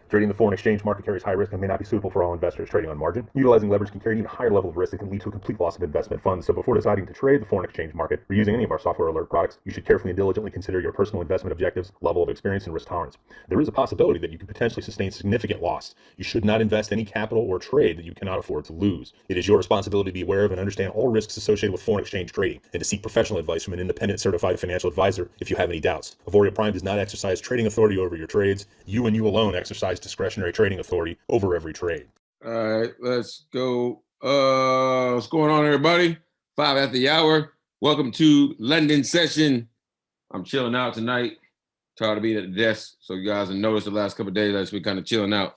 Trading the foreign exchange market carries high risk and may not be suitable for all investors. Trading on margin, utilizing leverage can carry an even higher level of risk that can lead to a complete loss of investment funds. So before deciding to trade the foreign exchange market or using any of our software alert products, you should carefully and diligently consider your personal investment objectives, level of experience, and risk tolerance. There is a possibility that you could potentially sustain significant loss. You should not invest any capital or trade that you cannot afford to lose. It is your responsibility to be aware of and understand all risks associated with foreign exchange trading and to seek professional advice from an independent certified financial advisor if you have any doubts. Auvoria Prime does not exercise trading authority over your trades. You and you alone exercise discretionary trading authority over every trade. All right, let's go. What's going on, everybody? 5 after the hour. Welcome to London session. I'm chilling out tonight. Tired of being at the desk. So you guys have noticed the last couple of days that's been kind of chilling out.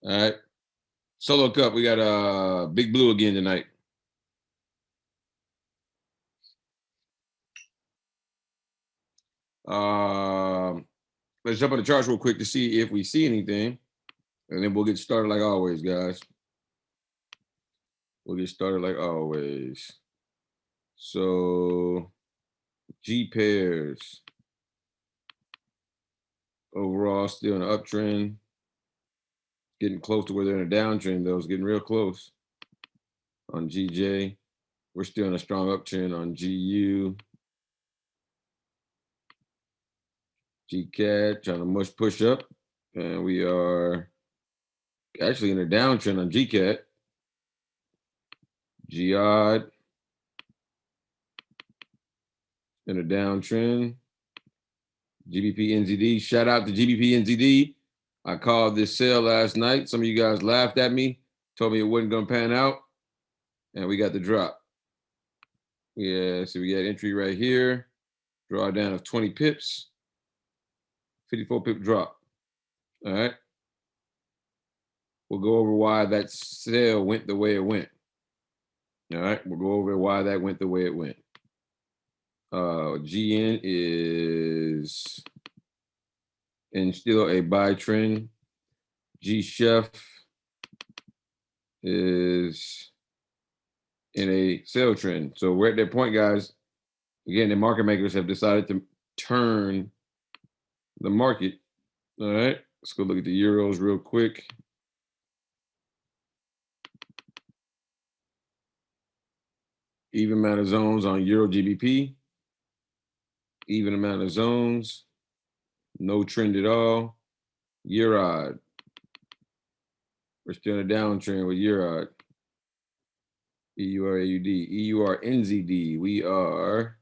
All right. Solo Cup, we got Big Blue again tonight. Let's jump on the charts real quick to see if we see anything. And then we'll get started like always, guys. We'll get started like always. So, G pairs. Overall, still in an uptrend. Getting close to where they're in a downtrend, though. It's getting real close on GJ. We're still in a strong uptrend on GU. GCAD trying to push up. And we are actually in a downtrend on GCAD. GOD in a downtrend. GBP NZD. Shout out to GBP NZD. I called this sale last night. Some of you guys laughed at me, told me it wasn't going to pan out, and we got the drop. Yeah, so we got entry right here. Drawdown of 20 pips. 54 pip drop. All right. We'll go over why that sale went the way it went. All right. We'll go over why that went the way it went. GN is in still a buy trend. G Chef is in a sell trend. So we're at that point, guys. Again, the market makers have decided to turn the market. All right, let's go look at the euros real quick. Even amount of zones on Euro GBP. Even amount of zones. No trend at all. Eurod. We're still in a downtrend with Eurod. EURAUD. EURNZD. We are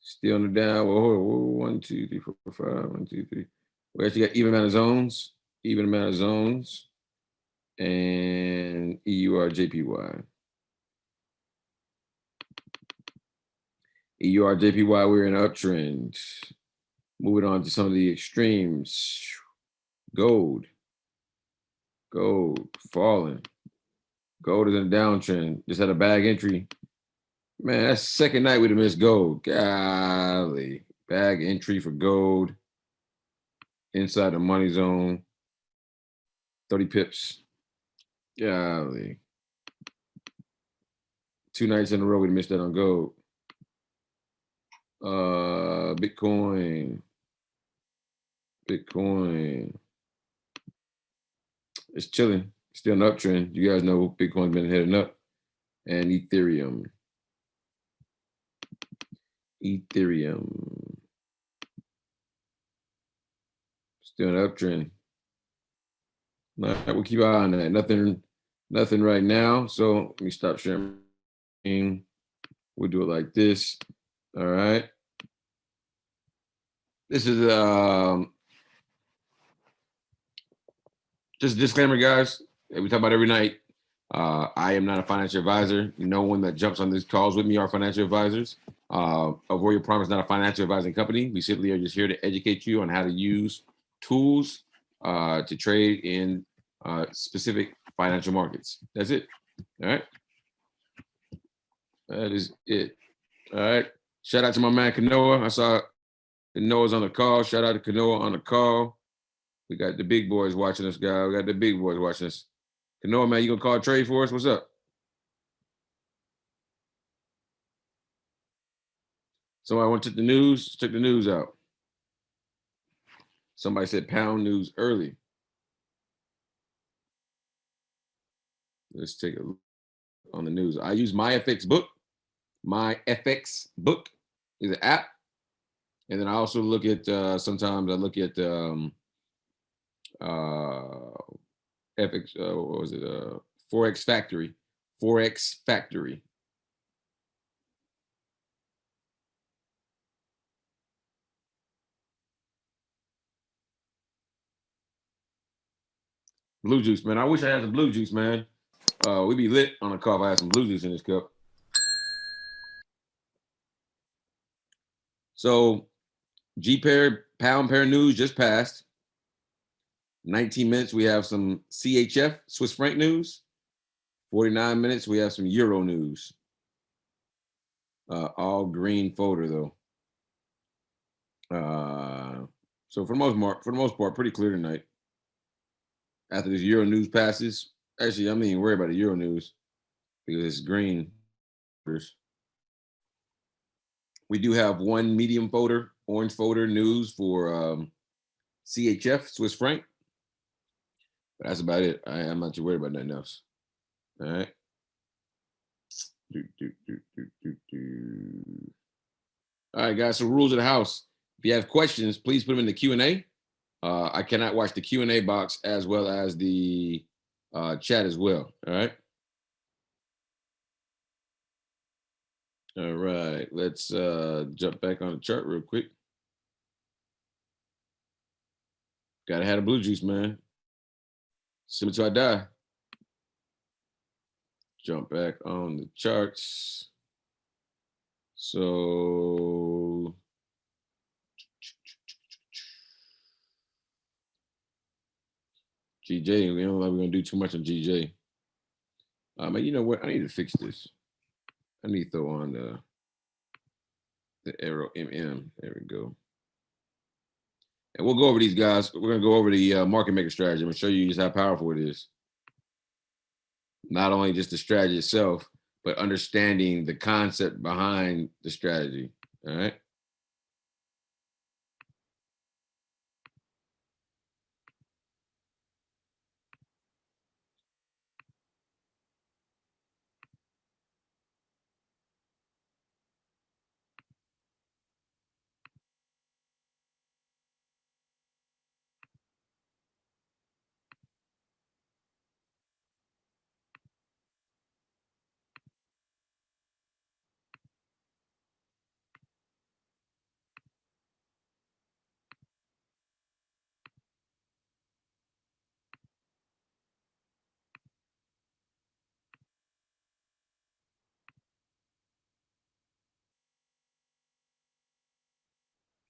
still on the down. Whoa, 1, 2, 3, 4, 5. 1, 2, 3. We actually got even amount of zones. Even amount of zones. And EURJPY. EURJPY, we're in an uptrend. Moving on to some of the extremes. Gold falling. Gold is in a downtrend. Just had a bag entry. Man, that's the second night we'd have missed gold. Golly. Bag entry for gold. Inside the money zone. 30 pips. Golly. 2 nights in a row we'd missed that on gold. Bitcoin. It's chilling. Still an uptrend. You guys know Bitcoin's been heading up. And Ethereum. Still an uptrend. We'll keep an eye on that. Nothing right now. So let me stop sharing. We'll do it like this. All right. This is just a disclaimer, guys. We talk about every night. I am not a financial advisor. No one that jumps on these calls with me are financial advisors. Auvoria Prime is not a financial advising company. We simply are just here to educate you on how to use tools to trade in specific financial markets. That's it. All right. That is it. All right. Shout out to my man Kanoa. I saw Kanoa's on the call. Shout out to Kanoa on the call. We got the big boys watching us, guys. We got the big boys watching us. Kanoa, man, you gonna call a trade for us? What's up? Somebody want to take the news? Check the news out. Somebody said pound news early. Let's take a look on the news. I use my FX book. My FX book is an app. And then I also look at, sometimes I look at FX, what was it? Forex Factory. Forex Factory. Blue juice, man. I wish I had some blue juice, man. We'd be lit on a cup if I had some blue juice in this cup. So G pair, pound pair news just passed. 19 minutes, we have some CHF, Swiss franc news. 49 minutes, we have some Euro news. All green folder though. So for the most part, pretty clear tonight. After this Euro news passes, actually, I'm not even worried about the Euro news because it's green. We do have one medium folder, orange folder news for CHF, Swiss franc. But that's about it. I'm not too worried about nothing else. All right. All right, guys. So rules of the house. If you have questions, please put them in the Q&A. I cannot watch the Q&A box as well as the chat as well. All right. All right. Let's jump back on the chart real quick. Gotta have a blue juice, man. Similar to I die. Jump back on the charts. So GJ, we don't like we're gonna do too much on GJ. But you know what? I need to fix this. I need to throw on the AIRO MM. There we go. And we'll go over these guys. We're gonna go over the market maker strategy. I'm gonna show you just how powerful it is. Not only just the strategy itself, but understanding the concept behind the strategy. All right.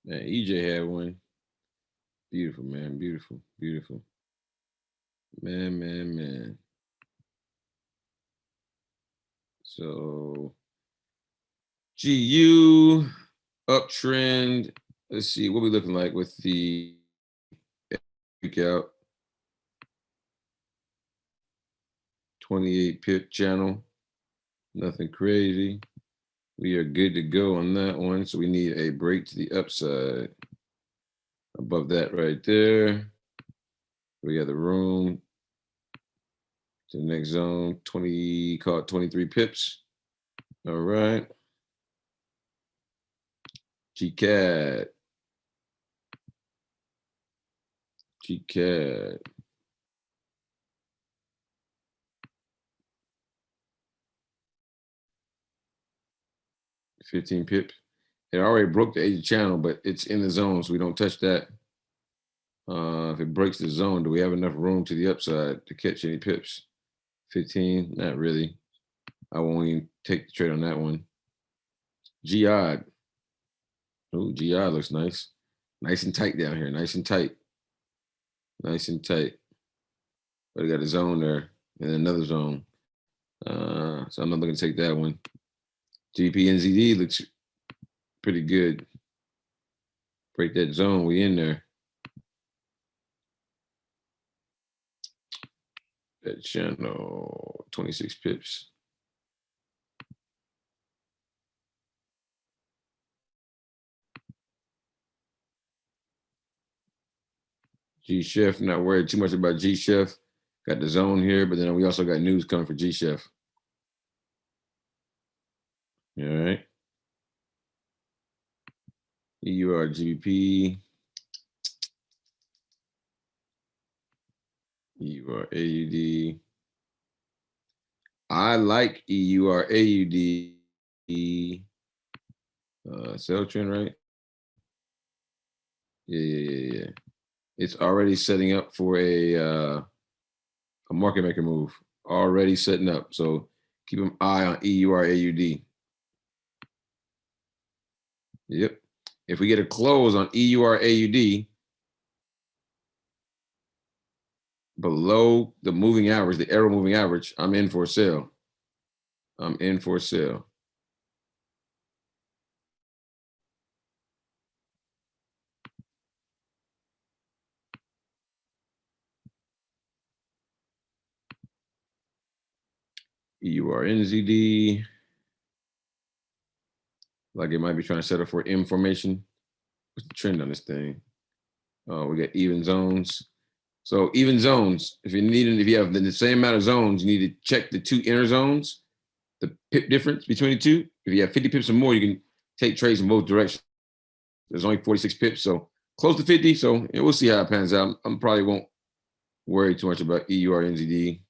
Yeah, EJ had one. Beautiful, man. Beautiful, beautiful. Man. So GU uptrend. Let's see what we looking like with the breakout. 28 pip channel. Nothing crazy. We are good to go on that one. So we need a break to the upside. Above that right there. We got the room to the next zone. 20, call it 23 pips. All right. GCAD. 15 pips. It already broke the edge channel, but it's in the zone, so we don't touch that. If it breaks the zone, do we have enough room to the upside to catch any pips? 15, not really. I won't even take the trade on that one. GI. Oh, GI looks nice. Nice and tight down here. Nice and tight. Nice and tight. But I got a zone there and another zone. So I'm not looking to take that one. GPNZD looks pretty good. Break that zone, we in there. That channel, 26 pips. G Chef, not worried too much about G Chef. Got the zone here, but then we also got news coming for G Chef. All right. EUR GBP. EUR AUD. I like EUR AUD. Sell trend, right? Yeah. It's already setting up for a market maker move. Already setting up. So keep an eye on EUR AUD. Yep. If we get a close on EUR AUD below the moving average, the arrow moving average, I'm in for a sale. I'm in for a sale. EUR NZD. Like it might be trying to set up for information. What's the trend on this thing? Oh, we got even zones. So even zones, if you have the same amount of zones, you need to check the two inner zones, the pip difference between the two. If you have 50 pips or more, you can take trades in both directions. There's only 46 pips, so close to 50. So we'll see how it pans out. I probably won't worry too much about EUR NZD.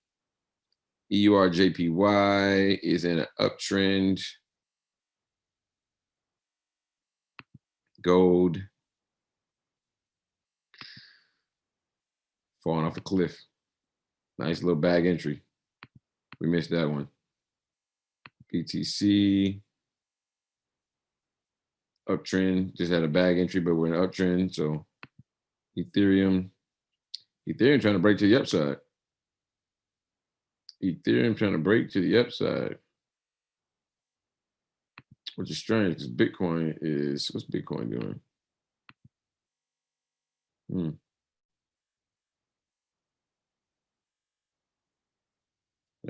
EUR JPY is in an uptrend. Gold falling off a cliff. Nice little bag entry. We missed that one. PTC uptrend, just had a bag entry, but we're in an uptrend. So Ethereum trying to break to the upside. Ethereum trying to break to the upside, which is strange because Bitcoin is, what's Bitcoin doing?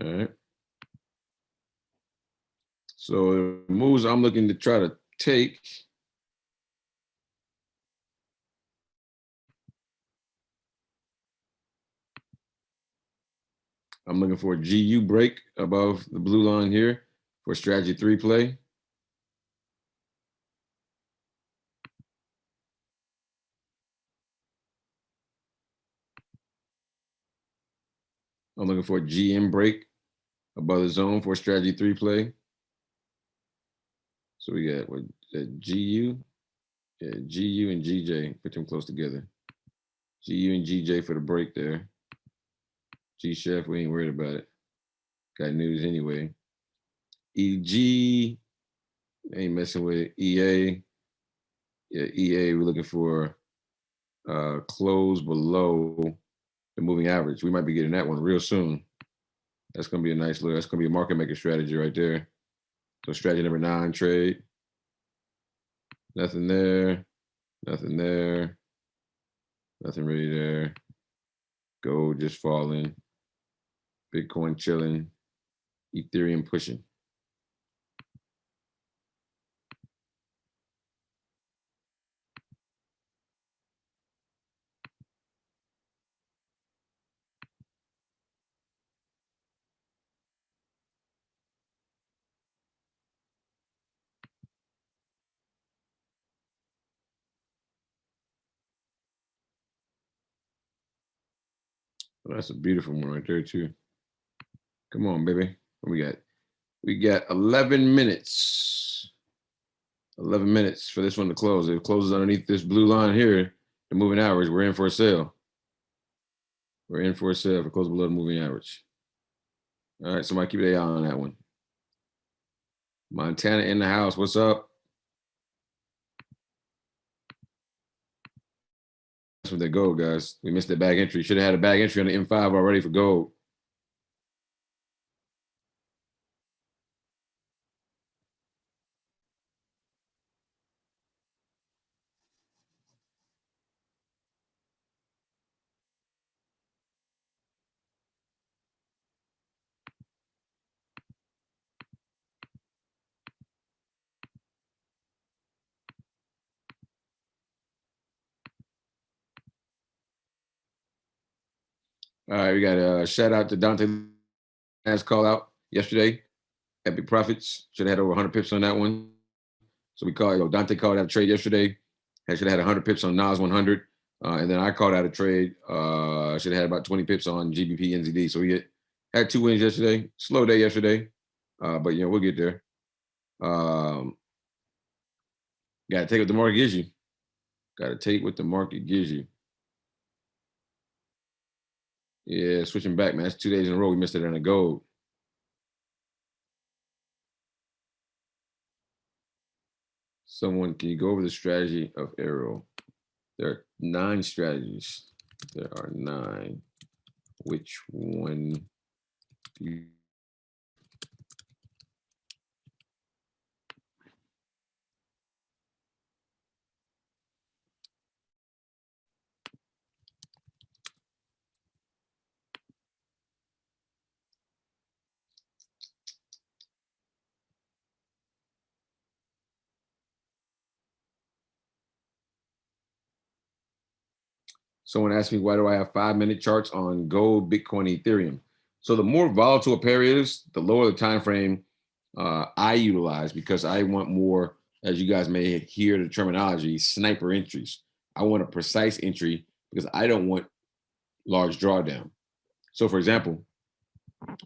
All right. So the moves I'm looking to try to take. I'm looking for a GU break above the blue line here for strategy 3 play. I'm looking for a GM break above the zone for strategy 3 play. So we got what, GU, GU and GJ, put them close together. GU and GJ for the break there. G Chef, we ain't worried about it. Got news anyway. EG, ain't messing with it. EA, yeah, EA, we're looking for close below the moving average. We might be getting that one real soon. That's gonna be a nice look. That's gonna be a market maker strategy right there. So strategy number 9 trade. Nothing there. Nothing there. Nothing really there. Gold just falling. Bitcoin chilling. Ethereum pushing. Well, that's a beautiful one right there too. Come on, baby. What we got? We got 11 minutes. 11 minutes for this one to close. If it closes underneath this blue line here, the moving average, we're in for a sale. We're in for a sale if it closes below the moving average. All right, somebody keep an eye on that one. Montana in the house. What's up? That's with the gold, guys. We missed the bag entry. Should have had a bag entry on the M5 already for gold. All right, we got a shout out to Dante as call out yesterday. Epic Profits should have had over 100 pips on that one. So we called, Dante called out a trade yesterday. I should have had 100 pips on Nas 100. And then I called out a trade. I should have had about 20 pips on GBP NZD. So we had 2 wins yesterday. Slow day yesterday. But, we'll get there. Got to take what the market gives you. Got to take what the market gives you. Yeah, switching back, man. That's 2 days in a row. We missed it on the gold. Someone, can you go over the strategy of AIRO? There are 9 strategies. There are 9. Which one do you? Someone asked me, why do I have 5-minute charts on gold, Bitcoin, Ethereum? So the more volatile a pair is, the lower the time frame I utilize, because I want more, as you guys may hear the terminology, sniper entries. I want a precise entry because I don't want large drawdown. So for example,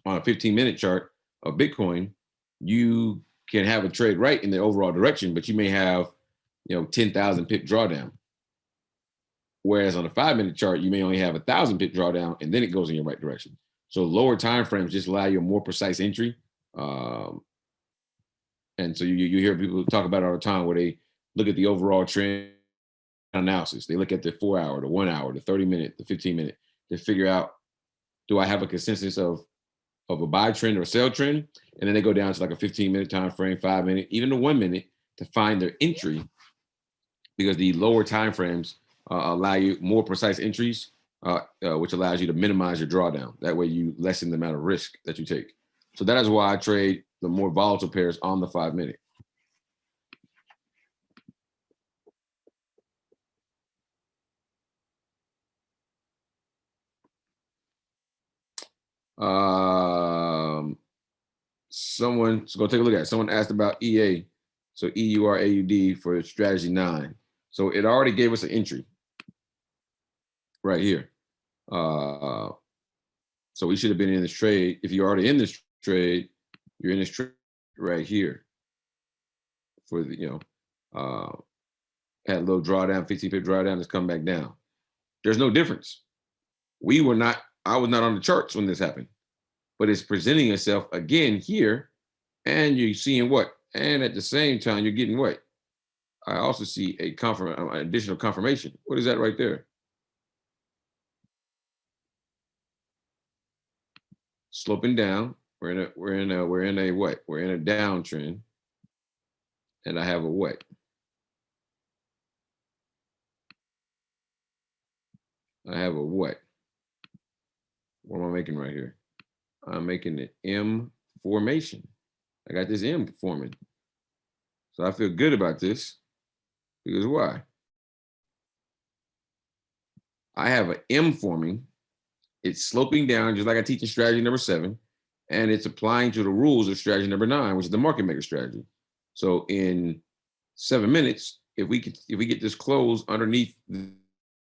on a 15-minute chart of Bitcoin, you can have a trade right in the overall direction, but you may have 10,000 pip drawdown. Whereas on a 5-minute chart, you may only have 1,000 pip drawdown, and then it goes in your right direction. So lower time frames just allow you a more precise entry. And so you hear people talk about it all the time, where they look at the overall trend analysis. They look at the 4-hour, the 1 hour, the 30-minute, the 15-minute to figure out, do I have a consensus of a buy trend or sell trend? And then they go down to like a 15-minute time frame, 5-minute, even the 1 minute to find their entry, because the lower time frames allow you more precise entries, which allows you to minimize your drawdown. That way you lessen the amount of risk that you take. So that is why I trade the more volatile pairs on the 5-minute. Someone's going to take a look at it. Someone asked about EA. So EURAUD for strategy 9. So it already gave us an entry right here. So we should have been in this trade. If you're already in this trade, you're in this trade right here for the, had a little drawdown, 50 pip drawdown, it's come back down. There's no difference. I was not on the charts when this happened, but it's presenting itself again here, and you're seeing what? And at the same time, you're getting what? I also see an additional confirmation. What is that right there? Sloping down. We're in a what? We're in a downtrend. And I have a what? I have a what? What am I making right here? I'm making an M formation. I got this M forming. So I feel good about this, because why? I have an M forming. It's sloping down, just like I teach in strategy number 7, and it's applying to the rules of strategy number 9, which is the market maker strategy. So in 7 minutes, if we get this close underneath the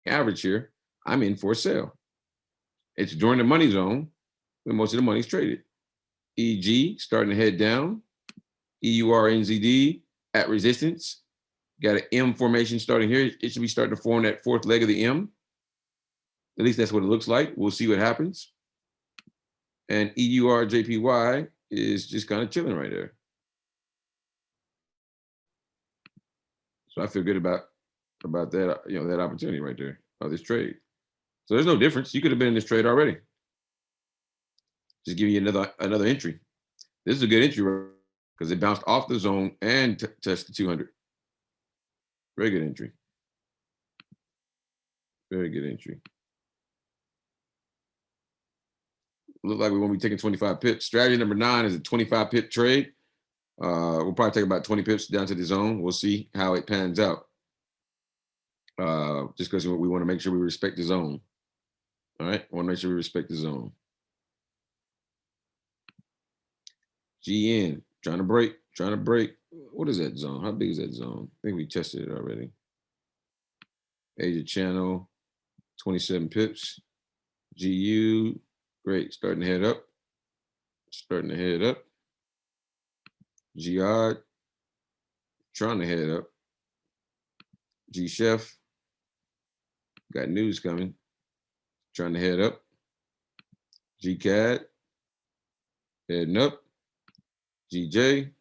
average here, I'm in for a sale. It's during the money zone when most of the money's traded. EG starting to head down. EURNZD at resistance. Got an M formation starting here. It should be starting to form that 4th leg of the M. At least that's what it looks like. We'll see what happens. And EURJPY is just kind of chilling right there. So I feel good about that, that opportunity right there of this trade. So there's no difference. You could have been in this trade already. Just give you another entry. This is a good entry because it bounced off the zone and touched the 200. Very good entry. Very good entry. Look like we won't be taking 25 pips. Strategy number 9 is a 25 pip trade. We'll probably take about 20 pips down to the zone. We'll see how it pans out. Just because we want to make sure we respect the zone. All right, I want to make sure we respect the zone. GN trying to break, trying to break. What is that zone? How big is that zone? I think we tested it already. Asia channel, 27 pips. GU, great, starting to head up. Starting to head up. GOD, trying to head up. G Chef, got news coming. Trying to head up. GCAD, heading up. GJ,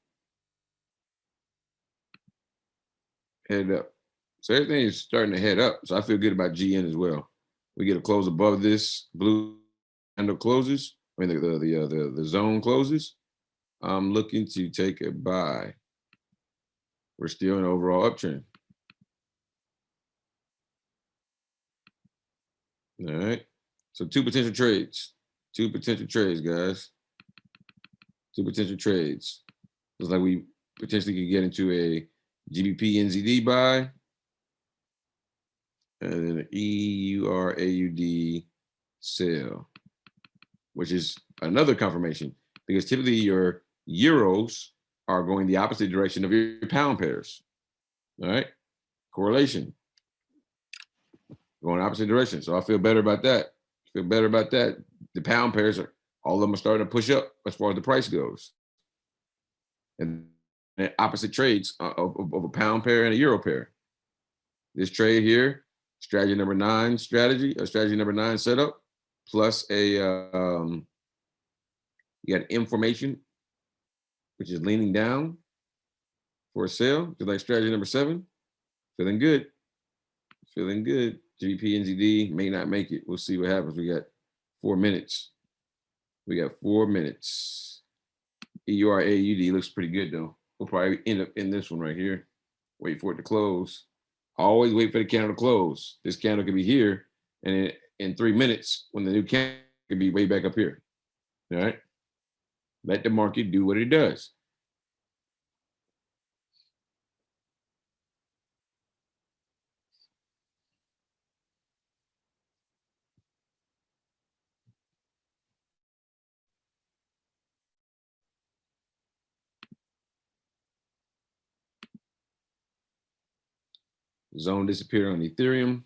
head up. So everything is starting to head up. So I feel good about GN as well. We get a close above this blue candle closes. I mean the zone closes. I'm looking to take a buy. We're still in overall uptrend. All right. So two potential trades. Two potential trades, guys. Two potential trades. Looks like we potentially could get into a GBP NZD buy and then an EURAUD sell, which is another confirmation because typically your euros are going the opposite direction of your pound pairs. All right. Correlation. Going opposite direction. So I feel better about that. Feel better about that. The pound pairs are all of them are starting to push up as far as the price goes. And opposite trades of a pound pair and a euro pair. This trade here, strategy number 9 setup, plus a you got information, which is leaning down for a sale, just like strategy number 7. Feeling good. Feeling good. GBP NZD may not make it. We'll see what happens. We got 4 minutes. We got 4 minutes. EURAUD looks pretty good though. We'll probably end up in this one right here. Wait for it to close. Always wait for the candle to close. This candle could be here, and in 3 minutes, when the new candle could be way back up here. All right. Let the market do what it does. Zone disappeared on Ethereum.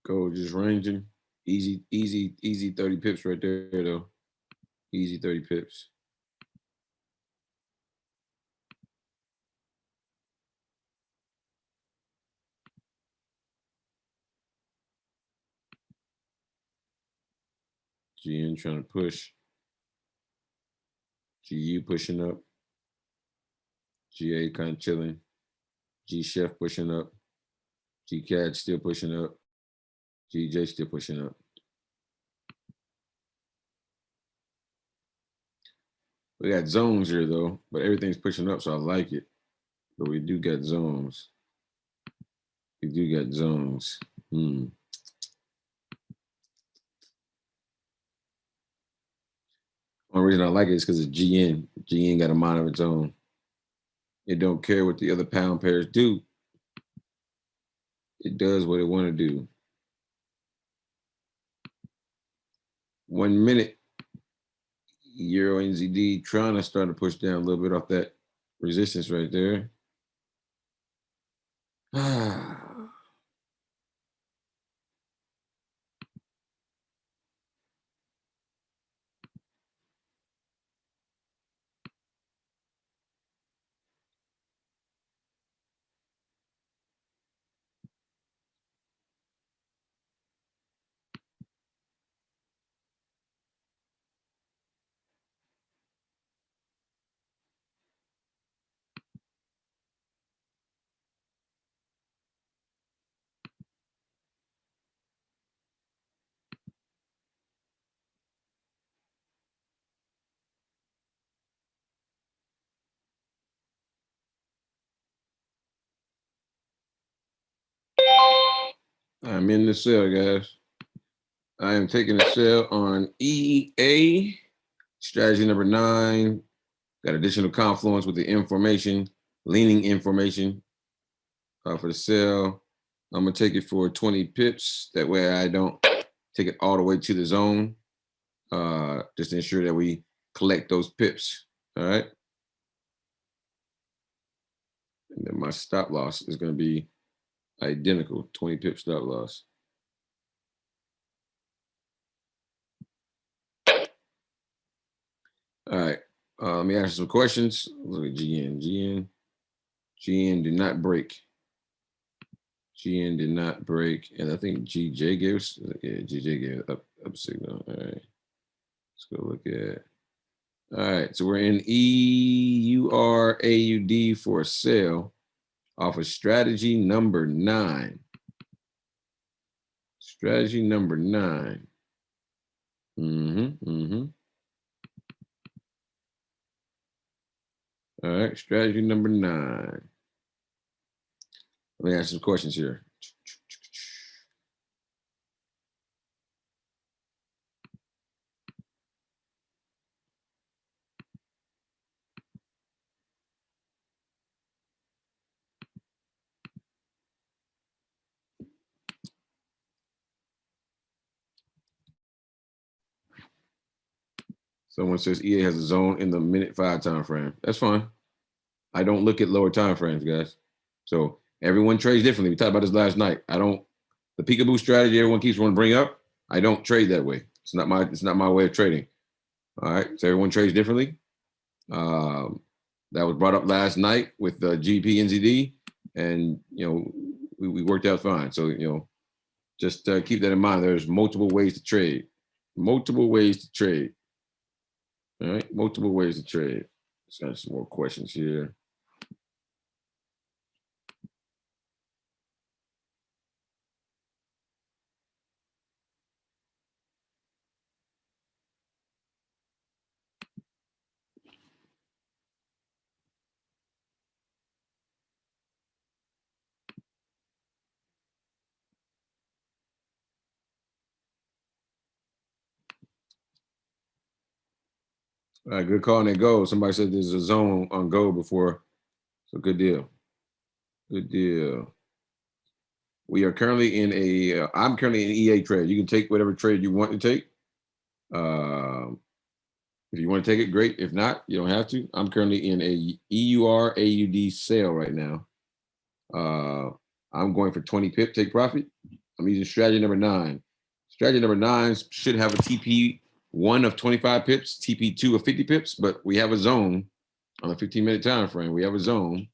Gold just ranging. Easy 30 pips right there, though. Easy 30 pips. GN trying to push. GU pushing up. GA kind of chilling. G Chef pushing up. GCAD still pushing up. GJ still pushing up. We got zones here though, but everything's pushing up, so I like it. But we do got zones. We do got zones. Only reason I like it is because it's GN. GN got a mind of its own. It don't care what the other pound pairs do. It does what it want to do. 1 minute. Euro NZD trying to start to push down a little bit off that resistance right there. I'm in the sale, guys. I am taking a sale on EA, strategy number 9. Got additional confluence with the information, leaning information for the sale. I'm gonna take it for 20 pips. That way I don't take it all the way to the zone. Just to ensure that we collect those pips. All right. And then my stop loss is gonna be identical, 20 pip stop loss. All right. Let me ask you some questions. Look at GN. GN did not break. GN did not break. And I think GJ gave us, yeah, GJ gave up signal. All right. Let's go look at. All right. So we're in EURAUD for a sale off of strategy number 9. Strategy number 9. All right, strategy number 9. Let me ask some questions here. Someone says EA has a zone in the minute 5 time frame. That's fine. I don't look at lower time frames, guys. So everyone trades differently. We talked about this last night. The peekaboo strategy everyone keeps wanting to bring up. I don't trade that way. It's not my way of trading. All right. So everyone trades differently. That was brought up last night with the GP NZD, and we worked out fine. So just keep that in mind. There's multiple ways to trade. Multiple ways to trade. All right, multiple ways to trade. Let's got some more questions here. All right, good call on that go. Somebody said there's a zone on go before. So good deal. Good deal. We are currently in I'm currently in EA trade. You can take whatever trade you want to take. If you want to take it, great. If not, you don't have to. I'm currently in a EUR AUD sale right now. I'm going for 20 pip, take profit. I'm using strategy number 9. Strategy number 9 should have a TP1 of 25 pips, TP2 of 50 pips, but we have a zone on a 15-minute time frame. We have a zone.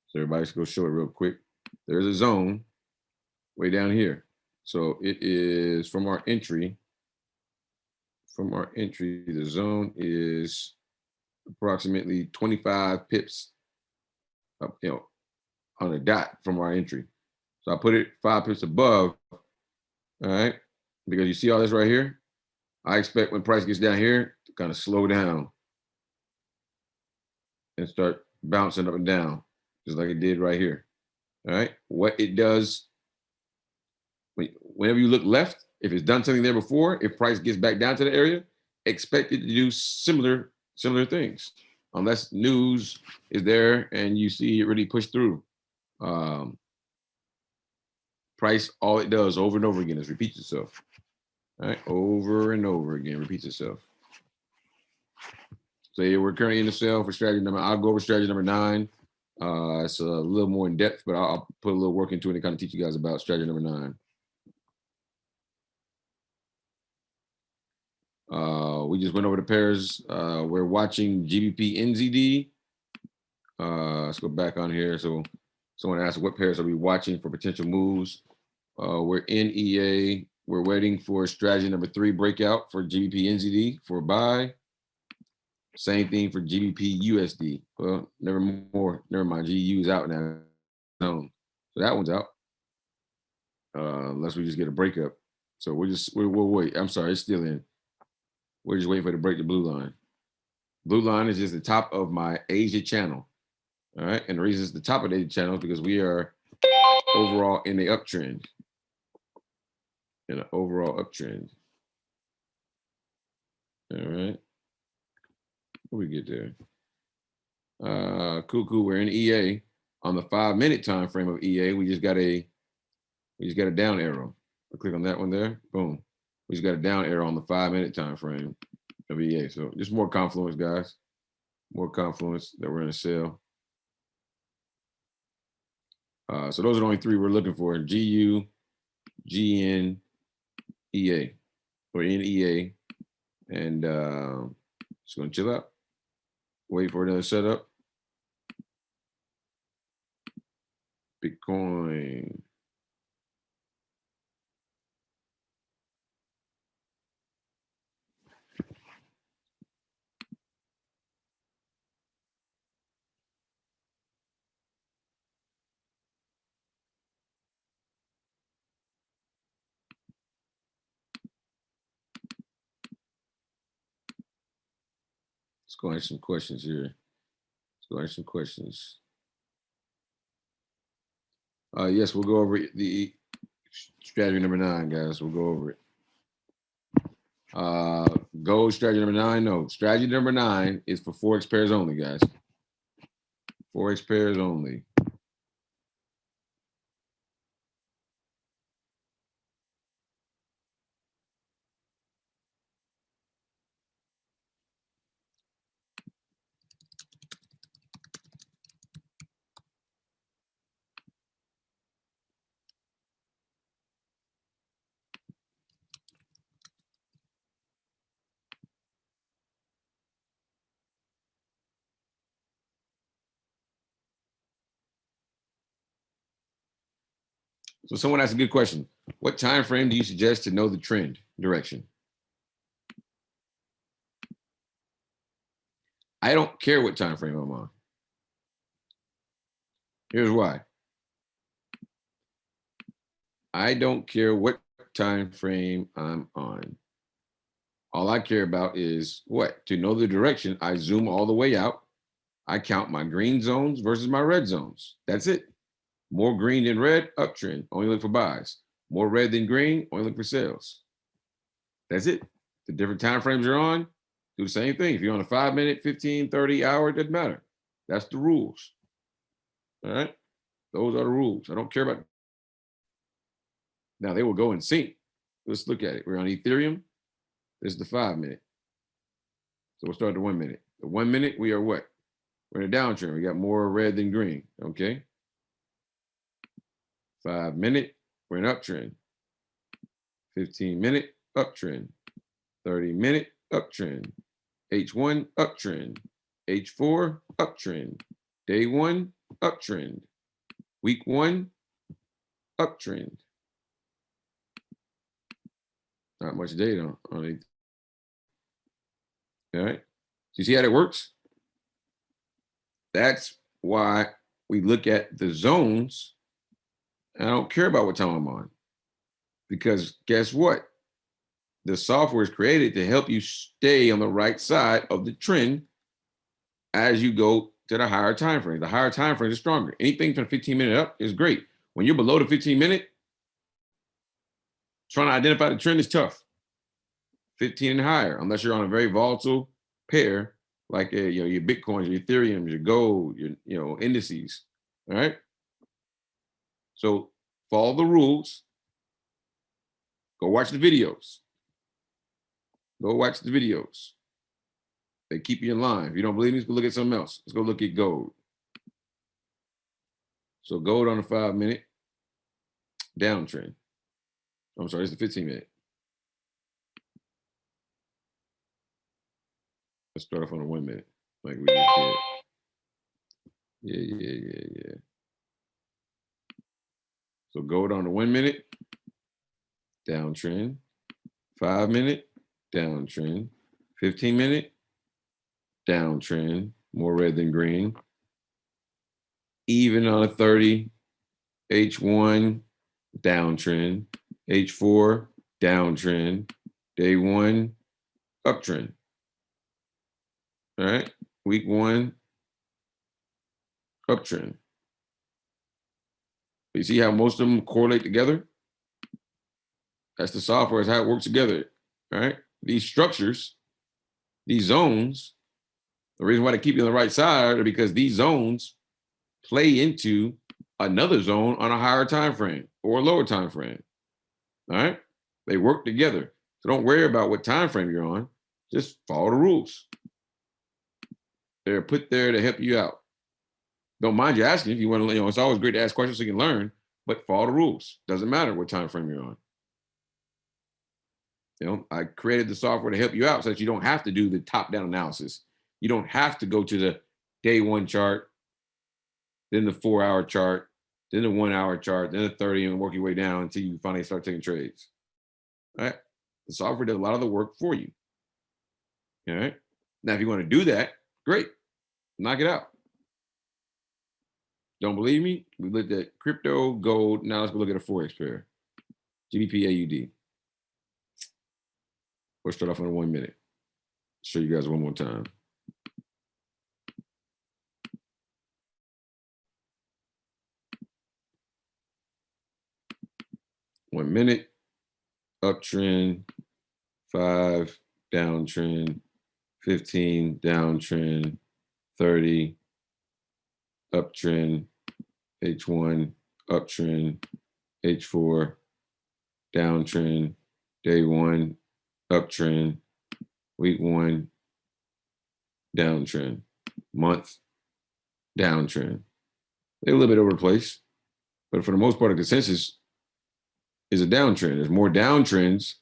So everybody's going to show it real quick. There's a zone way down here. So it is from our entry. From our entry, the zone is approximately 25 pips up, on a dot from our entry. So I put it 5 pips above, all right? Because you see all this right here? I expect when price gets down here to kind of slow down and start bouncing up and down, just like it did right here, all right? What it does, whenever you look left, if it's done something there before, if price gets back down to the area, expect it to do similar things, unless news is there and you see it really push through. Price, all it does over and over again is repeats itself. All right, over and over again, repeats itself. So yeah, we're currently in the sale for strategy number. I'll go over strategy number 9. It's a little more in depth, but I'll put a little work into it and kind of teach you guys about strategy number 9. We just went over the pairs. We're watching GBP NZD. Let's go back on here. So someone asked, what pairs are we watching for potential moves? We're in EA. We're waiting for strategy number 3 breakout for GBP NZD for buy. Same thing for GBP USD. Well, never mind. GU is out now. So that one's out. Unless we just get a breakup. So we'll wait. I'm sorry, it's still in. We're just waiting for it to break the blue line. Blue line is just the top of my Asia channel. All right. And the reason it's the top of the Asia channel is because we are overall in the uptrend. In an overall uptrend. All right. What we get there? Cool. We're in EA. On the 5-minute time frame of EA, we just got a down arrow. I'll click on that one there. Boom. We just got a down arrow on the 5-minute time frame of EA. So just more confluence, guys. More confluence that we're in a sell. So those are the only three we're looking for: GU, GN, EA. We're in EA, and just gonna chill out. Wait for another setup. Bitcoin. Let's go answer some questions here. Yes, we'll go over the strategy number 9, guys. We'll go over it. Gold strategy number 9. No, strategy number 9 is for Forex pairs only, guys. Forex pairs only. So someone asked a good question. What time frame do you suggest to know the trend direction? I don't care what time frame I'm on. Here's why. I don't care what time frame I'm on. All I care about is what? To know the direction, I zoom all the way out. I count my green zones versus my red zones. That's it. More green than red, uptrend. Only look for buys. More red than green, only look for sales. That's it. The different time frames you're on, do the same thing. If you're on a 5-minute, 15, 30 hour, it doesn't matter. That's the rules. All right. Those are the rules. I don't care about. Now they will go in sync. Let's look at it. We're on Ethereum. This is the 5-minute. So we'll start the 1 minute. The 1 minute, we are what? We're in a downtrend. We got more red than green. Okay. 5-minute, we're in uptrend. 15-minute, uptrend. 30-minute, uptrend. H1, uptrend. H4, uptrend. Day 1, uptrend. Week 1, uptrend. Not much data on it. All right. So you see how that works? That's why we look at the zones. And I don't care about what time I'm on. Because guess what? The software is created to help you stay on the right side of the trend as you go to the higher time frame. The higher time frame is stronger. Anything from 15-minute up is great. When you're below the 15-minute, trying to identify the trend is tough. 15 and higher, unless you're on a very volatile pair, like your Bitcoins, your Ethereum, your gold, your indices. All right. So follow the rules. Go watch the videos. They keep you in line. If you don't believe me, let's go look at something else. Let's go look at gold. So gold on the 5-minute, downtrend. I'm sorry, it's the 15-minute. Let's start off on the 1 minute, like we just did. Yeah. So gold on the 1 minute, downtrend. 5-minute, downtrend. 15-minute, downtrend. More red than green. Even on a 30, H1, downtrend. H4, downtrend. Day 1, uptrend. All right. Week 1, uptrend. You see how most of them correlate together? That's the software, is how it works together. All right. These structures, these zones, the reason why they keep you on the right side are because these zones play into another zone on a higher time frame or a lower time frame. All right. They work together. So don't worry about what time frame you're on. Just follow the rules. They're put there to help you out. Don't mind you asking if you want to, it's always great to ask questions so you can learn, but follow the rules. Doesn't matter what time frame you're on. I created the software to help you out so that you don't have to do the top-down analysis. You don't have to go to the day 1 chart, then the 4-hour chart, then the 1-hour chart, then the 30, and work your way down until you finally start taking trades. All right. The software does a lot of the work for you. All right. Now, if you want to do that, great. Knock it out. Don't believe me? We looked at crypto, gold. Now let's go look at a Forex pair. GBP AUD. We'll start off in 1 minute. Show you guys one more time. One minute, uptrend, 5, downtrend, 15, downtrend, 30, uptrend, H1, uptrend, H4, downtrend, day 1, uptrend, week 1, downtrend, month, downtrend. They're a little bit over the place, but for the most part, the consensus is a downtrend. There's more downtrends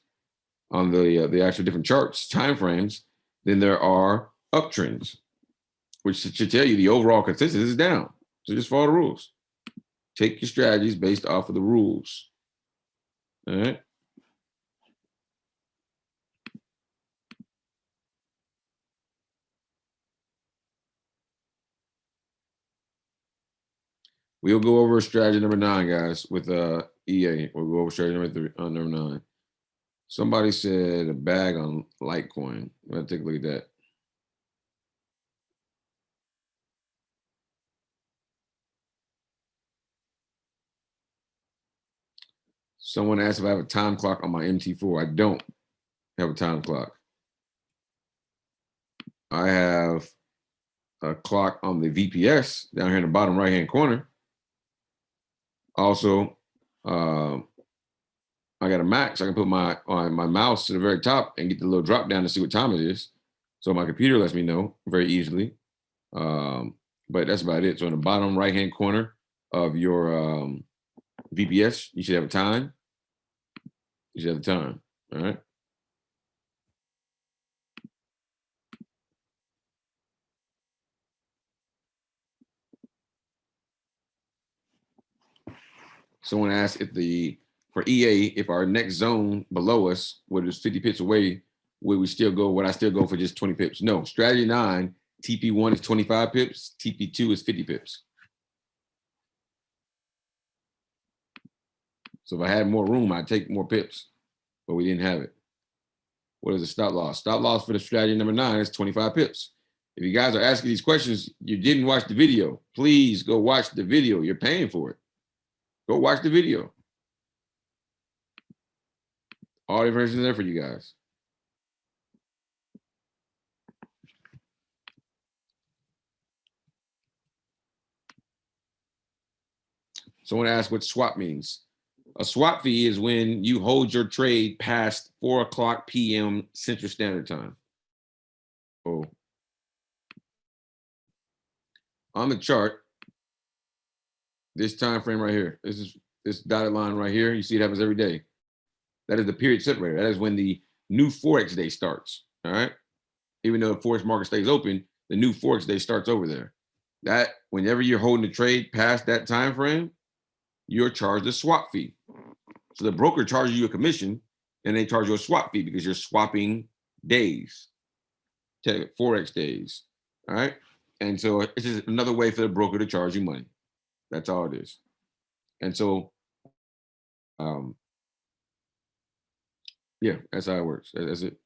on the actual different charts, time frames, than there are uptrends, which should tell you the overall consensus is down. So just follow the rules. Take your strategies based off of the rules. All right. We'll go over strategy number 9, guys, with EA. We'll go over strategy number 9. Somebody said a bag on Litecoin. Let's take a look at that. Someone asked if I have a time clock on my MT4. I don't have a time clock. I have a clock on the VPS down here in the bottom right-hand corner. Also, I got a Mac, so I can put my mouse to the very top and get the little drop down to see what time it is. So my computer lets me know very easily. But that's about it. So in the bottom right-hand corner of your VPS, you should have a time. You should have the time. All right. Someone asked if for EA, if our next zone below us, what is 50 pips away, would I still go for just 20 pips? No, strategy 9, TP1 is 25 pips, TP2 is 50 pips. So if I had more room, I'd take more pips, but we didn't have it. What is the stop loss? Stop loss for the strategy number 9 is 25 pips. If you guys are asking these questions, you didn't watch the video, please go watch the video. You're paying for it. Go watch the video. All the information is there for you guys. Someone asked what swap means. A swap fee is when you hold your trade past 4:00 p.m. Central Standard Time. Oh. On the chart, this time frame right here, this dotted line right here, you see it happens every day. That is the period separator. That is when the new Forex day starts. All right. Even though the Forex market stays open, the new Forex day starts over there. That whenever you're holding a trade past that time frame, you're charged a swap fee. So the broker charges you a commission and they charge you a swap fee because you're swapping days, Forex days. All right. And so it's just another way for the broker to charge you money. That's all it is. And so, yeah, that's how it works. That's it.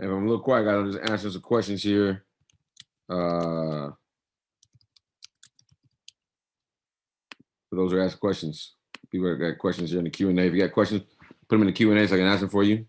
if I'm a little quiet, I gotta just answer some questions here. For those who ask questions, people that got questions here in the Q&A. If you got questions, put them in the Q&A so I can answer them for you.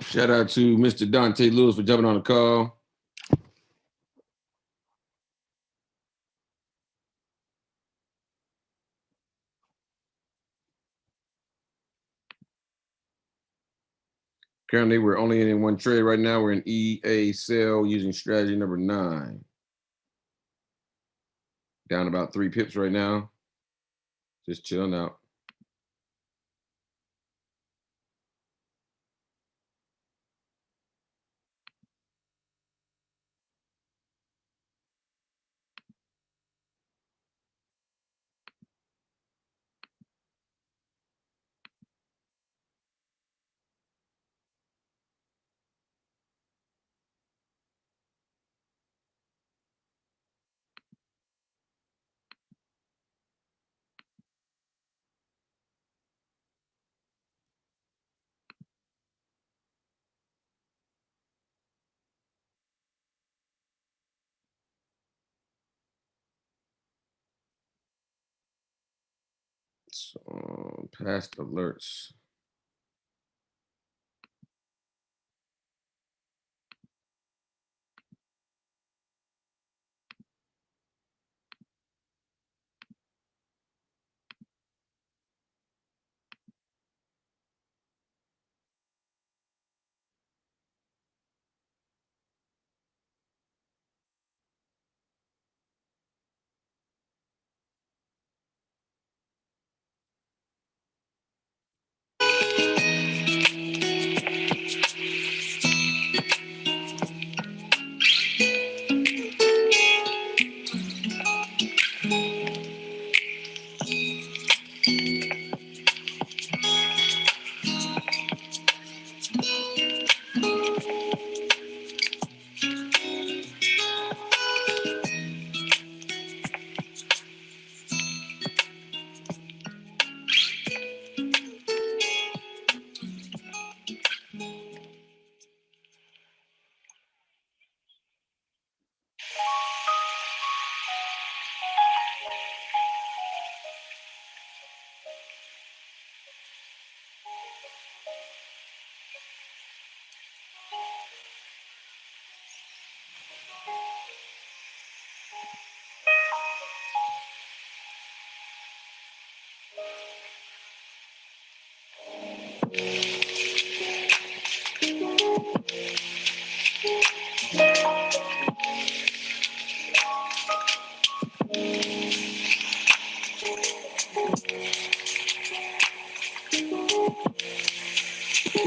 Shout out to Mr. Dante Lewis for jumping on the call. Currently, we're only in one trade right now. We're in EA sell using strategy number 9. Down about 3 pips right now. Just chilling out. So, past alerts.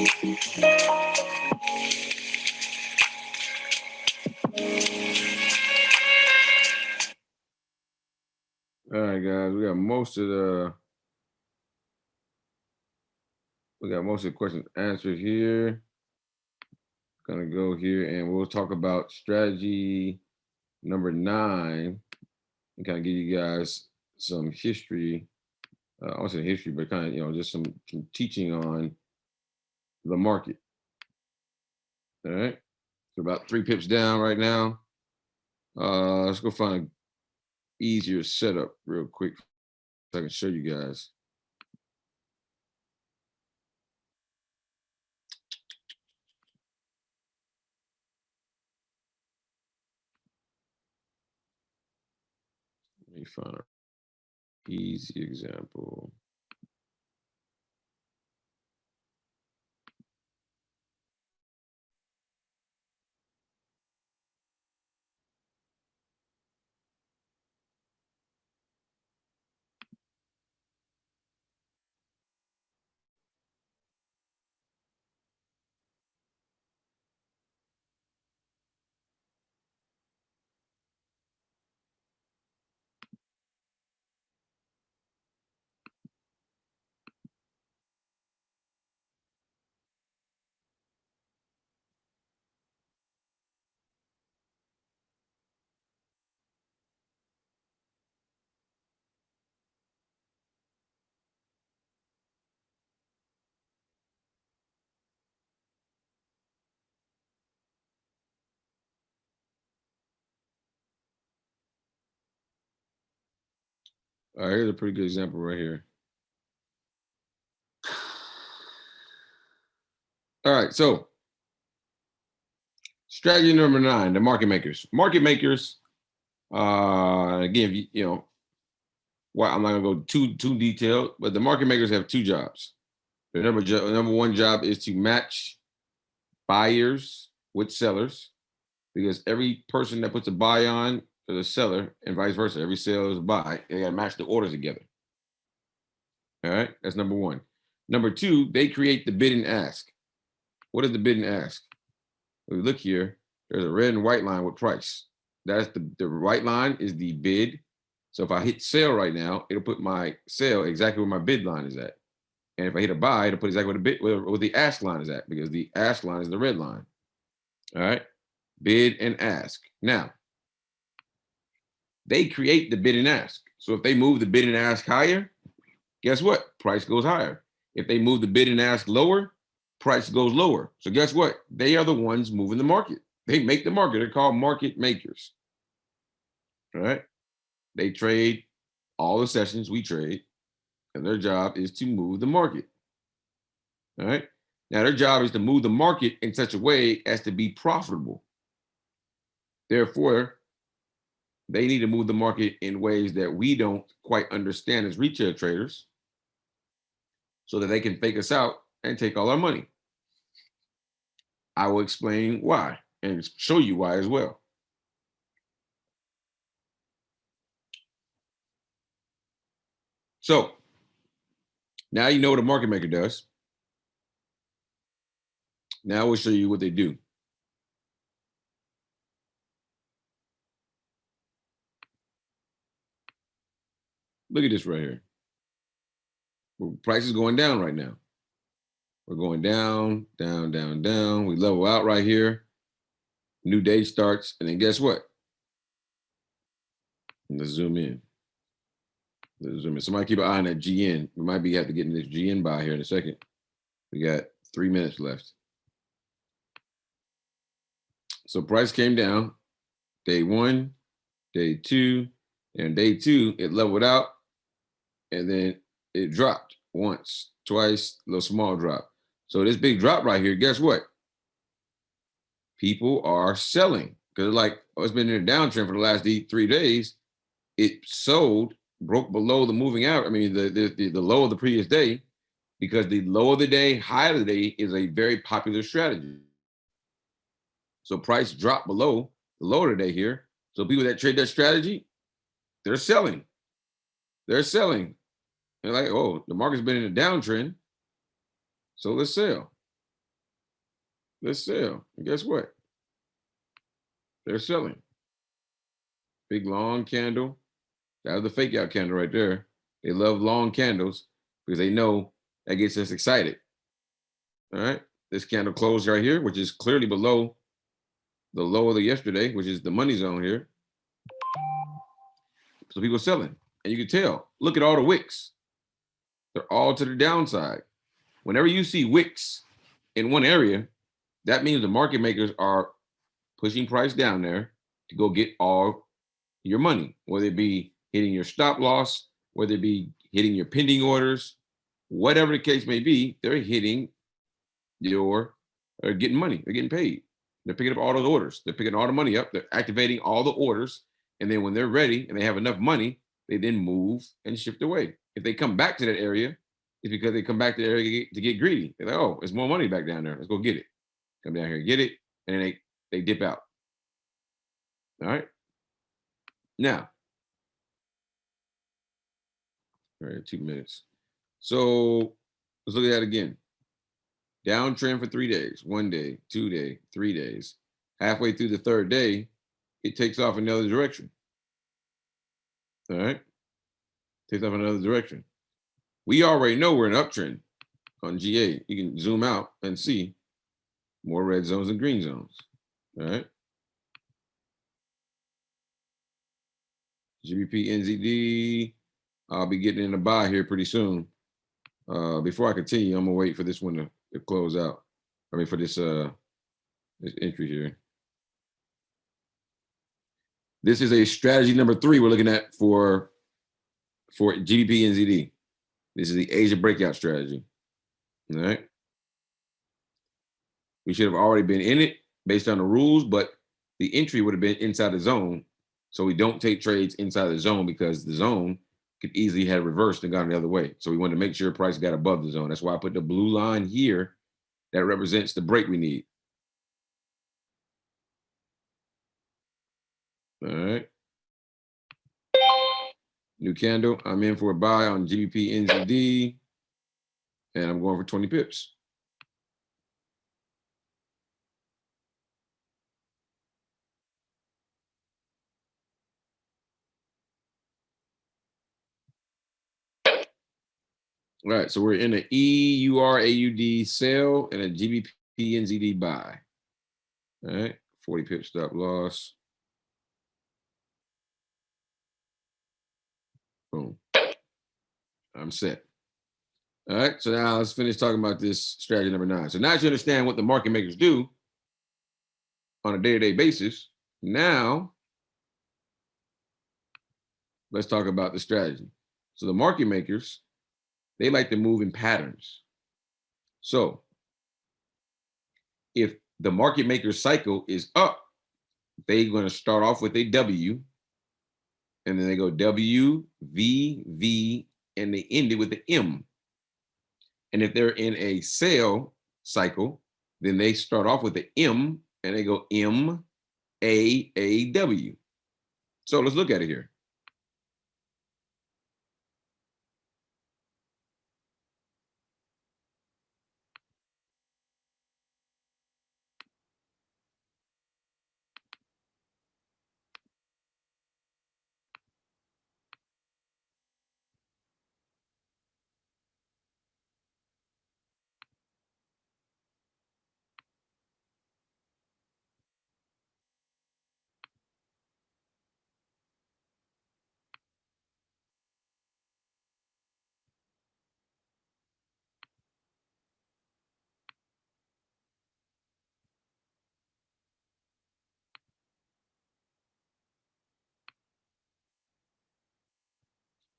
All right, guys, we got most of the questions answered here. Gonna go here and we'll talk about strategy number 9 and kind of give you guys some history. I won't say history, but kind of just some teaching on the market. All right, so about 3 pips down right now. Let's go find an easier setup real quick so I can show you guys. Let me find an easy example. All right, here's a pretty good example right here. All right, so strategy number 9, the market makers. Market makers, again, well, I'm not gonna go too detailed, but the market makers have 2 jobs. Their number 1 job is to match buyers with sellers, because every person that puts a buy on for the seller and vice versa, every seller is a buy, they gotta match the orders together. All right, that's number 1. Number 2, they create the bid and ask. What is the bid and ask? If we look here, there's a red and white line with price. That's the white line is the bid. So if I hit sell right now, it'll put my sell exactly where my bid line is at. And if I hit a buy, it'll put exactly where the ask line is at, because the ask line is the red line. All right, bid and ask. Now, they create the bid and ask. So if they move the bid and ask higher, guess what? Price goes higher. If they move the bid and ask lower, price goes lower. So guess what? They are the ones moving the market. They make the market. They're called market makers. All right. They trade all the sessions we trade, and their job is to move the market. All right. Now, their job is to move the market in such a way as to be profitable. Therefore, they need to move the market in ways that we don't quite understand as retail traders, so that they can fake us out and take all our money. I will explain why and show you why as well. So now you know what a market maker does. Now we'll show you what they do. Look at this right here. Price is going down right now. We're going down, down, down, down. We level out right here. New day starts, and then guess what? Let's zoom in. Let's zoom in. Somebody keep an eye on that GN. We might have to get in this GN buy here in a second. We got 3 minutes left. So price came down day 1, day 2, and day 2 it leveled out, and then it dropped once, twice, a little small drop. So this big drop right here, guess what? People are selling, because it's been in a downtrend for the last 3 days. It sold, broke below the moving average. I mean, the low of the previous day, because the low of the day, high of the day is a very popular strategy. So price dropped below the low of the day here. So people that trade that strategy, they're selling. They're selling. They're like, oh, the market's been in a downtrend, so let's sell. Let's sell. And guess what? They're selling. Big long candle. That was the fake out candle right there. They love long candles because they know that gets us excited. All right. This candle closed right here, which is clearly below the low of the yesterday, which is the money zone here. So people are selling. And you can tell. Look at all the wicks. They're all to the downside. Whenever you see wicks in one area, that means the market makers are pushing price down there to go get all your money, whether it be hitting your stop loss, whether it be hitting your pending orders, whatever the case may be, they're hitting your, or getting money, they're getting paid. They're picking up all those orders. They're picking all the money up. They're activating all the orders. And then when they're ready and they have enough money, they then move and shift away. If they come back to that area, it's because they come back to the area to get greedy. They're like, oh, there's more money back down there. Let's go get it. Come down here, get it, and then they dip out. All right. Now, all right, 2 minutes. So let's look at that again. Downtrend for 3 days, 1 day, 2 day, 3 days. Halfway through the third day, it takes off another direction. All right. Takes off another direction. We already know we're in uptrend on GA. You can zoom out and see more red zones and green zones. All right. GBP NZD. I'll be getting in a buy here pretty soon. Before I continue, I'm gonna wait for this one to close out. I mean, for this entry here. This is a strategy number 3 we're looking at for GBP NZD. This is the Asia breakout strategy. All right. We should have already been in it based on the rules, but the entry would have been inside the zone. So we don't take trades inside the zone because the zone could easily have reversed and gone the other way. So we wanted to make sure price got above the zone. That's why I put the blue line here that represents the break we need. All right. New candle. I'm in for a buy on GBP NZD, and I'm going for 20 pips. All right, so we're in an EURAUD sell and a GBP NZD buy. All right, 40 pip stop loss. Boom. I'm set. All right, so now let's finish talking about this strategy number 9. So now that you understand what the market makers do on a day-to-day basis, now let's talk about the strategy. So the market makers, they like to move in patterns. So if the market maker cycle is up, they're going to start off with a W, and then they go W, V, V, and they end it with the M. And if they're in a sell cycle, then they start off with the M and they go M, A, W. So let's look at it here.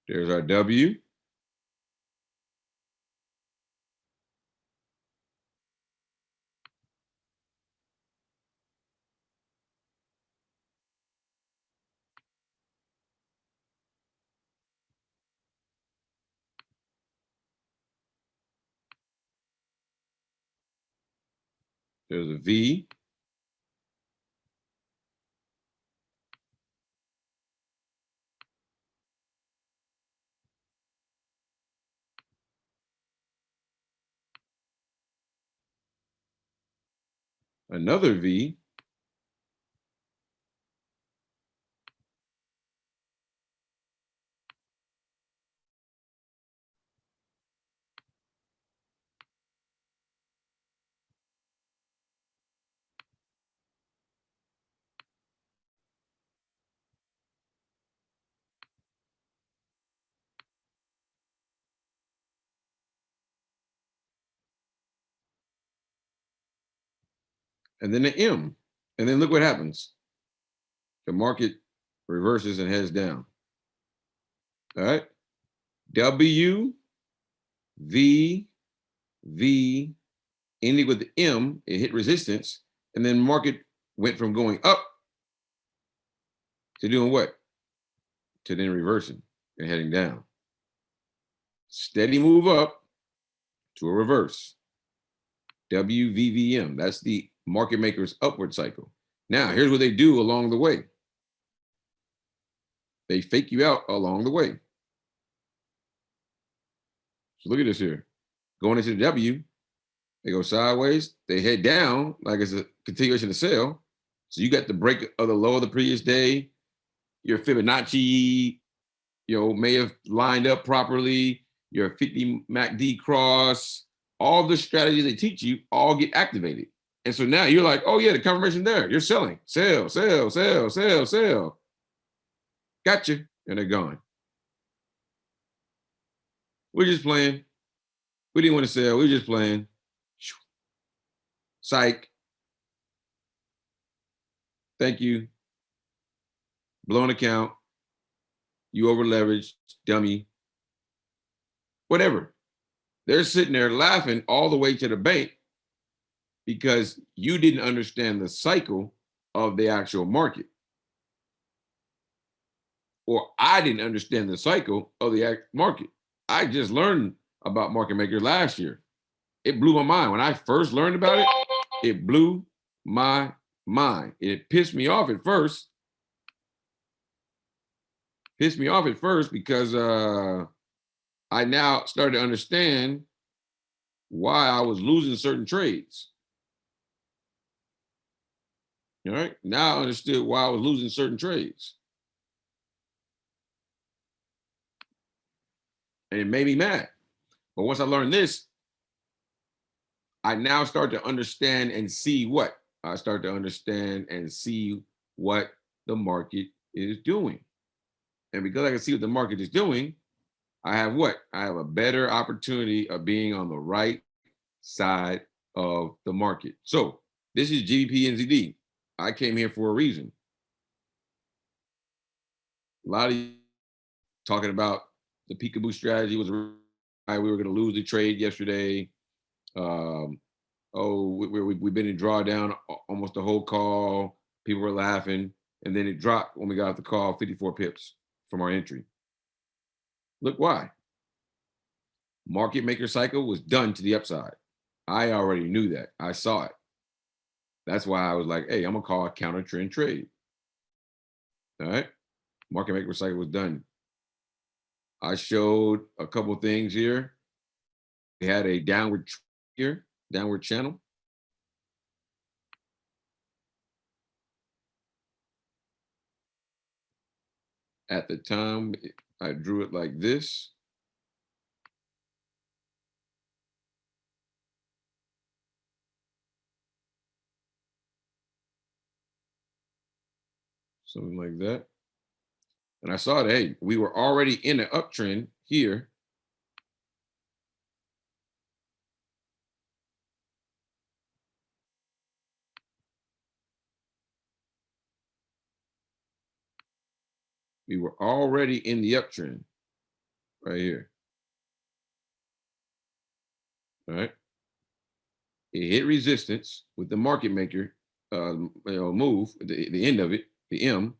There's our W. There's a V. another V, and then the M. And then look what happens. The market reverses and heads down. All right. W, V, V, ending with the M, it hit resistance, and then market went from going up to doing what? To then reversing and heading down. Steady move up to a reverse. WVVM, that's the market maker's upward cycle. Now, here's what they do along the way. They fake you out along the way. So look at this here. Going into the W, they go sideways, they head down like it's a continuation of sell. So you got the break of the low of the previous day. Your Fibonacci, may have lined up properly. Your 50 MACD cross, all the strategies they teach you all get activated. And so now you're like, oh yeah, the confirmation there. You're selling. Sell, sell, sell, sell, sell. Gotcha. And they're gone. We're just playing. We didn't want to sell. We were just playing. Psych. Thank you. Blown account. You over leveraged, dummy. Whatever. They're sitting there laughing all the way to the bank because you didn't understand the cycle of the actual market. Or I didn't understand the cycle of the market. I just learned about market maker last year. It blew my mind. When I first learned about it, it blew my mind. It pissed me off at first. Because I now started to understand why I was losing certain trades. All right. Now I understood why I was losing certain trades. And it made me mad. But once I learned this, I now start to understand and see what? I start to understand and see what the market is doing. And because I can see what the market is doing, I have what? I have a better opportunity of being on the right side of the market. So this is GBP NZD. I came here for a reason. A lot of you talking about the peekaboo strategy was right. We were going to lose the trade yesterday. We've been in drawdown almost the whole call. People were laughing. And then it dropped when we got off the call, 54 pips from our entry. Look why. Market maker cycle was done to the upside. I already knew that. I saw it. That's why I was like, hey, I'm going to call a counter trend trade. All right. Market maker cycle was done. I showed a couple things here. We had a downward channel. At the time, I drew it like this. Something like that. And I saw that, hey, we were already in an uptrend here. We were already in the uptrend right here. All right. It hit resistance with the market maker move, the end of it, the M,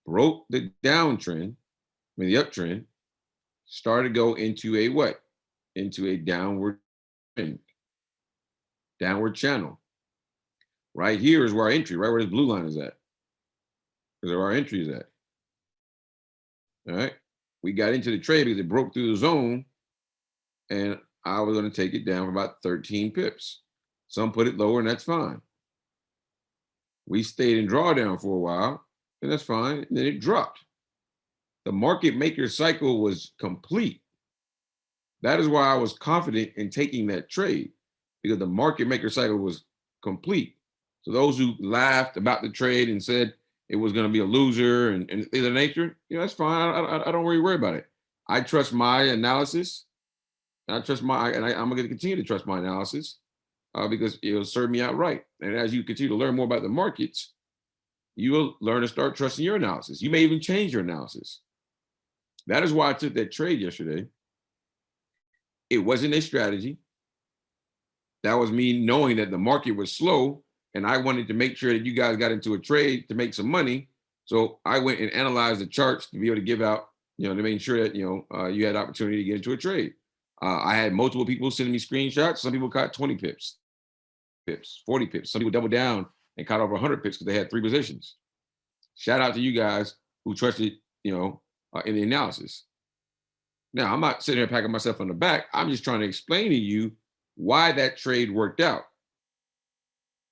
broke the downtrend, the uptrend, started to go into a what? Into a downward trend, downward channel. Right here is where our entry, right where this blue line is at. Is where our entry is at. All right. We got into the trade because it broke through the zone, and I was going to take it down for about 13 pips. Some put it lower, and that's fine. We stayed in drawdown for a while, and that's fine. And then it dropped. The market maker cycle was complete. That is why I was confident in taking that trade, because the market maker cycle was complete. So those who laughed about the trade and said it was going to be a loser and things of that nature, that's fine. I don't really worry about it. I trust my analysis. And I'm going to continue to trust my analysis because it'll serve me out right. And as you continue to learn more about the markets, you will learn to start trusting your analysis. You may even change your analysis. That is why I took that trade yesterday. It wasn't a strategy. That was me knowing that the market was slow and I wanted to make sure that you guys got into a trade to make some money. So I went and analyzed the charts to be able to give out, to make sure that, you had opportunity to get into a trade. I had multiple people sending me screenshots. Some people caught 20 pips, 40 pips. Some people doubled down and caught over 100 pips because they had 3 positions. Shout out to you guys who trusted, in the analysis. Now, I'm not sitting here patting myself on the back. I'm just trying to explain to you why that trade worked out.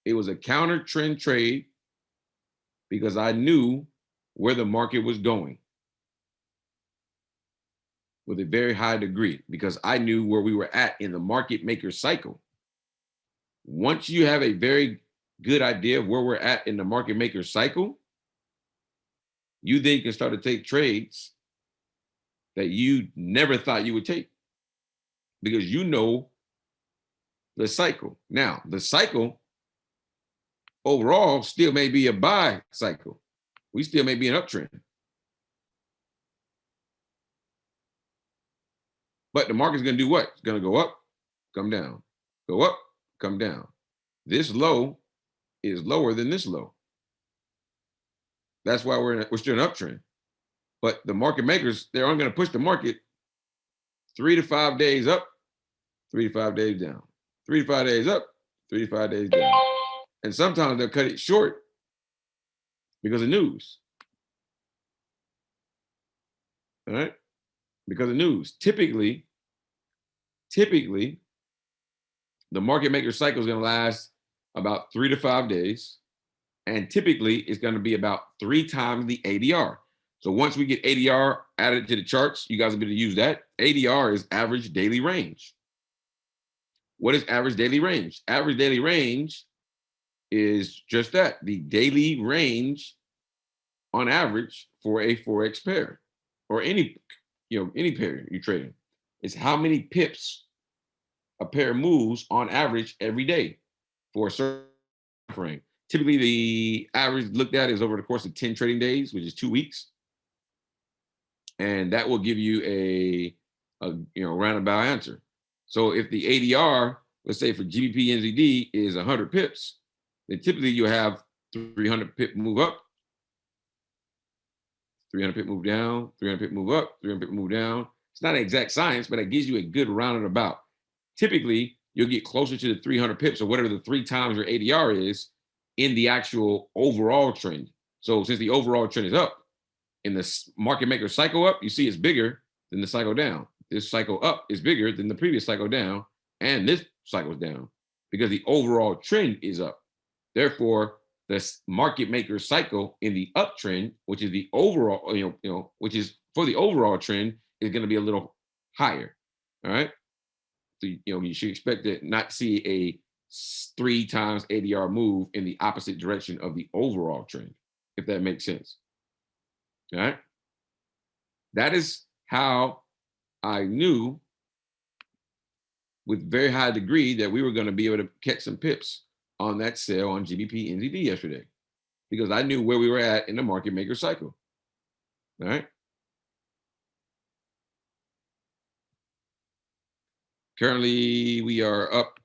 It was a counter trend trade because I knew where the market was going with a very high degree, because I knew where we were at in the market maker cycle. Once you have a very good idea of where we're at in the market maker cycle, you then can start to take trades that you never thought you would take because you know the cycle. Now, the cycle overall still may be a buy cycle. We still may be an uptrend. But the market's going to do what? It's going to go up, come down, go up, come down. This low is lower than this low. That's why we're still an uptrend. But the market makers, they're only going to push the market 3 to 5 days up, 3 to 5 days down, 3 to 5 days up, 3 to 5 days down. And sometimes they'll cut it short because of news. All right? Because of news. Typically, the market maker cycle is going to last about 3 to 5 days. And typically, it's going to be about 3 times the ADR. So once we get ADR added to the charts, you guys will be able to use that. ADR is average daily range. What is average daily range? Average daily range is just that, the daily range on average for a Forex pair or any pair you're trading. It's how many pips a pair moves on average every day for a certain frame. Typically, the average looked at is over the course of 10 trading days, which is 2 weeks. And that will give you a roundabout answer. So if the ADR, let's say for GBP NZD is 100 pips, then typically you have 300 pip move up, 300 pip move down, 300 pip move up, 300 pip move down. It's not an exact science, but it gives you a good roundabout. Typically, you'll get closer to the 300 pips or whatever the 3 times your ADR is in the actual overall trend. So since the overall trend is up, in the market maker cycle up, you see it's bigger than the cycle down. This cycle up is bigger than the previous cycle down, and this cycle's down because the overall trend is up. Therefore, the market maker cycle in the uptrend, which is the overall, which is for the overall trend, is going to be a little higher. All right. So, you should expect to not see a 3 times ADR move in the opposite direction of the overall trend, if that makes sense. All right. That is how I knew with very high degree that we were going to be able to catch some pips on that sale on GBP NZD yesterday, because I knew where we were at in the market maker cycle. All right. Currently, we are up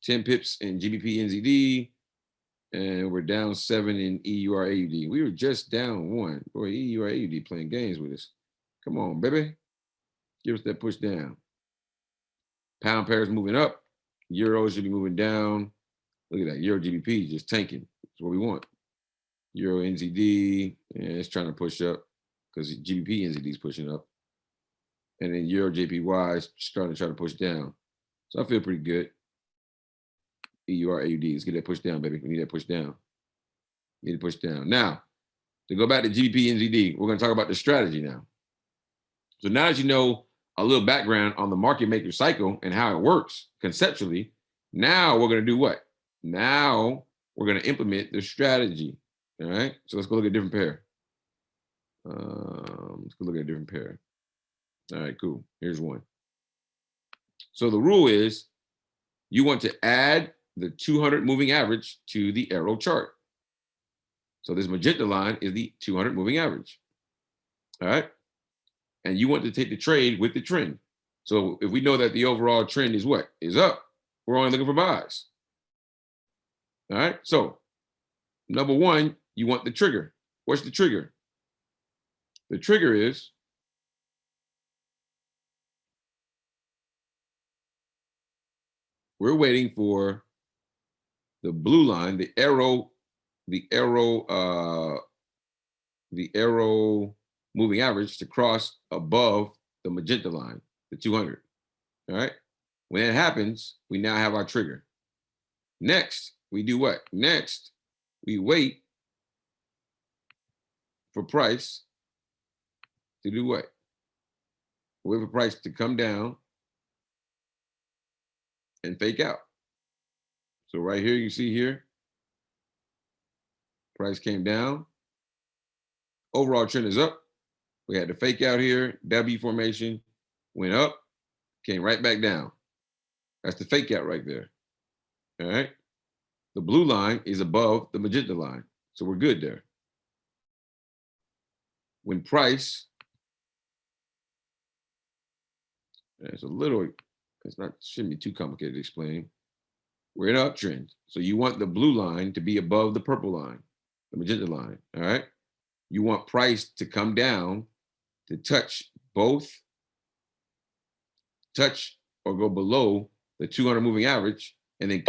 10 pips in GBP NZD, and we're down 7 in EUR AUD. We were just down 1. Boy, EUR AUD playing games with us. Come on, baby. Give us that push down. Pound pair is moving up. Euro should be moving down. Look at that. Euro GBP just tanking. That's what we want. Euro NZD, it's trying to push up because GBP NZD is pushing up. And then Euro JPY is starting to try to push down. So I feel pretty good. EUR AUD. Let's get that push down, baby. We need that push down. We need to push down. Now, to go back to GBP NZD, we're going to talk about the strategy now. So now that you know a little background on the market maker cycle and how it works conceptually, now we're going to do what? Now we're going to implement the strategy. All right. So let's go look at a different pair. Let's go look at a different pair. All right, cool. Here's one. So the rule is you want to add the 200 moving average to the AIRO chart. So this magenta line is the 200 moving average. All right. And you want to take the trade with the trend. So if we know that the overall trend is what? Is up, we're only looking for buys. All right. So number one, you want the trigger. What's the trigger? The trigger is we're waiting for the blue line, the AIRO moving average to cross above the magenta line, the 200. All right. When that happens, we now have our trigger. Next, we do what? Next, we wait for price to do what? Wait for price to come down and fake out. So right here, you see here, price came down. Overall trend is up. We had the fake out here, W formation, went up, came right back down. That's the fake out right there. All right. The blue line is above the magenta line. So we're good there. When price, it's shouldn't be too complicated to explain. We're in an uptrend. So you want the blue line to be above the purple line, the magenta line. All right. You want price to come down to touch or go below the 200 moving average and then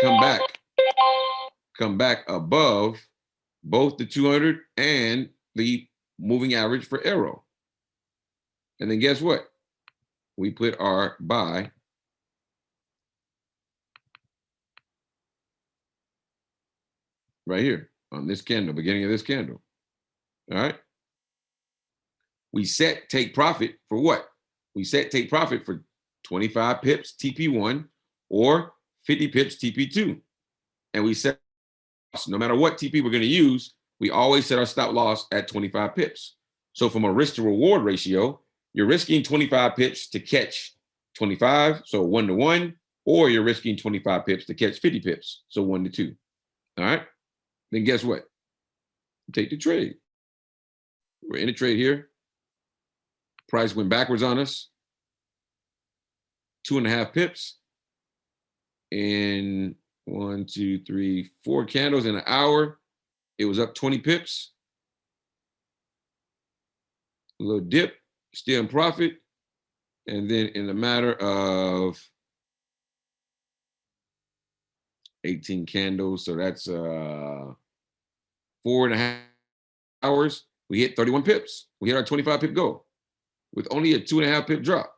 come back above both the 200 and the moving average for AIRO. And then guess what? We put our buy right here on this candle, beginning of this candle. All right. We set take profit for what? We set take profit for 25 pips TP1 or 50 pips TP2. And we set, no matter what TP we're going to use, we always set our stop loss at 25 pips. So from a risk to reward ratio, you're risking 25 pips to catch 25, so 1-to-1, or you're risking 25 pips to catch 50 pips, so 1-to-2. All right. Then guess what? Take the trade. We're in a trade here. Price went backwards on us. 2.5 pips. In 1, 2, 3, 4 candles in an hour. It was up 20 pips. A little dip, still in profit. And then in a matter of 18 candles, so that's 4.5 hours, we hit 31 pips. We hit our 25 pip goal with only a 2.5 pip drop.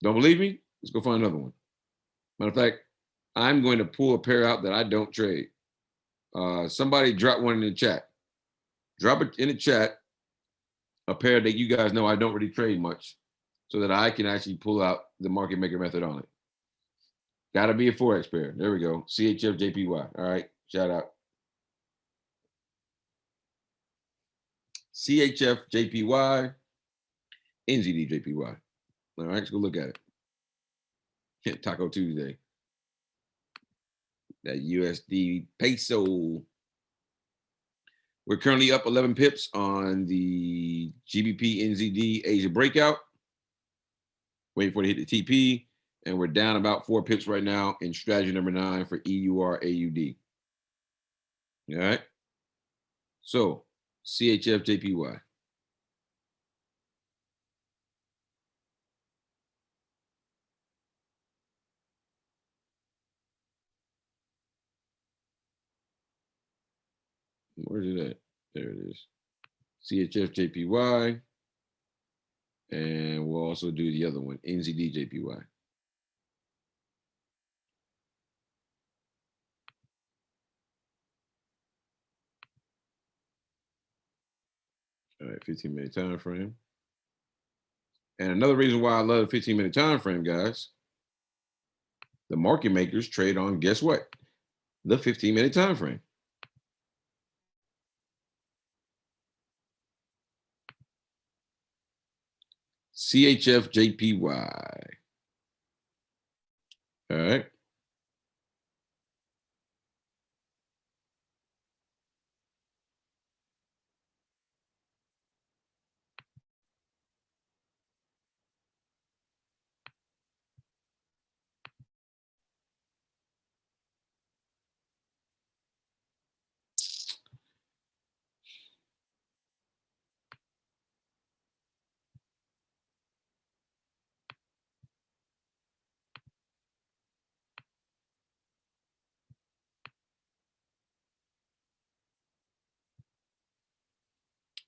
Don't believe me? Let's go find another one. Matter of fact, I'm going to pull a pair out that I don't trade. Somebody drop one in the chat. Drop it in the chat, a pair that you guys know I don't really trade much, so that I can actually pull out the market maker method on it. Got to be a Forex pair. There we go. CHF JPY. All right. Shout out. CHF JPY, NZD JPY. All right. Let's go look at it. Taco Tuesday. That USD peso. We're currently up 11 pips on the GBP NZD Asia breakout. Waiting for it to hit the TP. And we're down about 4 pips right now in strategy number 9 for EUR AUD. All right. So CHF JPY. Where's it at? There it is. CHF JPY. And we'll also do the other one, NZD JPY. All right, 15-minute time frame. And another reason why I love the 15-minute time frame, guys, the market makers trade on, guess what? The 15-minute time frame. CHFJPY. All right.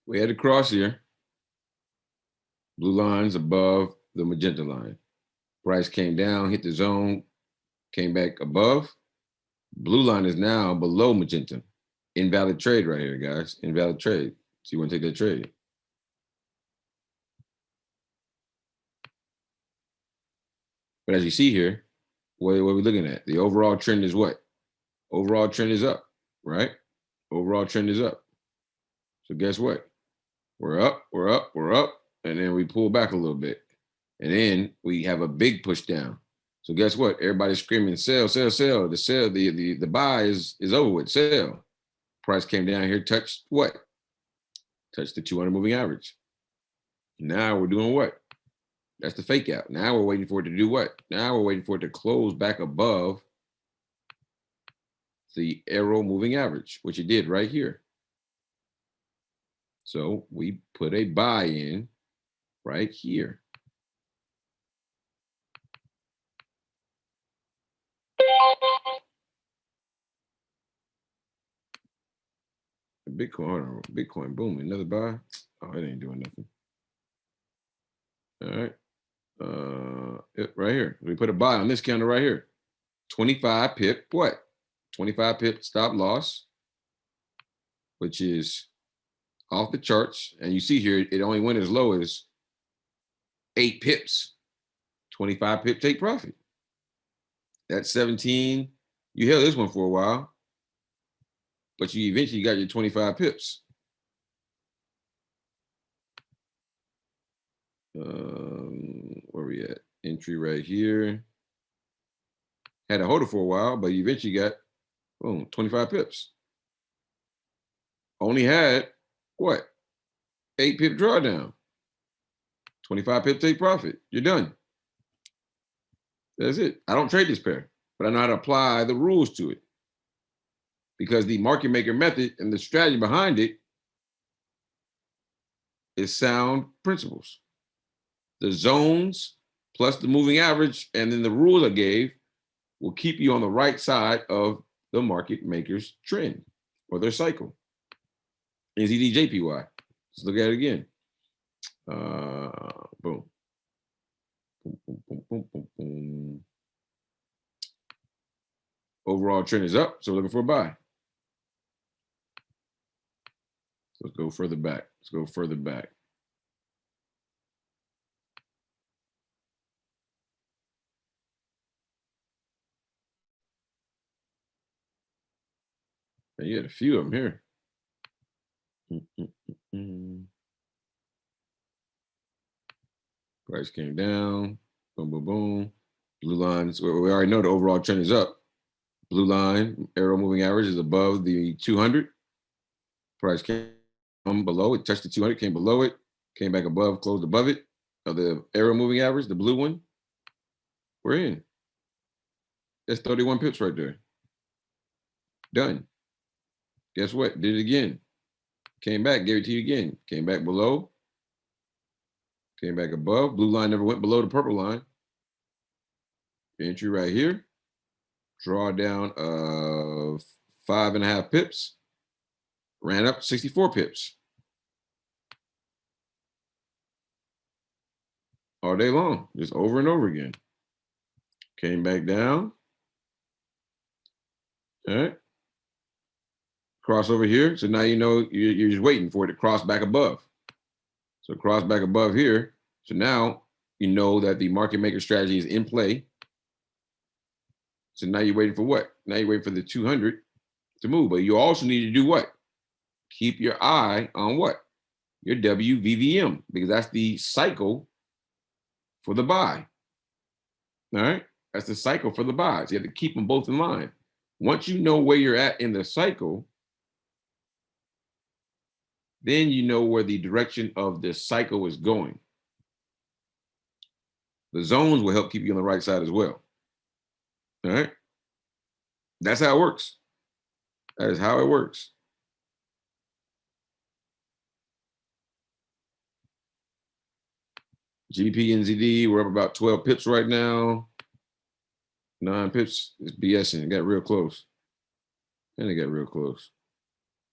We had a cross here. Blue line's above the magenta line. Price came down, hit the zone, came back above. Blue line is now below magenta. Invalid trade right here, guys. Invalid trade. So you want to take that trade. But as you see here, what are we looking at? The overall trend is what? Overall trend is up, right? Overall trend is up. So guess what? We're up, we're up, we're up, and then we pull back a little bit. And then we have a big push down. So guess what? Everybody's screaming, sell, sell, sell. The sell, the buy is over with, sell. Price came down here, touched what? Touched the 200 moving average. Now we're doing what? That's the fake out. Now we're waiting for it to do what? Now we're waiting for it to close back above the AIRO moving average, which it did right here. So we put a buy in right here. Bitcoin, Bitcoin, boom, another buy. Oh, it ain't doing nothing. All right. Right here. We put a buy on this candle right here. 25 pip, what? 25 pip stop loss, which is off the charts. And you see here, it only went as low as 8 pips. 25 pip take profit. That's 17. You held this one for a while, but you eventually got your 25 pips. Where we at? Entry right here. Had to hold it for a while, but you eventually got, boom, 25 pips. Only had, what? 8 pip drawdown. 25 pip take profit. You're done. That's it. I don't trade this pair, but I know how to apply the rules to it. Because the market maker method and the strategy behind it is sound principles. The zones plus the moving average and then the rules I gave will keep you on the right side of the market maker's trend or their cycle. NZDJPY. Let's look at it again. Boom. Boom, boom, boom, boom, boom, boom. Overall trend is up, so we're looking for a buy. So let's go further back. Let's go further back. And you had a few of them here. Price came down. Boom, boom, boom. Blue lines. We already know the overall trend is up. Blue line, AIRO moving average is above the 200. Price came below it, touched the 200, came below it, came back above, closed above it. The AIRO moving average, the blue one, we're in. That's 31 pips right there. Done. Guess what? Did it again. Came back, gave it to you again. Came back below. Came back above. Blue line never went below the purple line. Entry right here. Drawdown of 5.5 pips. Ran up 64 pips. All day long, just over and over again. Came back down. All right. Cross over here. So now you know you're just waiting for it to cross back above. So cross back above here. So now you know that the market maker strategy is in play. So now you're waiting for what? Now you're waiting for the 200 to move. But you also need to do what? Keep your eye on what? Your WVVM, because that's the cycle for the buy. All right? That's the cycle for the buys. You have to keep them both in line. Once you know where you're at in the cycle, then you know where the direction of the cycle is going. The zones will help keep you on the right side as well. All right? That's how it works. That is how it works. GBP NZD, we're up about 12 pips right now. 9 pips is BSing. It got real close. And it got real close.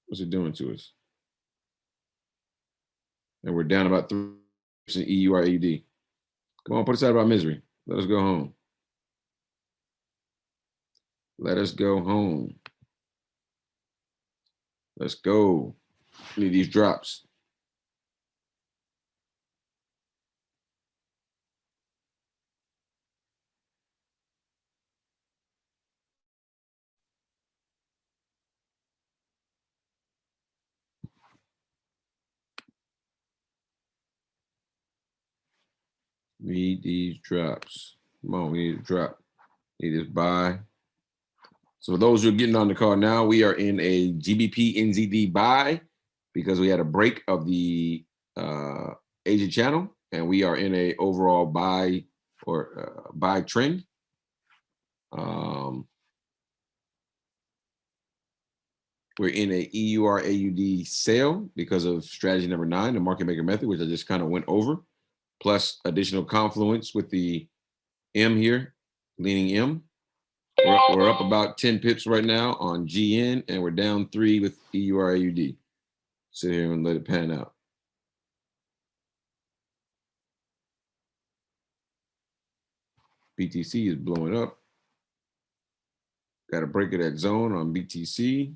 What's it doing to us? And we're down about 3% EURAUD. Come on, put us out of our misery. Let us go home. Let us go home. Let's go. Need these drops. Need these drops. Come on, we need a drop. Need this buy. So for those who are getting on the call now, we are in a GBP NZD buy because we had a break of the Asia channel, and we are in a overall buy or buy trend. We're in a EURAUD sale because of strategy number 9, the market maker method, which I just kind of went over, plus additional confluence with the M here, leaning M. We're up about 10 pips right now on GN, and we're down 3 with EURAUD. Sit here and let it pan out. BTC is blowing up. Got to break of that zone on BTC.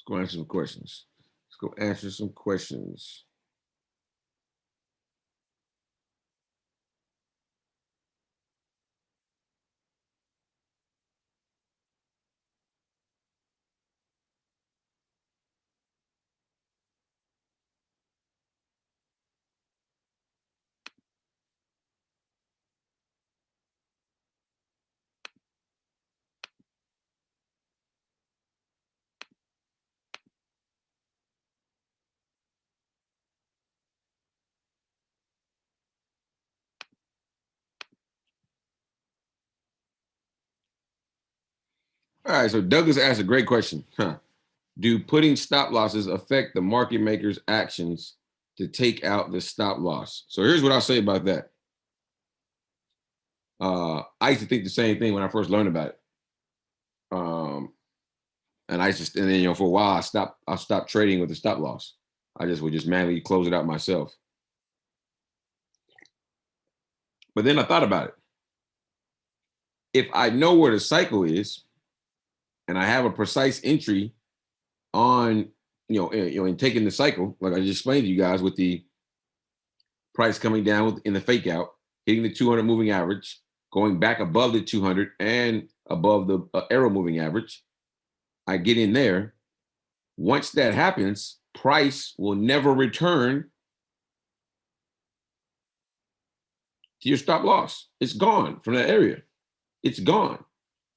Let's go answer some questions. Let's go answer some questions. All right, so Douglas asked a great question. Do putting stop losses affect the market maker's actions to take out the stop loss? So here's what I'll say about that. I used to think the same thing when I first learned about it. And then for a while I stopped trading with the stop loss. I would just manually close it out myself. But then I thought about it. If I know where the cycle is, and I have a precise entry on, in taking the cycle, like I just explained to you guys, with the price coming down in the fake out, hitting the 200 moving average, going back above the 200, and above the AIRO moving average. I get in there. Once that happens, price will never return to your stop loss. It's gone from that area. It's gone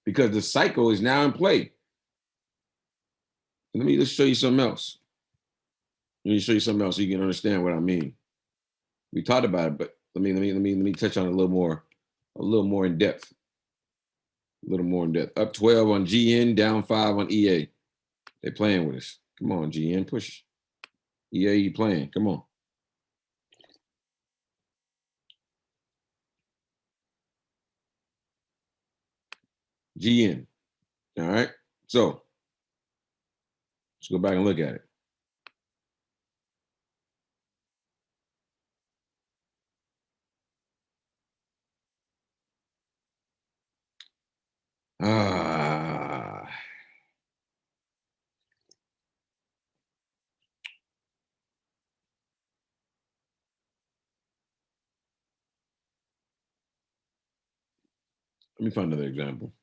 because the cycle is now in play. Let me just show you something else. Let me show you something else so you can understand what I mean. We talked about it, but let me touch on it a little more in depth. A little more in depth. Up 12 on GN, down 5 on EA. They're playing with us. Come on, GN, push. EA, you playing? Come on. GN. All right. So let's go back and look at it. Let me find another example.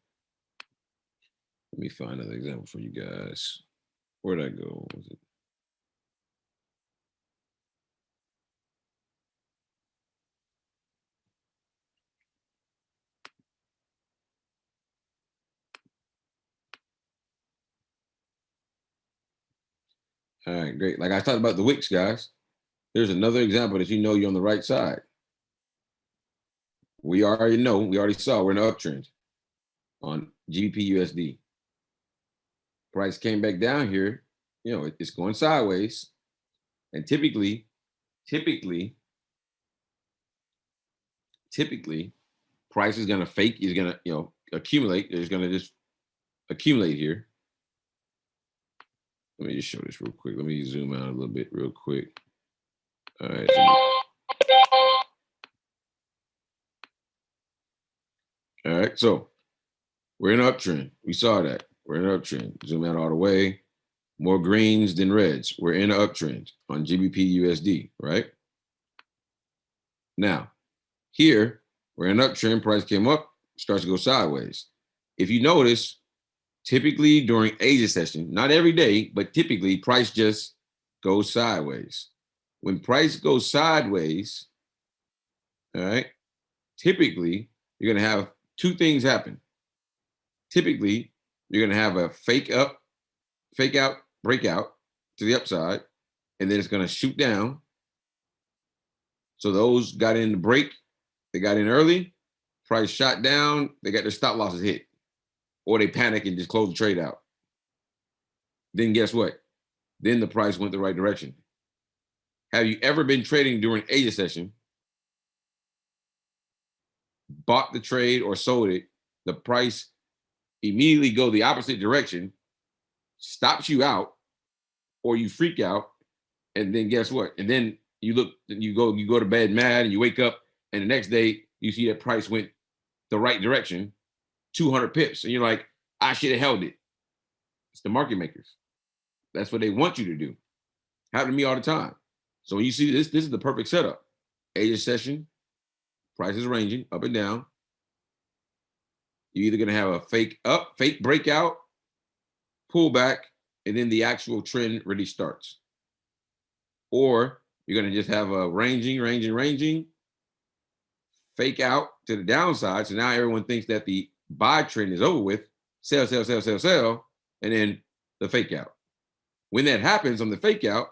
Let me find another example for you guys. Where'd I go? Was it? All right, great. Like I talked about the wicks, guys. There's another example that you know you're on the right side. We already know, we already saw we're in an uptrend on GBP USD. Price came back down here, you know, it's going sideways. And typically, price is gonna fake, is gonna, you know, accumulate. It's gonna just accumulate here. Let me just show this real quick. Let me zoom out a little bit real quick. All right. All right, so we're in an uptrend. We saw that. We're in an uptrend. Zoom out all the way. More greens than reds. We're in an uptrend on GBP USD, right? Now, here, we're in an uptrend. Price came up, starts to go sideways. If you notice, typically during Asia session, not every day, but typically price just goes sideways. When price goes sideways, all right, typically you're going to have two things happen. Typically, you're going to have a fake out, breakout to the upside, and then it's going to shoot down. So those got in the break, they got in early, price shot down, they got their stop losses hit, or they panic and just close the trade out. Then guess what? Then the price went the right direction. Have you ever been trading during Asia session, bought the trade or sold it, the price immediately go the opposite direction, stops you out, or you freak out, and then guess what? And then you go to bed mad, and you wake up, and the next day you see that price went the right direction, 200 pips, and you're like, I should have held it. It's the market makers. That's what they want you to do. Happen to me all the time. So when you see this is the perfect setup. Asia session, price is ranging up and down. You're either going to have a fake breakout, pullback, and then the actual trend really starts. Or you're going to just have a ranging, fake out to the downside. So now everyone thinks that the buy trend is over with, sell, and then the fake out. When that happens on the fake out,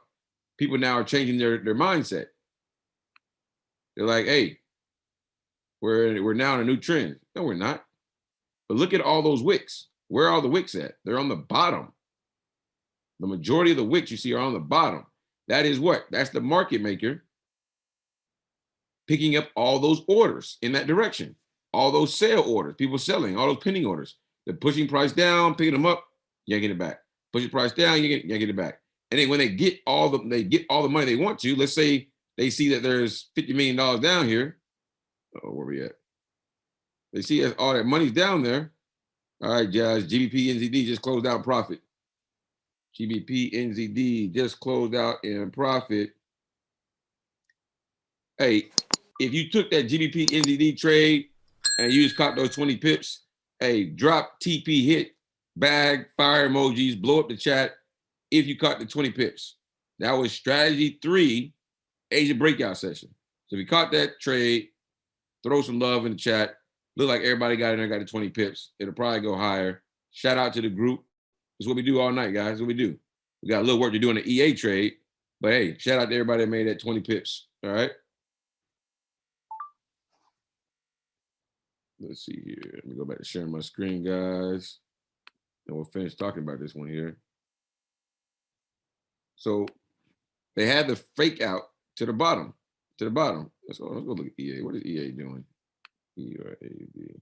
people now are changing their mindset. They're like, hey, we're now in a new trend. No, we're not. But look at all those wicks. Where are all the wicks at? They're on the bottom. The majority of the wicks you see are on the bottom. That is what? That's the market maker picking up all those orders in that direction. All those sale orders, people selling, all those pending orders. They're pushing price down, picking them up, yanking it back. Pushing price down, yanking it back. And then when they get all the money they want to, let's say they see that there's $50 million down here. Oh, where we at? They see all that money's down there. All right, guys, GBP NZD just closed out profit. GBP NZD just closed out in profit. Hey, if you took that GBP NZD trade and you just caught those 20 pips, Hey, drop TP hit, bag, fire emojis, blow up the chat if you caught the 20 pips. That was strategy 3, Asia breakout session. So if you caught that trade, throw some love in the chat. Look like everybody got in there, got the 20 pips. It'll probably go higher. Shout out to the group. That's what we do all night, guys. That's what we do. We got a little work to do in the EA trade, but hey, shout out to everybody that made that 20 pips. All right. Let's see here. Let me go back to sharing my screen, guys. And we'll finish talking about this one here. So they had the fake out to the bottom. Let's go look at EA. What is EA doing? ERAB.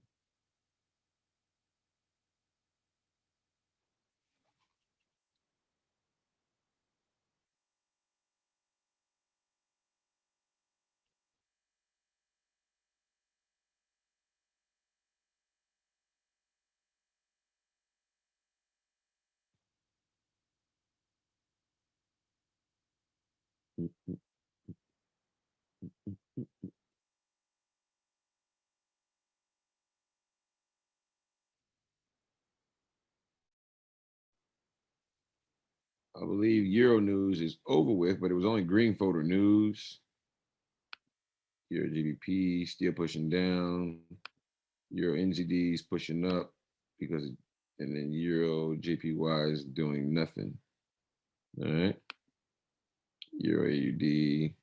I believe Euro news is over with, but it was only green folder news. Euro GBP still pushing down. Euro NZD is pushing up because, and then Euro JPY is doing nothing. All right. Euro AUD.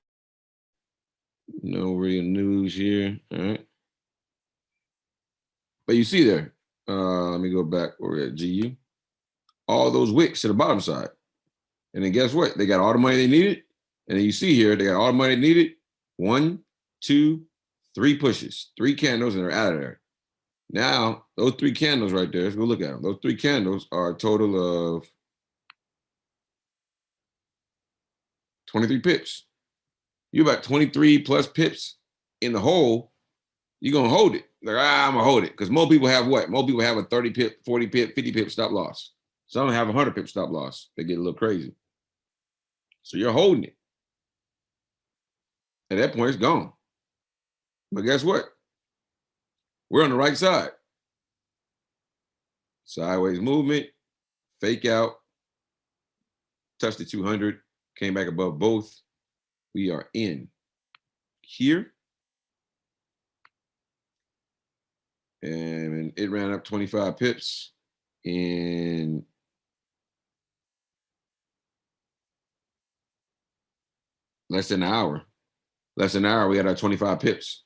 No real news here. All right. But you see there, let me go back where we're at GU. All those wicks to the bottom side. And then guess what? They got all the money they needed. And then you see here, they got all the money they needed. 1, 2, 3 pushes, 3 candles, and they're out of there. Now, those 3 candles right there, let's go look at them. Those 3 candles are a total of 23 pips. You about 23 plus pips in the hole, you're going to hold it. Like, I'm going to hold it. Because most people have what? Most people have a 30 pip, 40 pip, 50 pip stop loss. Some have a 100 pip stop loss. They get a little crazy. So you're holding it. At that point, it's gone. But guess what? We're on the right side. Sideways movement, fake out, touched the 200, came back above both. We are in here. And it ran up 25 pips in less than an hour. Less than an hour, we had our 25 pips.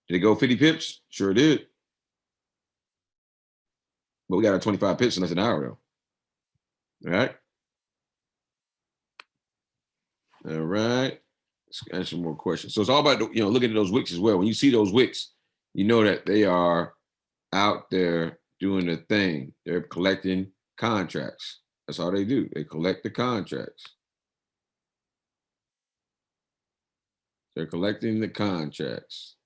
Did it go 50 pips? Sure did. But we got our 25 pips in less than an hour, though. All right. All right. Let's answer more questions. So it's all about, looking at those wicks as well. When you see those wicks, you know that they are out there doing the thing. They're collecting contracts. That's all they do. They collect the contracts. They're collecting the contracts.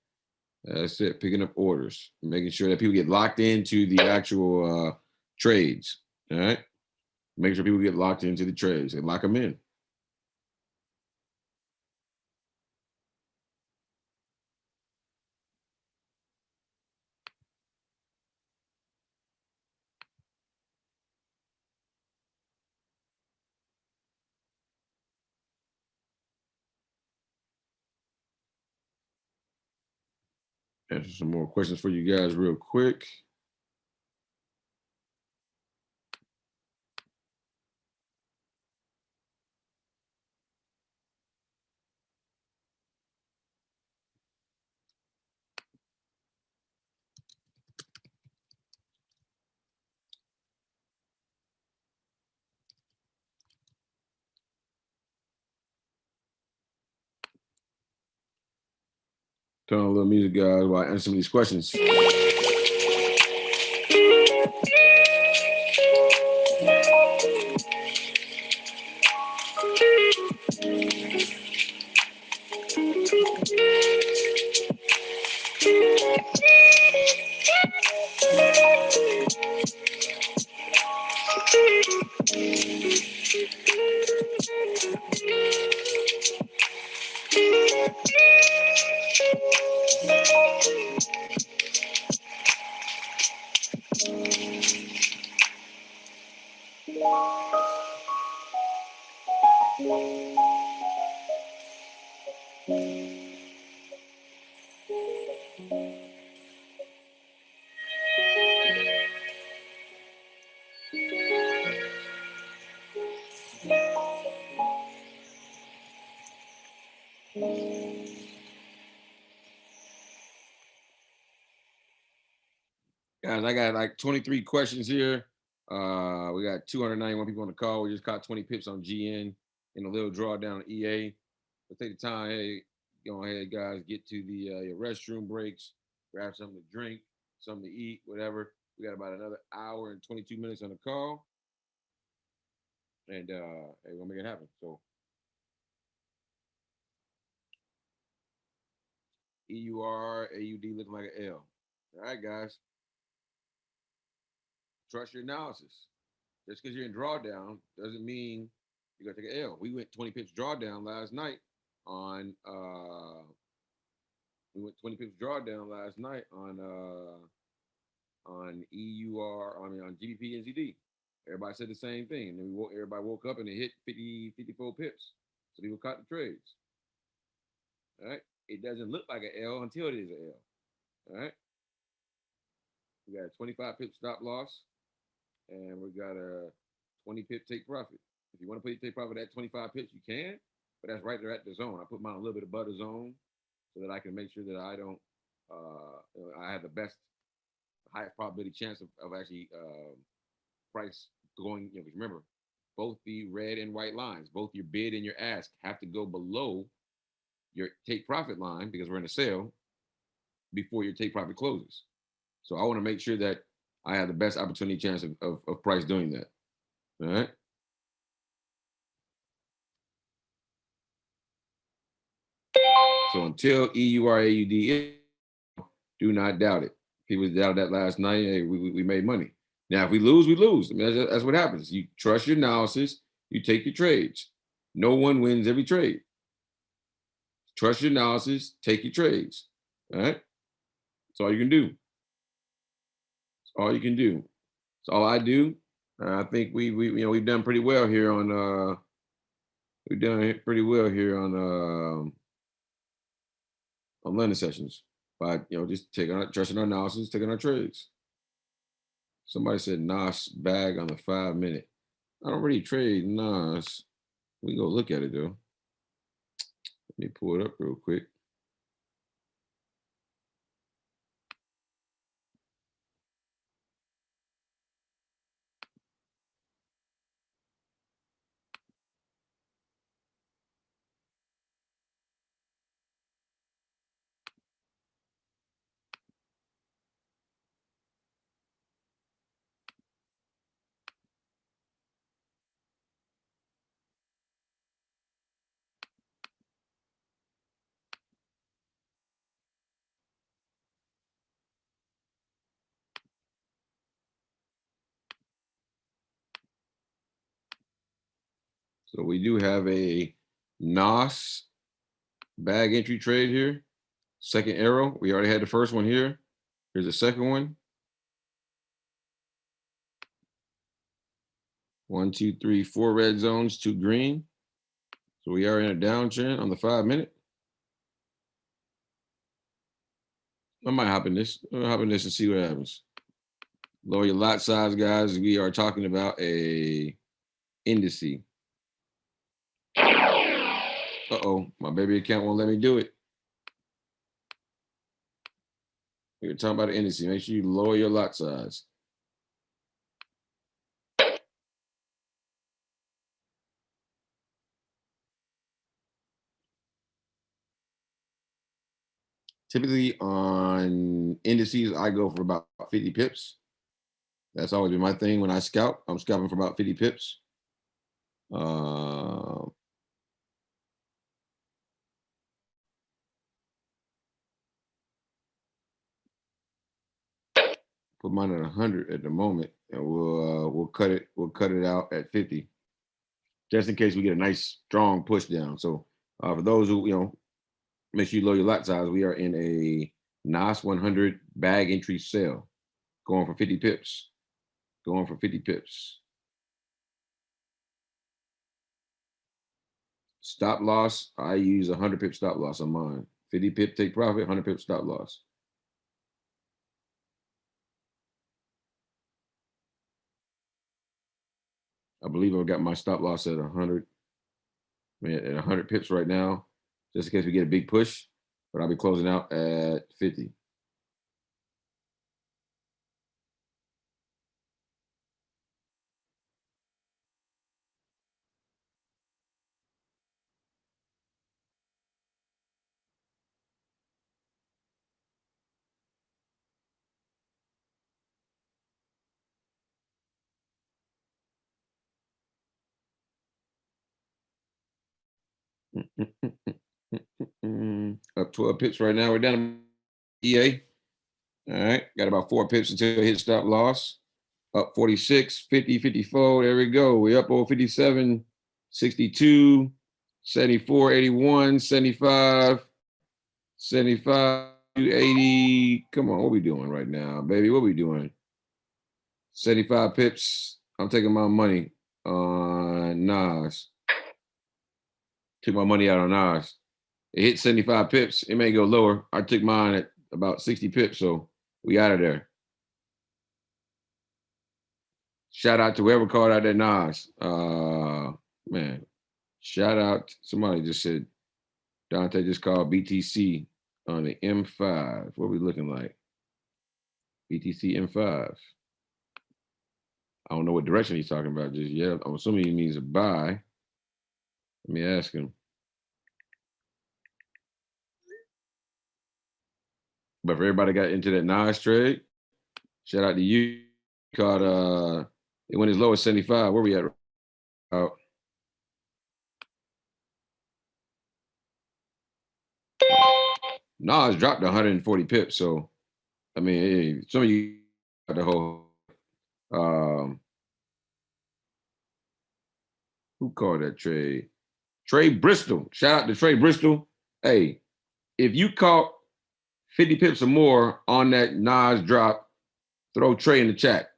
That's it. Picking up orders, making sure that people get locked into the actual trades. All right. Make sure people get locked into the trades and lock them in. Answer some more questions for you guys real quick. Turn on a little music, guys, while I answer some of these questions. Guys, I got like 23 questions here. We got 291 people on the call. We just caught 20 pips on GN and a little drawdown on EA. Let's take the time. Hey, go ahead, guys. Get to the your restroom breaks. Grab something to drink, something to eat, whatever. We got about another hour and 22 minutes on the call, and hey, we're gonna make it happen. So EUR AUD looking like an L. All right, guys. Trust your analysis. Just because you're in drawdown doesn't mean you're gonna take an L. We went 20 pips drawdown last night on we went 20 pips drawdown last night on EUR, I mean on GBP and ZD. Everybody said the same thing. And then everybody woke up and it hit 50, 54 pips. So people caught the trades. All right. It doesn't look like an L until it is an L. All right. We got a 25 pip stop loss. And we got a 20 pip take profit. If you want to put your take profit at 25 pips, you can, but that's right there at the zone. I put mine a little bit above the zone so that I can make sure that I don't, I have the best, highest probability chance of actually price going, remember, both the red and white lines, both your bid and your ask have to go below your take profit line because we're in a sale before your take profit closes. So I want to make sure that I have the best opportunity chance of price doing that. All right. So until EURAUD, do not doubt it. People doubted that last night. Hey, we made money. Now, if we lose, we lose. I mean, that's what happens. You trust your analysis. You take your trades. No one wins every trade. Trust your analysis. Take your trades. All right. That's all you can do. That's all you can do. That's all I do. I think we've done pretty well here on we've done pretty well here on London sessions by just trusting our analysis, taking our trades. Somebody said NOS bag on the 5 minute. I don't really trade NOS. We go look at it though. Let me pull it up real quick. So we do have a NOS bag entry trade here. Second arrow. We already had the first one here. Here's the second one. 1, 2, 3, 4 red zones, 2 green. So we are in a downtrend on the 5 minute. I might hop in this. I'll hop in this and see what happens. Lower your lot size, guys. We are talking about a indice. Uh-oh, my baby account won't let me do it. We're talking about an indice. Make sure you lower your lot size. Typically on indices, I go for about 50 pips. That's always been my thing when I scalp. I'm scalping for about 50 pips. Put mine at 100 at the moment, and we'll cut it out at 50, just in case we get a nice strong push down. So for those who make sure you lower your lot size. We are in a NOS 100 bag entry sale, going for 50 pips. Going for 50 pips. Stop loss, I use 100 pip stop loss on mine. 50 pip take profit, 100 pip stop loss. I believe I've got my stop loss at 100. At 100 pips right now, just in case we get a big push. But I'll be closing out at 50. Up 12 pips right now. We're down to EA. All right. Got about 4 pips until it hits stop loss. Up 46, 50, 54. There we go. We up over 57, 62, 74, 81, 75, 75, 80. Come on. What we doing right now, baby? What we doing? 75 pips. I'm taking my money on Nas. Took my money out on Nas. It hit 75 pips. It may go lower. I took mine at about 60 pips, so we out of there. Shout out to whoever called out that Nas. Man, shout out. Somebody just said Dante just called BTC on the M5. What we looking like? BTC M5. I don't know what direction he's talking about just yet. I'm assuming he means a buy. Let me ask him. But for everybody got into that Nas trade, shout out to you. Caught it went as low as 75. Where we at? Nas dropped 140 pips. So I mean, hey, some of you got the whole who called that trade? Trey Bristol. Shout out to Trey Bristol. Hey, if you caught 50 pips or more on that Nas drop, throw Trey in the chat.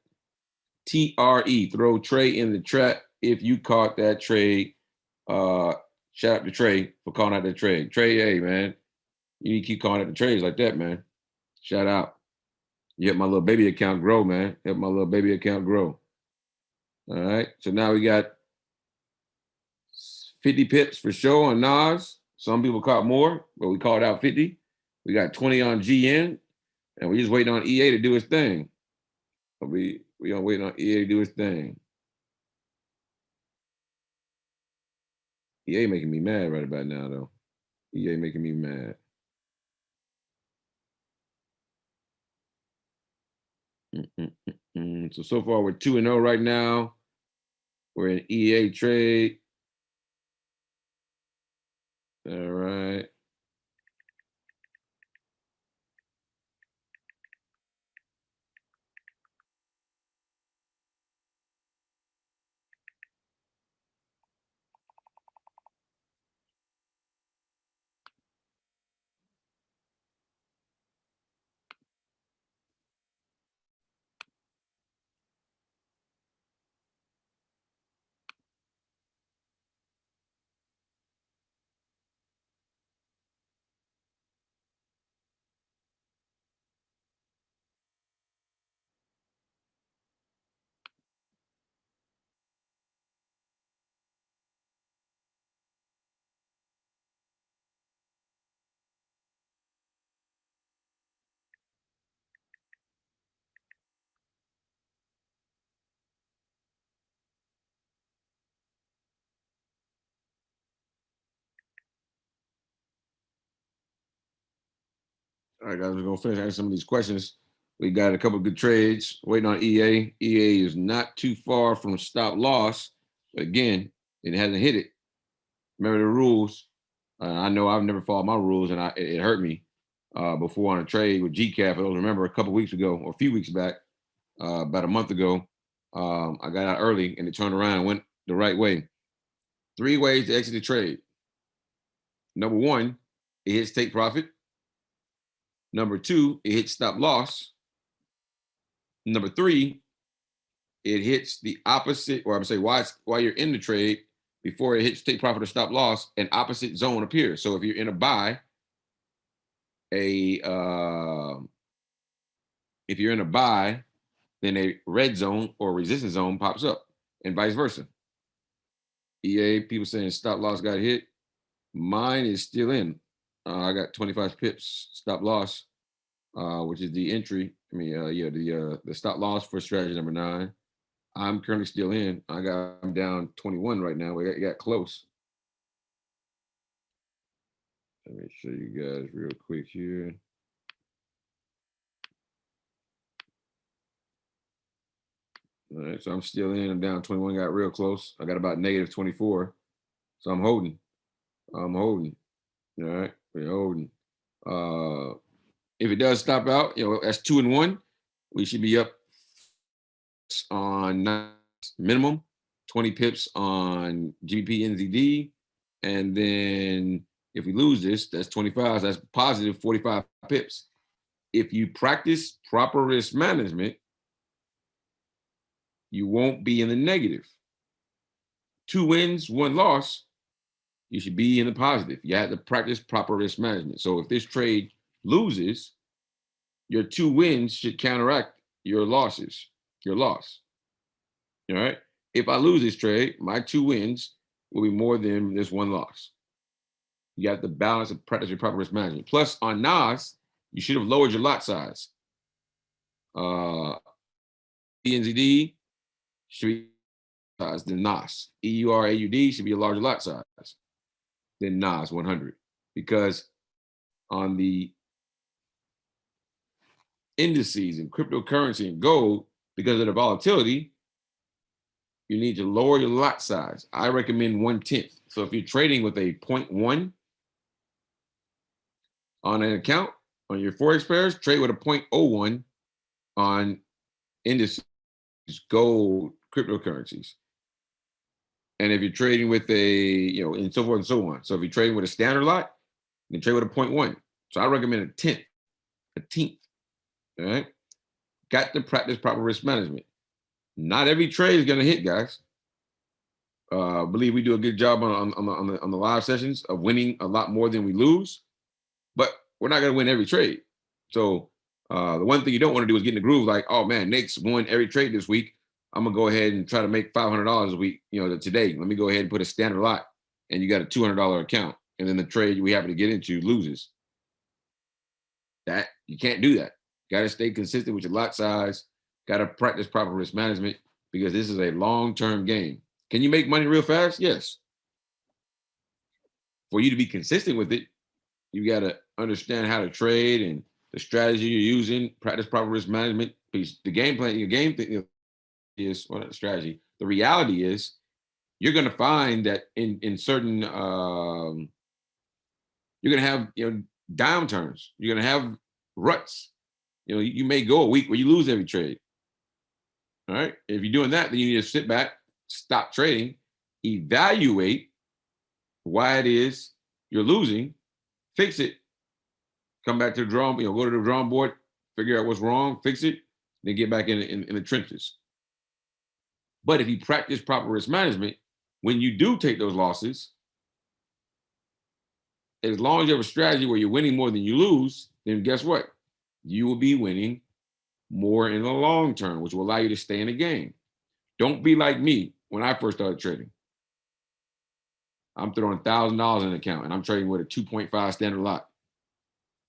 TRE. Throw Trey in the chat if you caught that trade. Shout out to Trey for calling out that trade. Trey, hey, man. You need to keep calling out the trades like that, man. Shout out. You help my little baby account grow, man. Help my little baby account grow. All right. So now we got 50 pips for sure on Nas. Some people caught more, but we called out 50. We got 20 on GN, and we're just waiting on EA to do his thing. We are waiting on EA to do his thing. EA making me mad right about now, though. EA making me mad. So far we're 2-0 right now. We're in EA trade. All right. All right, guys, we're gonna finish answering some of these questions. We got a couple of good trades waiting on EA. EA is not too far from stop loss, but again, it hasn't hit it. Remember the rules. I know I've never followed my rules, and it hurt me before on a trade with GCAF. I don't remember a couple weeks ago or a few weeks back, about a month ago. I got out early and it turned around and went the right way. 3 ways to exit the trade. Number 1, it hits take profit. Number 2, it hits stop loss. Number 3, it hits the opposite, or I'm saying while you're in the trade, before it hits take profit or stop loss, an opposite zone appears. So if you're in a buy, if you're in a buy, then a red zone or resistance zone pops up, and vice versa. EA, people saying stop loss got hit. Mine is still in. I got 25 pips stop loss, which is the entry. I mean, the stop loss for strategy number 9. I'm currently still in. I'm down 21 right now. We got close. Let me show you guys real quick here. All right, so I'm still in. I'm down 21. Got real close. I got about negative 24. So I'm holding. All right, we're holding. If it does stop out, that's 2 and 1. We should be up on minimum 20 pips on GBP NZD, and then if we lose this, that's 25. So that's positive 45 pips. If you practice proper risk management, you won't be in the negative. 2 wins, 1 loss, you should be in the positive. You have to practice proper risk management. So if this trade loses, your 2 wins should counteract your losses, your loss. All right. If I lose this trade, my 2 wins will be more than this 1 loss. You have to balance and practice your proper risk management. Plus, on NAS, you should have lowered your lot size. NZD should be size than NAS. EURAUD should be a larger lot size than NAS 100, because on the indices and cryptocurrency and gold, because of the volatility, you need to lower your lot size. I recommend 1/10. So if you're trading with a 0.1 on an account on your Forex pairs, trade with a 0.01 on indices, gold, cryptocurrencies. And if you're trading with and so forth and so on. So if you're trading with a standard lot, you can trade with a 0.1. So I recommend a 10th. All right. Got to practice proper risk management. Not every trade is going to hit, guys. I believe we do a good job on the live sessions of winning a lot more than we lose, but we're not going to win every trade. So the one thing you don't want to do is get in the groove like, oh man, Nate's won every trade this week. I'm going to go ahead and try to make $500 a week, today. Let me go ahead and put a standard lot, and you got a $200 account. And then the trade we happen to get into loses. That you can't do that. Got to stay consistent with your lot size. Got to practice proper risk management, because this is a long-term game. Can you make money real fast? Yes. For you to be consistent with it, you got to understand how to trade and the strategy you're using, practice proper risk management. Because the game plan, your game thing is, well, not the strategy. The reality is you're going to find that in certain, you're going to have, downturns. You're going to have ruts. You may go a week where you lose every trade. All right. If you're doing that, then you need to sit back, stop trading, evaluate why it is you're losing, fix it, come back to the drawing, go to the drawing board, figure out what's wrong, fix it, then get back in the trenches. But if you practice proper risk management, when you do take those losses, as long as you have a strategy where you're winning more than you lose, then guess what? You will be winning more in the long term, which will allow you to stay in the game. Don't be like me when I first started trading. I'm throwing $1,000 in an account and I'm trading with a 2.5 standard lot.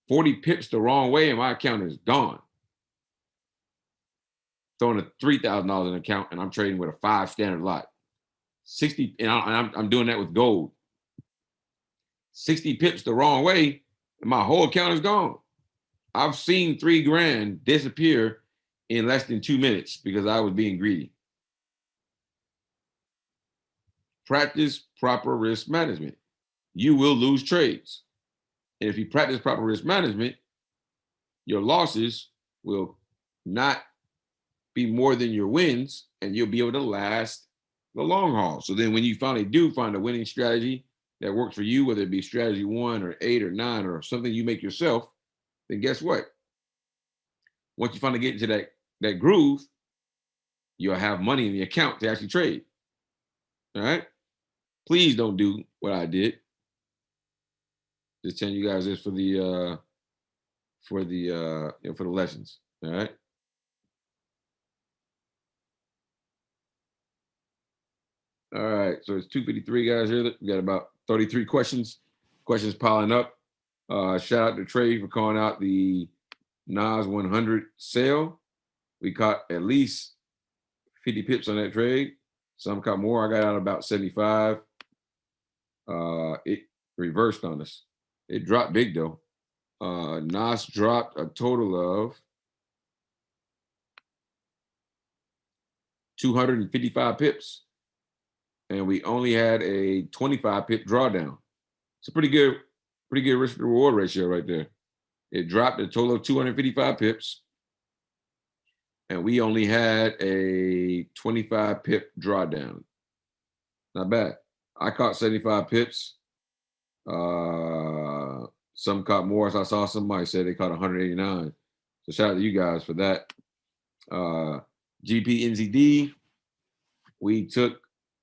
40 pips the wrong way and my account is gone. Throwing a $3,000 in an account and I'm trading with a 5 standard lot. 60, and I'm doing that with gold. 60 pips the wrong way and my whole account is gone. I've seen $3,000 disappear in less than 2 minutes because I was being greedy. Practice proper risk management. You will lose trades. And if you practice proper risk management, your losses will not be more than your wins, and you'll be able to last the long haul. So then when you finally do find a winning strategy that works for you, whether it be strategy 1 or 8 or 9 or something you make yourself, then guess what? Once you finally get into that groove, you'll have money in the account to actually trade. All right. Please don't do what I did. Just telling you guys this for the for the lessons. All right. All right. So it's 2:53 guys here. We got about 33 questions. Questions piling up. Shout out to Trey for calling out the Nas 100 sale. We caught at least 50 pips on that trade. Some caught more. I got out about 75. It reversed on us. It dropped big though. Nas dropped a total of 255 pips, and we only had a 25 pip drawdown. It's a pretty good risk to reward ratio right there. It dropped a total of 255 pips, and we only had a 25 pip drawdown. Not bad. I caught 75 pips. Some caught more. As I saw somebody say they caught 189. So shout out to you guys for that. GPNZD, we took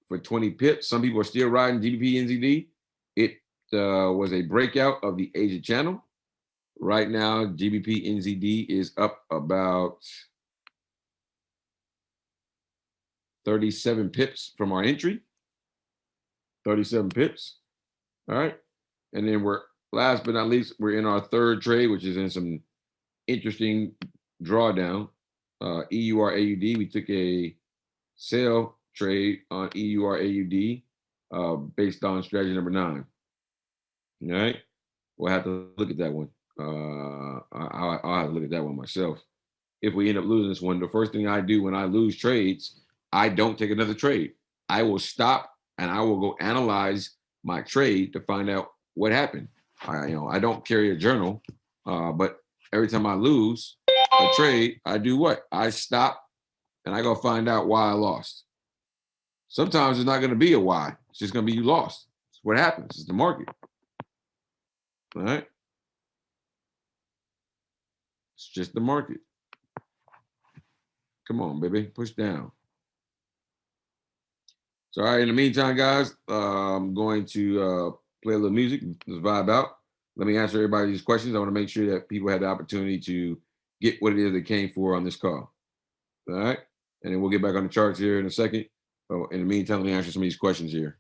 for 20 pips. Some people are still riding GBPNZD. It was a breakout of the Asia channel. Right now, GBPNZD is up about 37 pips from our entry. 37 pips. All right. And then we're, last but not least, we're in our third trade, which is in some interesting drawdown. EUR AUD, we took a sell trade on EUR AUD based on strategy number 9. All right. We'll have to look at that one. I'll have to look at that one myself. If we end up losing this one, the first thing I do when I lose trades, I don't take another trade. I will stop and I will go analyze my trade to find out what happened. I don't carry a journal, but every time I lose a trade, I do what? I stop and I go find out why I lost. Sometimes it's not going to be a why. It's just going to be you lost. It's what happens. It's the market. All right. It's just the market. Come on, baby. Push down. So, all right. In the meantime, guys, I'm going to play a little music. Let's vibe out. Let me answer everybody's questions. I want to make sure that people have the opportunity to get what it is they came for on this call. All right. And then we'll get back on the charts here in a second. Oh, in the meantime, let me answer some of these questions here.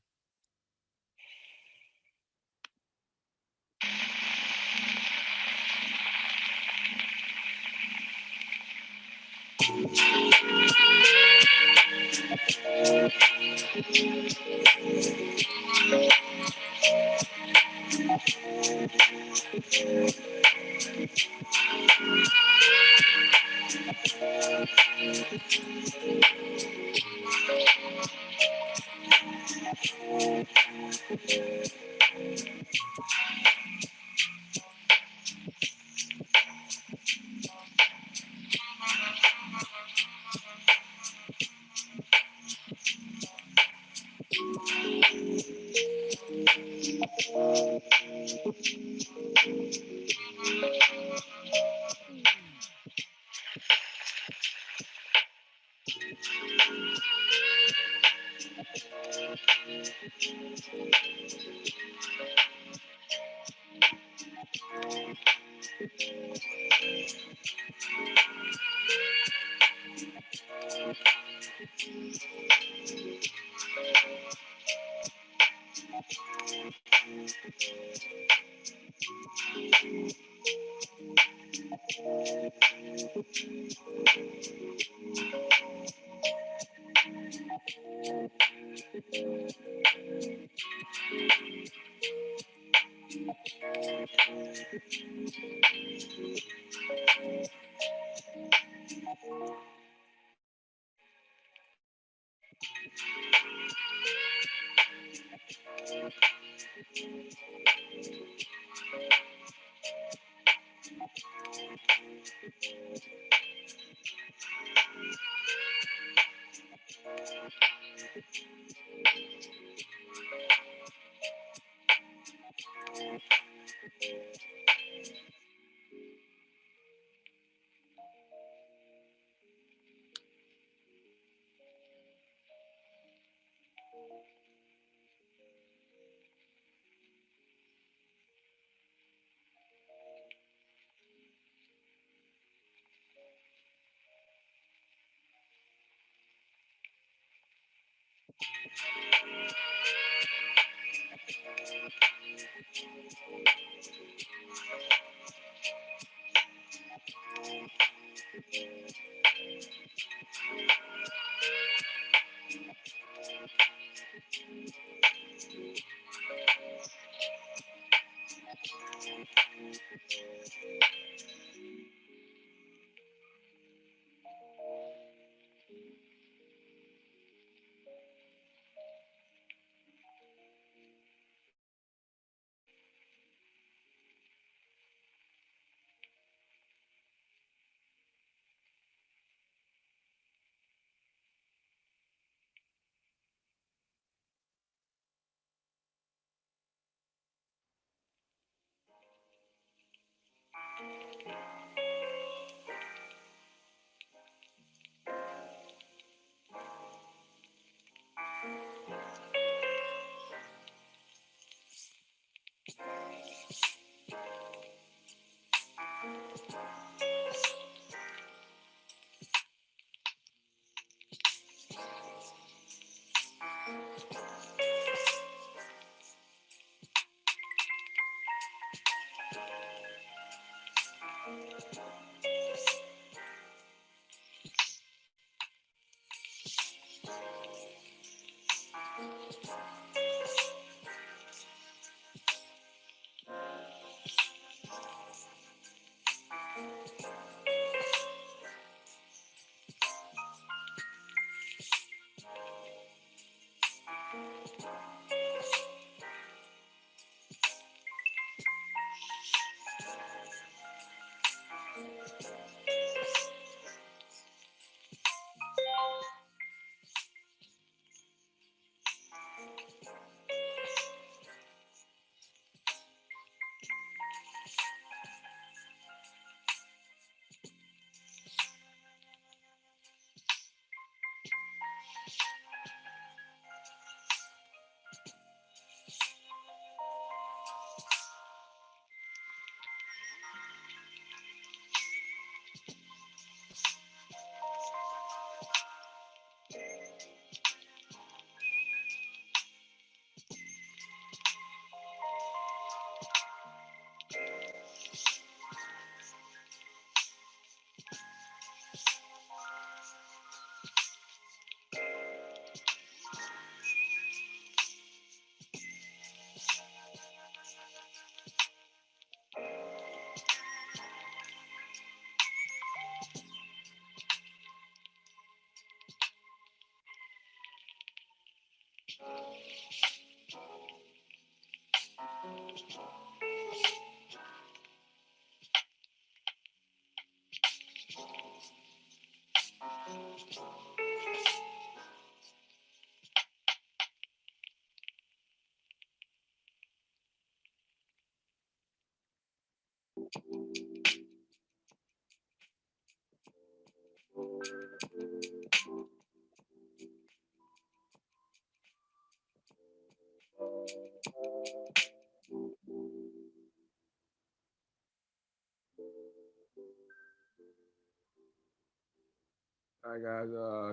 All right, guys.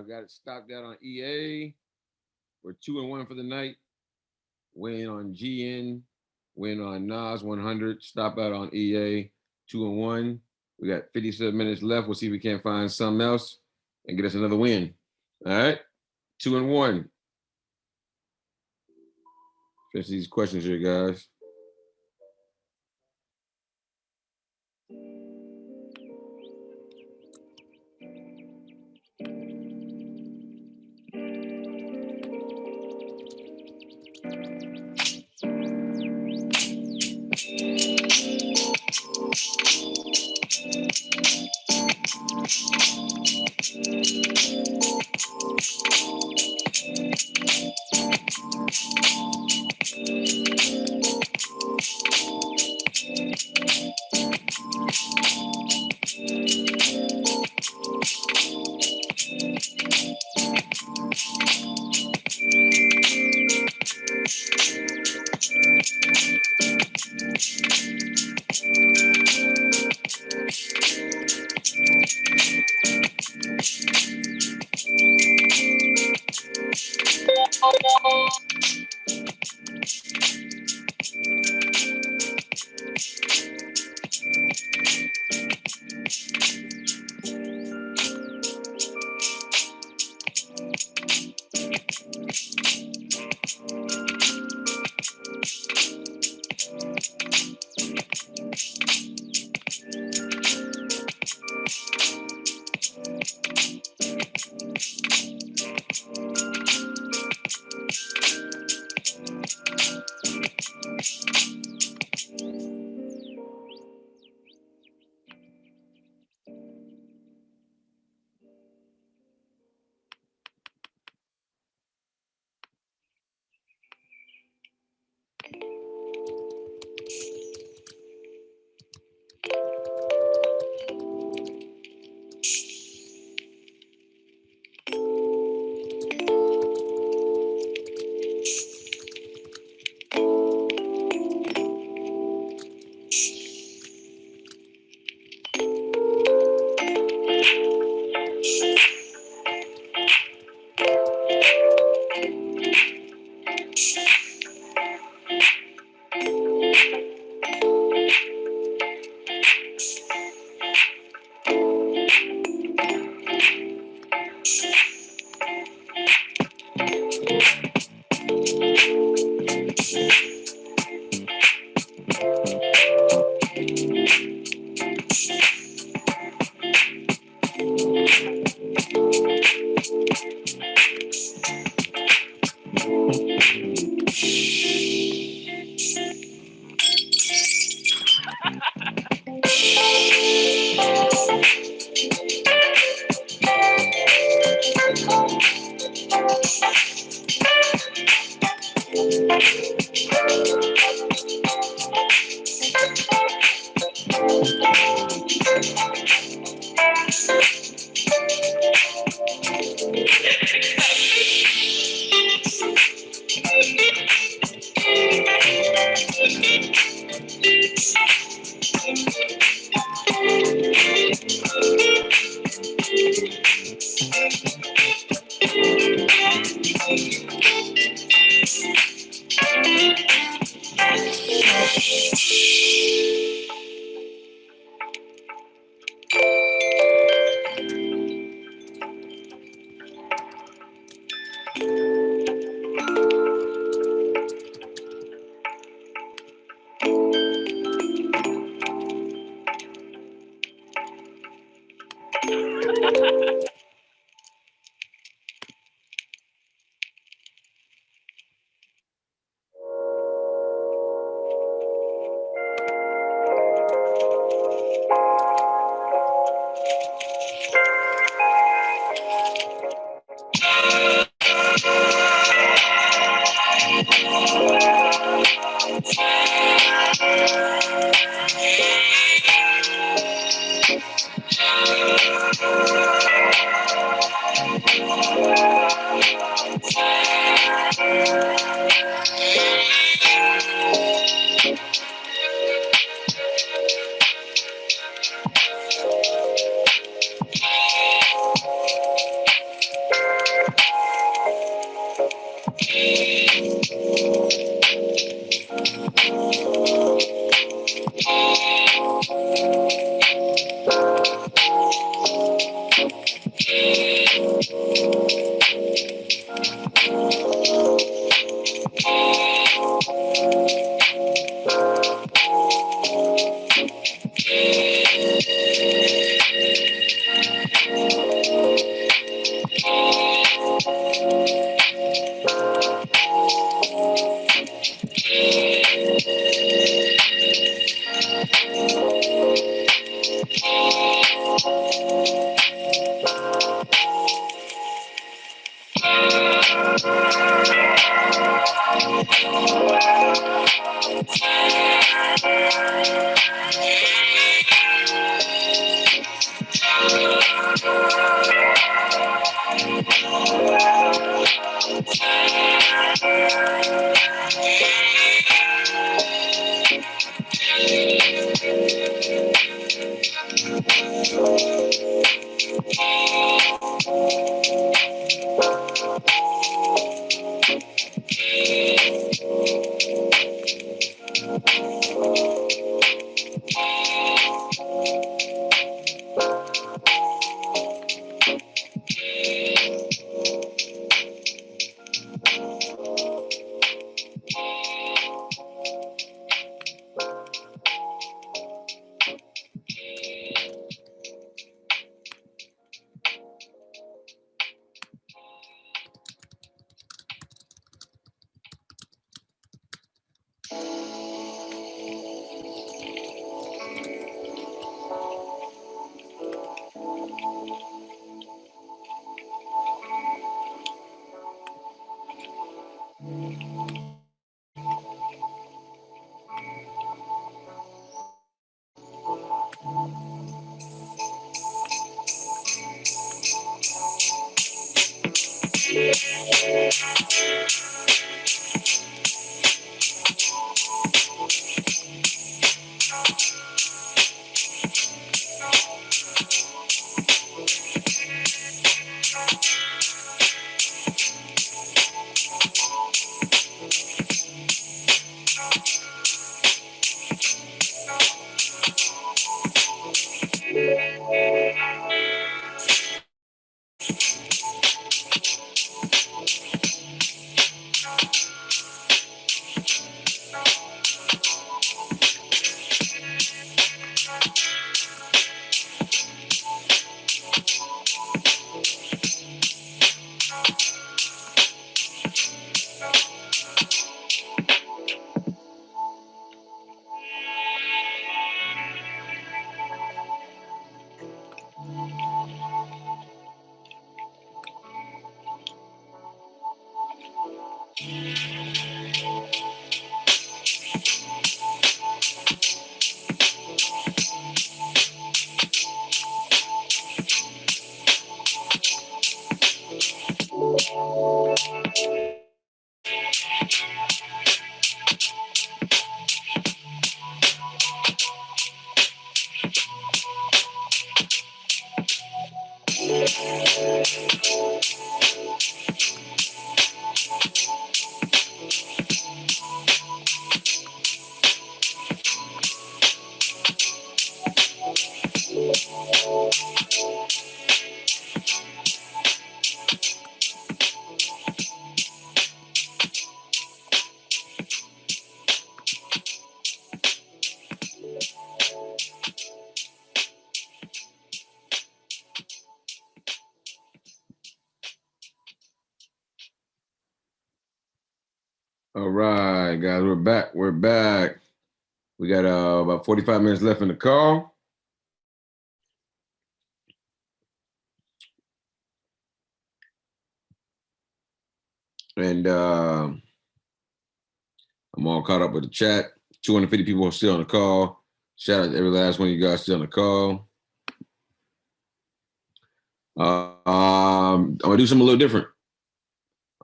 Got it stopped out on EA. We're 2-1 for the night. Win on GN. Win on Nas 100. Stop out on EA. 2-1. We got 57 minutes left. We'll see if we can't find something else and get us another win. All right. 2-1. Finish these questions here, guys. All right, guys, we're back. We're back. We got about 45 minutes left in the call. And I'm all caught up with the chat. 250 people are still on the call. Shout out to every last one of you guys still on the call. I'm gonna do something a little different.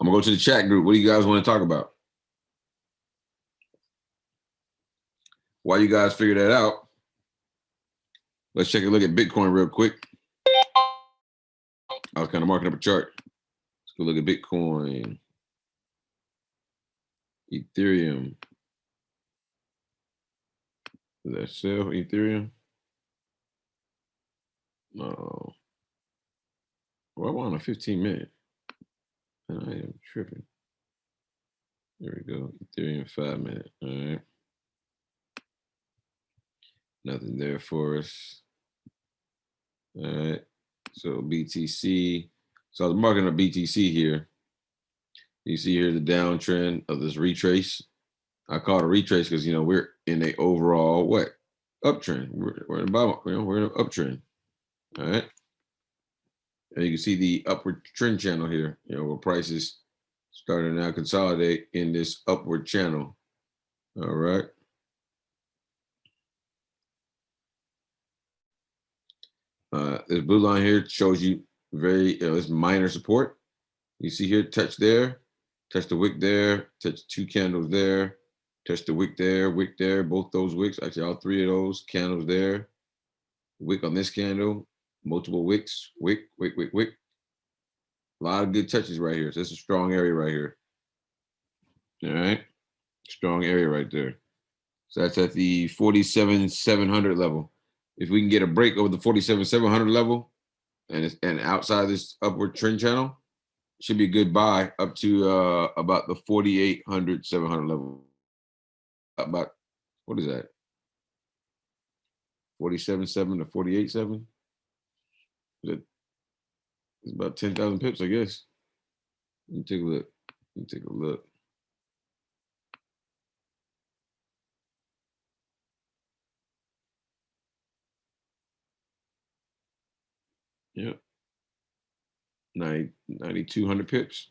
I'm gonna go to the chat group. What do you guys want to talk about? While you guys figure that out, let's take a look at Bitcoin real quick. I was kind of marking up a chart. Let's go look at Bitcoin, Ethereum. Did that sell Ethereum? No. Well, I want a 15-minute. I am tripping. There we go. Ethereum 5-minute. All right. Nothing there for us. All right. So BTC. So I was marking a BTC here. You see here the downtrend of this retrace. I call it a retrace because we're in a overall what? Uptrend. We're in the bottom. We're in an uptrend. All right. And you can see the upward trend channel here. Where prices starting to now consolidate in this upward channel. All right. This blue line here shows you very this minor support. You see here, touch there, touch the wick there, touch 2 candles there, touch the wick there, both those wicks, actually all 3 of those candles there, wick on this candle, multiple wicks, wick. A lot of good touches right here. So it's a strong area right here. All right, strong area right there. So that's at the 47,700 level. If we can get a break over the 47,700 level and outside this upward trend channel, should be a good buy up to about the 4,800, 700 level. About, what is that? 47.7 to 48.7? It's about 10,000 pips, I guess. Let me take a look. Yep. 9,200 pips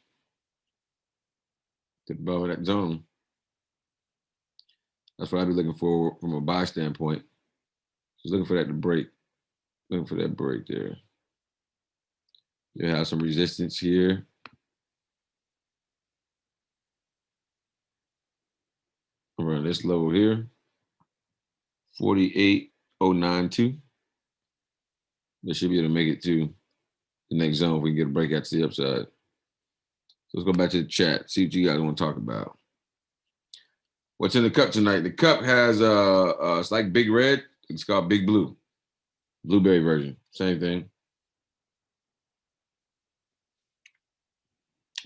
to the bottom of that zone. That's what I'd be looking for from a buy standpoint. Just looking for that to break. Looking for that break there. You have some resistance here. Around this level here. 48,092. They should be able to make it to the next zone if we can get a break out to the upside. So let's go back to the chat, see what you guys want to talk about. What's in the cup tonight? The cup has it's like Big Red. It's called Big Blue. Blueberry version. Same thing.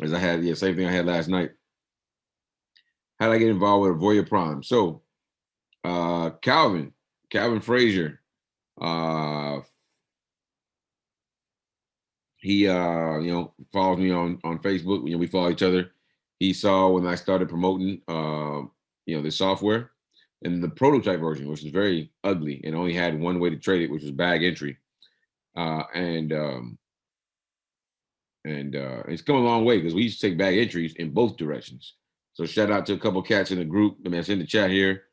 As I had, same thing I had last night. How did I get involved with Auvoria Prime? So Calvin Frazier, he follows me on Facebook. We follow each other. He saw when I started promoting the software and the prototype version, which was very ugly and only had one way to trade it, which was bag entry. And it's come a long way because we used to take bag entries in both directions. So shout out to a couple cats in the group. I mean, it's in the chat here.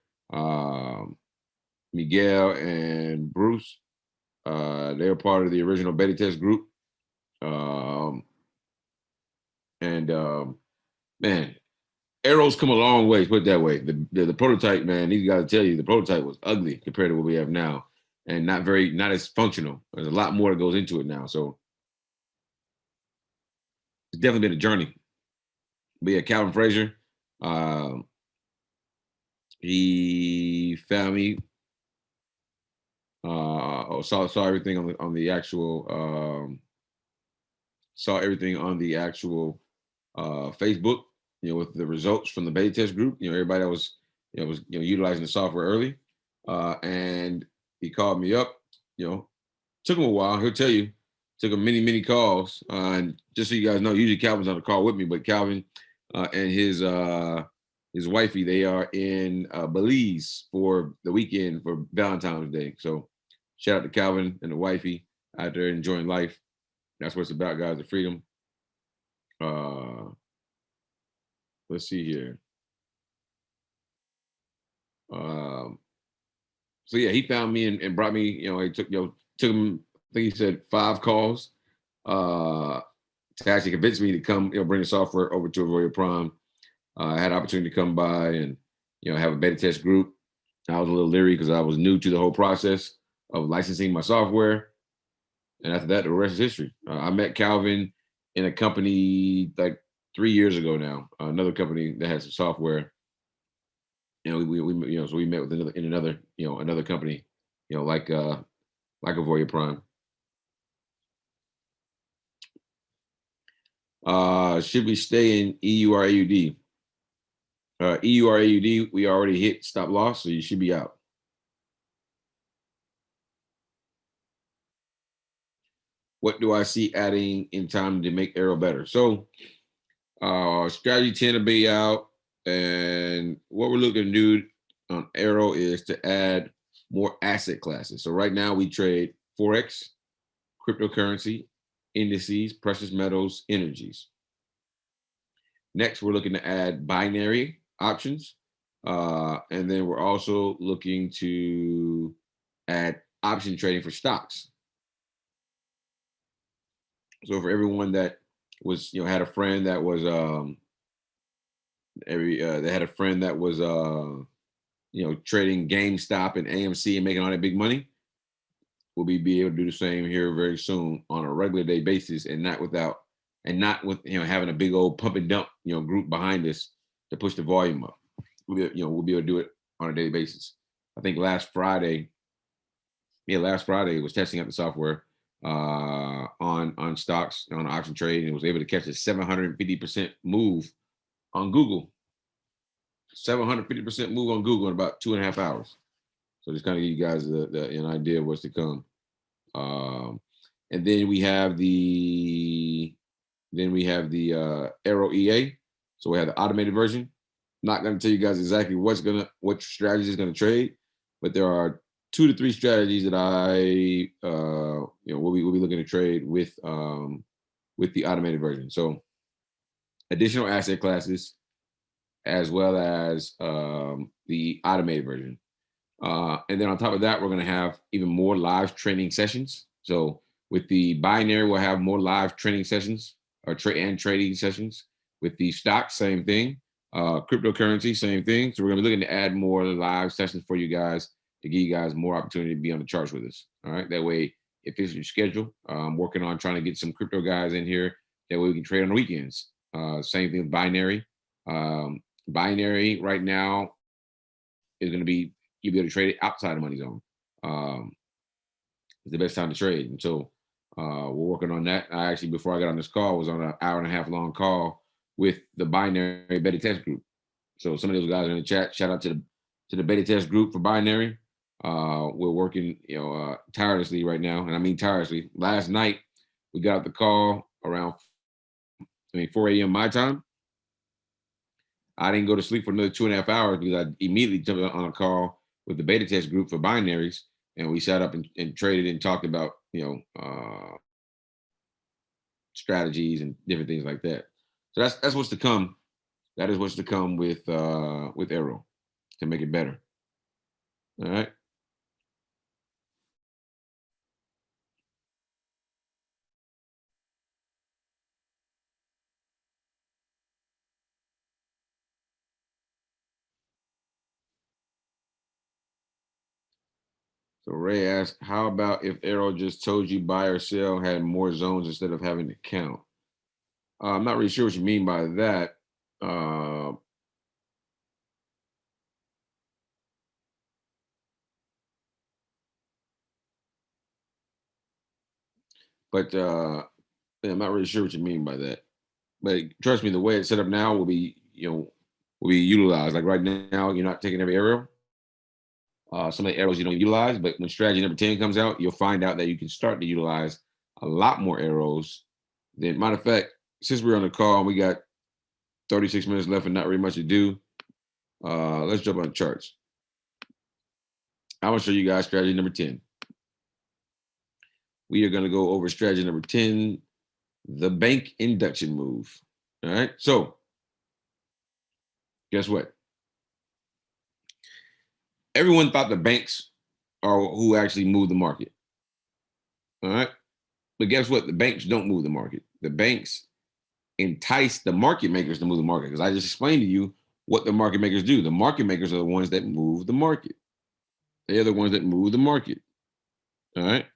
Miguel and Bruce. They were part of the original beta test group. Man, AIRO's come a long way, put it that way. The prototype, man, these guys tell you the prototype was ugly compared to what we have now, and not as functional. There's a lot more that goes into it now. So it's definitely been a journey. But yeah, Calvin Frazier, he found me. Saw everything on the actual Facebook. With the results from the beta test group. Everybody that was utilizing the software early, and he called me up. Took him a while. He'll tell you. Took him many calls. And just so you guys know, usually Calvin's on the call with me, but Calvin and his wifey, they are in Belize for the weekend for Valentine's Day. So shout out to Calvin and the wifey out there enjoying life. That's what it's about, guys, the freedom. Let's see here. So yeah, he found me and brought me, he took him, I think he said 5 calls to actually convince me to come, bring the software over to Auvoria Prime. I had an opportunity to come by and, have a beta test group. I was a little leery because I was new to the whole process of licensing my software. And after that, the rest is history. I met Calvin in a company like 3 years ago now, another company that has some software. We met with another company, like Auvoria Prime. Should we stay in EURAUD? EURAUD, we already hit stop loss, so you should be out. What do I see adding in time to make AIRO better? So strategy 10 to be out. And what we're looking to do on AIRO is to add more asset classes. So right now we trade Forex, cryptocurrency, indices, precious metals, energies. Next, we're looking to add binary options. And then we're also looking to add option trading for stocks. So for everyone that was, had a friend that was They had a friend that was trading GameStop and AMC and making all that big money. We'll be able to do the same here very soon on a regular day basis, and not with having a big old pump and dump group behind us to push the volume up. We'll be able to do it on a daily basis. I think last Friday was testing out the software on stocks on option trade, and was able to catch a 750% move on Google. 750% move on Google in about 2.5 hours. So just kind of give you guys an idea of what's to come. And then we have the AIRO EA. So we have the automated version. Not going to tell you guys exactly what strategy is going to trade, but there are 2 to 3 strategies that I we'll be looking to trade with the automated version. So additional asset classes, as well as the automated version. And then on top of that, we're going to have even more live training sessions. So with the binary, we'll have more live training sessions or trading sessions. With the stock, same thing. Cryptocurrency, same thing. So we're going to be looking to add more live sessions for you guys to give you guys more opportunity to be on the charts with us. All right. That way, if this is your schedule, I'm working on trying to get some crypto guys in here. That way we can trade on the weekends. Same thing with binary. Binary right now is going to be, you'll be able to trade it outside of money zone. It's the best time to trade. And so we're working on that. I actually, before I got on this call, was on an 1.5-hour long call with the binary beta test group. So some of those guys are in the chat. Shout out to the beta test group for binary. We're working, tirelessly right now. And I mean tirelessly. Last night, we got out the call around 4 a.m. my time. I didn't go to sleep for another 2.5 hours because I immediately jumped on a call with the beta test group for binaries, and we sat up and traded and talked about strategies and different things like that. So that's what's to come. That is what's to come with AIRO to make it better. All right. So Ray asked, how about if AIRO just told you buy or sell, had more zones instead of having to count? I'm not really sure what you mean by that. But I'm not really sure what you mean by that. But trust me, the way it's set up now will be utilized. Like right now, you're not taking every arrow. Some of the arrows you don't utilize, but when strategy number 10 comes out, you'll find out that you can start to utilize a lot more arrows. Then, matter of fact, since we're on the call and we got 36 minutes left and not really much to do, let's jump on the charts. I want to show you guys strategy number 10. We are going to go over strategy number 10, the bank induction move. All right. So guess what? Everyone thought the banks are who actually move the market. All right. But guess what? The banks don't move the market. The banks entice the market makers to move the market. Because I just explained to you what the market makers do. The market makers are the ones that move the market. They are the ones that move the market. All right.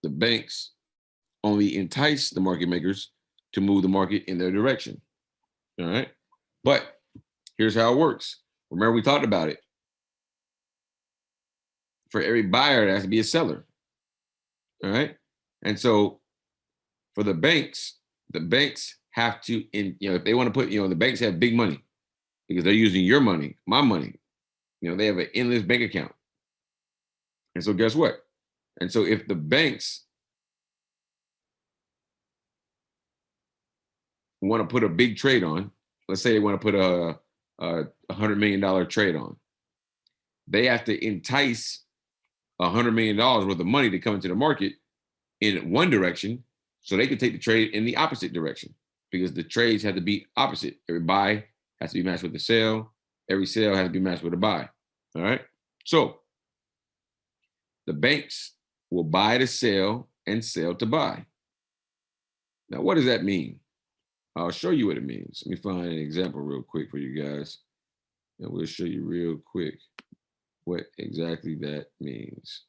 The banks only entice the market makers to move the market in their direction. All right. But here's how it works. Remember, we talked about it. For every buyer, there has to be a seller. All right. And so for the banks have to, if they want to put, the banks have big money because they're using your money, my money. They have an endless bank account. And so guess what? And so if the banks want to put a big trade on, let's say they want to put a $100 million trade on, they have to entice $100 million worth of money to come into the market in one direction so they can take the trade in the opposite direction, because the trades have to be opposite. Every buy has to be matched with the sell. Every sell has to be matched with a buy. All right. So the banks will buy to sell and sell to buy. Now, what does that mean? I'll show you what it means. Let me find an example real quick for you guys. And we'll show you real quick what exactly that means.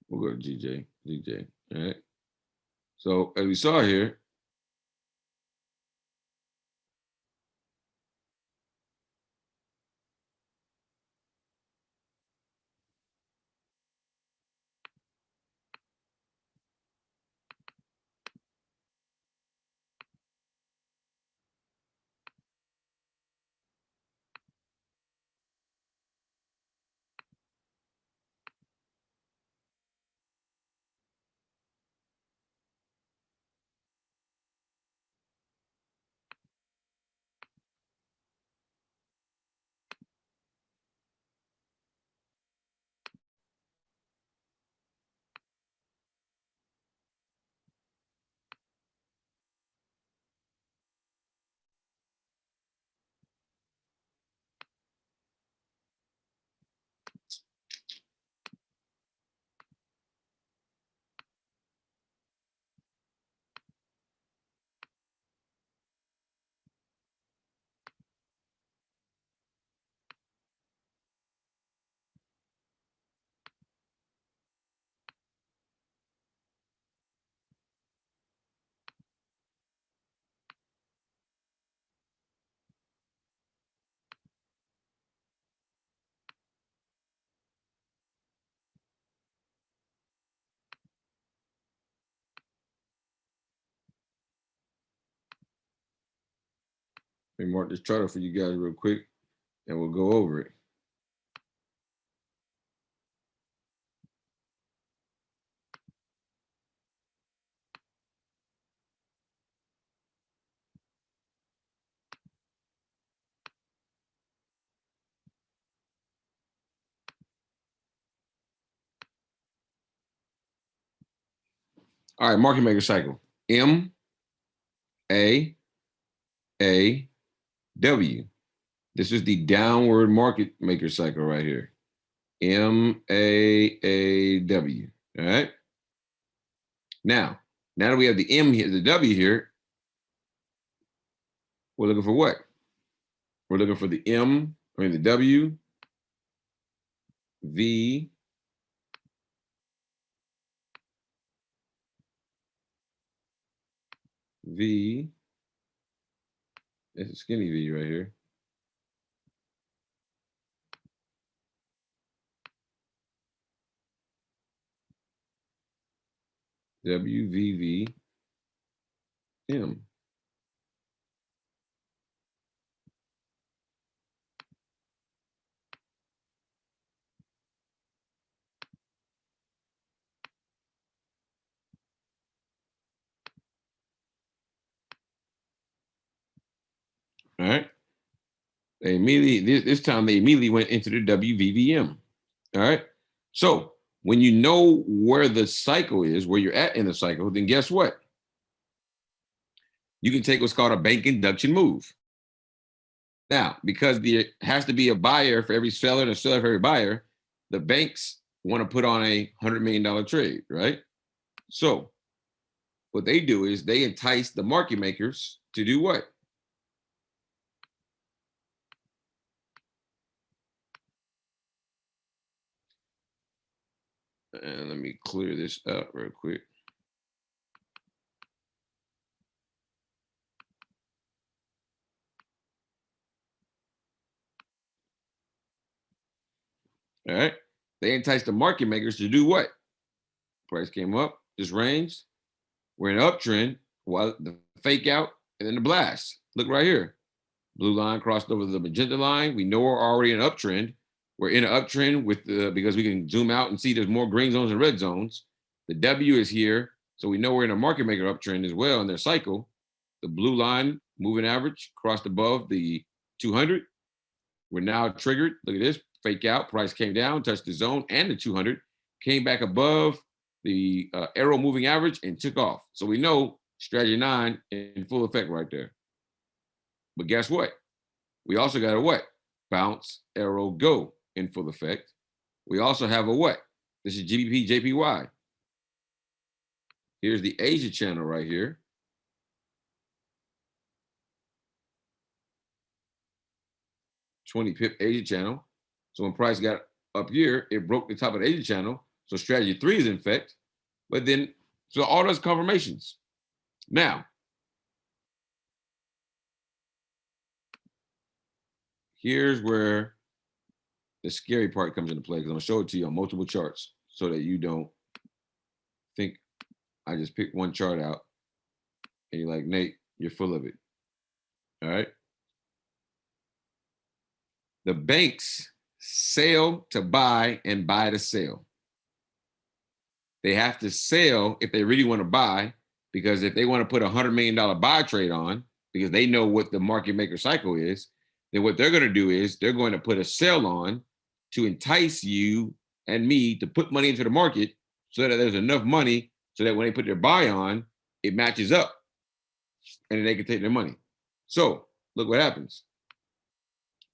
We'll go to GJ. All right. So as we saw here, let me mark this chart up for you guys real quick and we'll go over it. All right, market maker cycle. M A A W. This is the downward market maker cycle right here. M A A W. All right. Now that we have the M here, the W here, we're looking for what? We're looking for the the W, V, V. It's a skinny V right here. W, V, V, M. All right. They immediately, this time they immediately went into the WVVM. All right. So when you know where the cycle is, where you're at in the cycle, then guess what? You can take what's called a bank induction move. Now, because there has to be a buyer for every seller and a seller for every buyer, the banks want to put on a $100 million trade, right? So what they do is they entice the market makers to do what? And let me clear this up real quick. All right. They entice the market makers to do what? Price came up, this range. We're in an uptrend, while the fake out and then the blast. Look right here. Blue line crossed over the magenta line. We know we're already in an uptrend. We're in an uptrend with because we can zoom out and see there's more green zones and red zones. The W is here. So we know we're in a market maker uptrend as well in their cycle. The blue line moving average crossed above the 200. We're now triggered. Look at this. Fake out. Price came down, touched the zone and the 200. Came back above the arrow moving average and took off. So we know strategy 9 in full effect right there. But guess what? We also got a what? bounce, arrow, go in full effect. We also have a what? This is GBP, JPY. Here's the Asia channel right here. $20 pip Asia channel. So when price got up here, it broke the top of the Asia channel. So strategy 3 is in effect. But then, so all those confirmations. Now, here's where the scary part comes into play, because I'm gonna show it to you on multiple charts so that you don't think I just picked one chart out and you're like, Nate, you're full of it. All right. The banks sell to buy and buy to sell. They have to sell if they really want to buy, because if they want to put $100 million buy trade on, because they know what the market maker cycle is, then what they're going to do is they're going to put a sell on to entice you and me to put money into the market so that there's enough money so that when they put their buy on, it matches up and then they can take their money. So look what happens.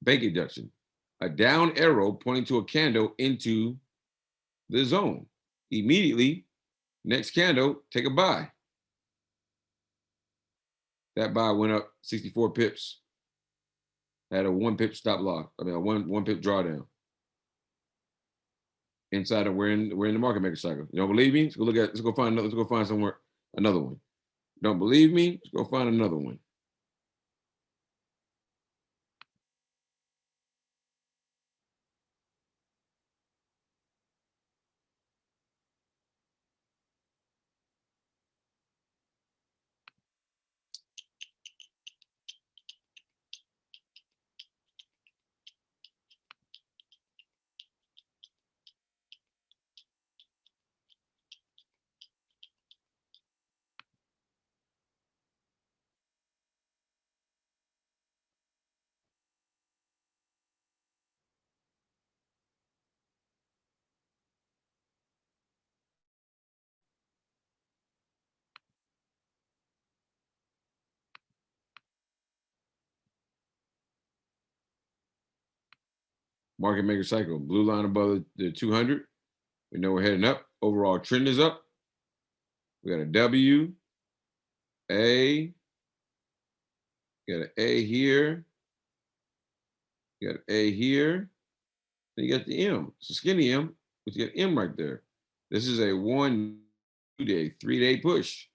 Bank induction, a down arrow pointing to a candle into the zone. Immediately, next candle, take a buy. That buy went up 64 pips. Had a 1 pip stop loss. I mean, a one pip drawdown. Inside of we're in the market maker cycle. You don't believe me? Let's go find somewhere another one. Don't believe me? Let's go find another one. Market maker cycle. Blue line above the 200. We know we're heading up. Overall trend is up. We got a W, A, got an A here, you got an A here, then you got the M. It's a skinny M, but you got M right there. This is a 1 day, 3-day push.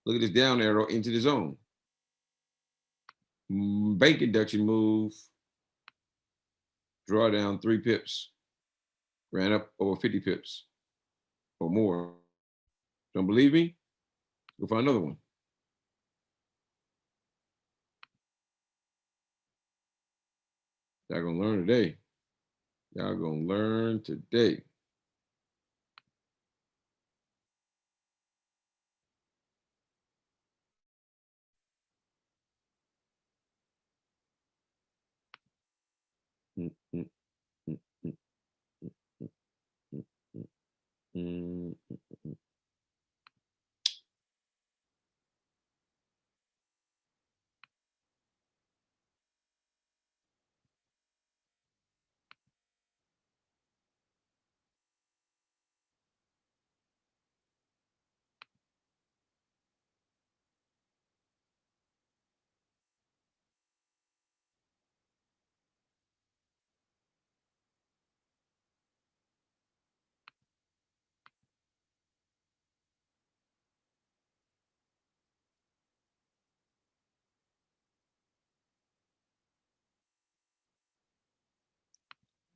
Look at this down arrow into the zone. Bank induction move. Draw down 3 pips. Ran up over 50 pips or more. Don't believe me? Go find another one. Y'all gonna learn today. Y'all gonna learn today.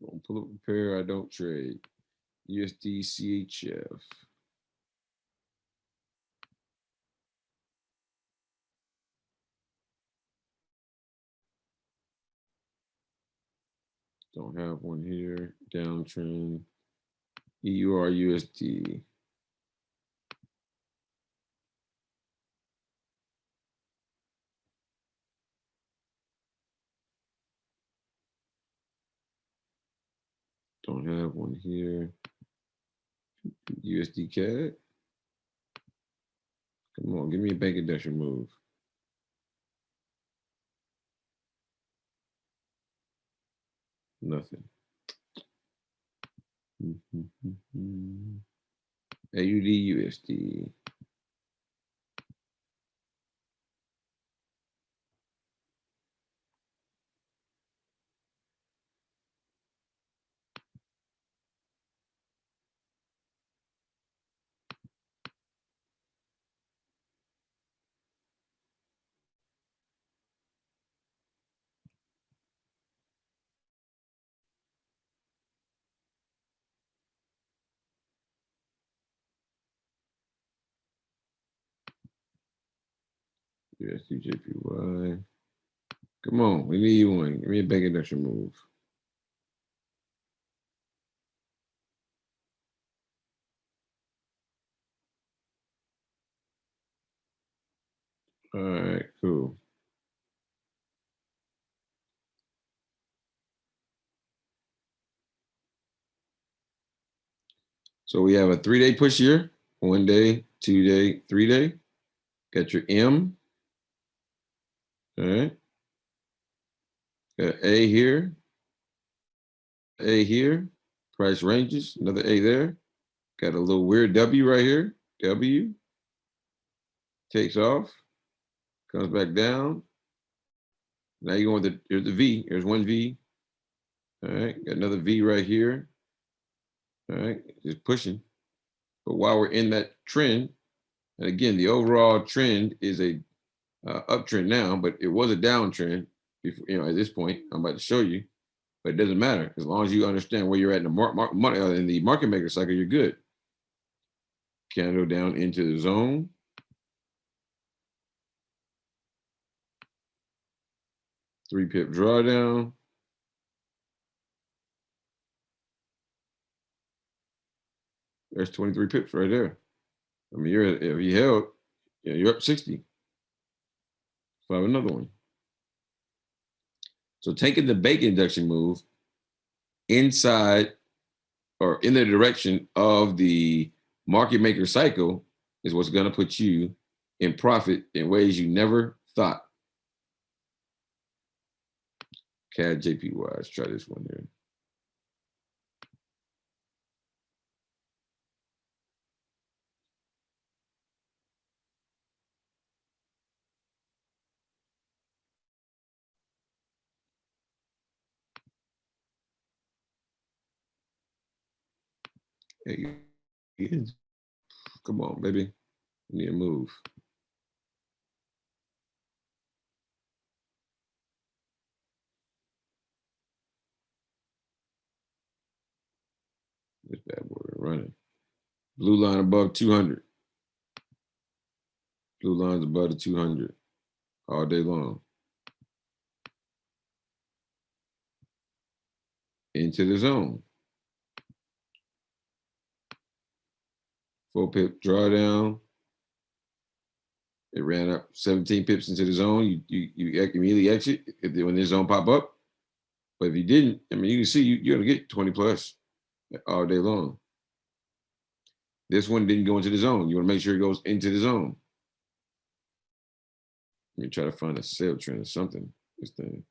Don't pull up a pair, I don't trade. USD CHF. Don't have one here. Downtrend. EUR USD. Don't have one here. USD CAD. Come on, give me a bank induction move. Nothing. AUD USD. USD JPY. Come on, we need one. Give me a bank induction move. All right, cool. So we have a 3-day push here, 1 day, 2 day, 3 day. Got your M. All right. Got A here. A here. Price ranges. Another A there. Got a little weird W right here. W. Takes off. Comes back down. Now you're going with here's the V. Here's one V. All right. Got another V right here. All right. Just pushing. But while we're in that trend, and again, the overall trend is a uptrend now, but it was a downtrend. Before, at this point, I'm about to show you, but it doesn't matter as long as you understand where you're at in the in the market maker cycle. You're good. Candle down into the zone. Three pip drawdown. There's 23 pips right there. I mean, if you held, you're up 60. So I have another one. So taking the bank induction move inside or in the direction of the market maker cycle is what's going to put you in profit in ways you never thought. CAD JPY. Let's try this one here. Hey, come on, baby. We need to move. This bad boy running. Blue line above 200. Blue line's above the 200 all day long. Into the zone. 4 pip drawdown. It ran up 17 pips into the zone. You immediately exit when this zone pop up. But if you didn't, I mean, you can see you're gonna get 20 plus all day long. This one didn't go into the zone. You want to make sure it goes into the zone. Let me try to find a sell trend or something. This thing.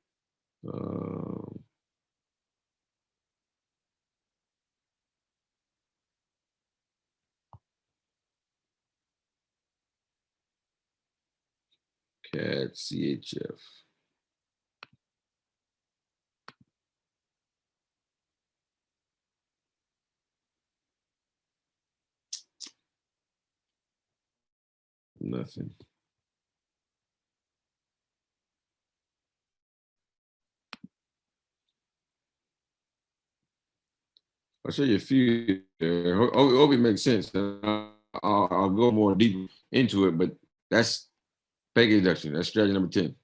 CAD CHF. Nothing. I'll show you a few there. Hope it makes sense. I'll go more deep into it, but that's bank induction. That's strategy number 10.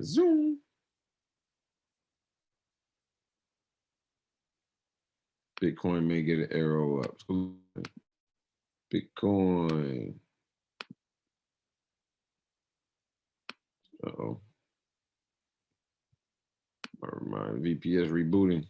Zoom. Bitcoin may get an arrow up. Bitcoin. Uh-oh. My VPS rebooting.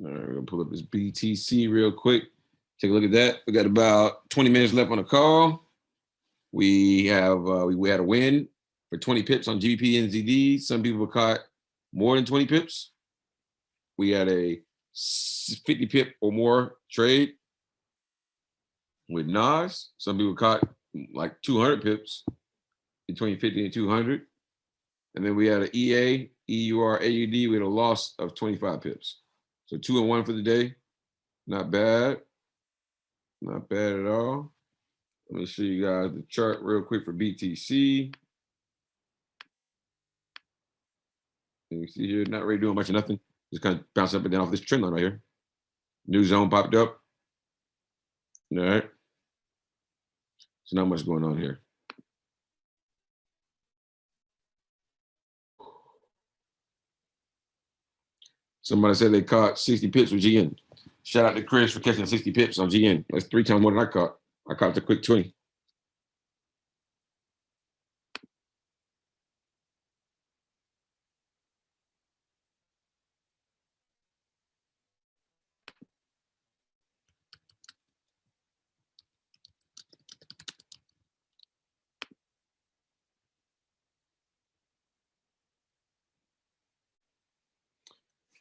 All right, we're gonna pull up this BTC real quick. Take a look at that. We got about 20 minutes left on the call. We have we had a win for 20 pips on GBP NZD. Some people caught more than 20 pips. We had a 50 pip or more trade with Nas. Some people caught like 200 pips between 50 and 200. And then we had an EA, EUR, AUD. We had a loss of 25 pips. So 2 and 1 for the day. Not bad. Not bad at all. Let me show you guys the chart real quick for BTC. You see here, not really doing much of nothing. Just kind of bouncing up and down off this trend line right here. New zone popped up. All right. So not much going on here. Somebody said they caught 60 pips with GN. Shout out to Chris for catching 60 pips on GN. That's 3 times more than I caught. I caught the quick 20.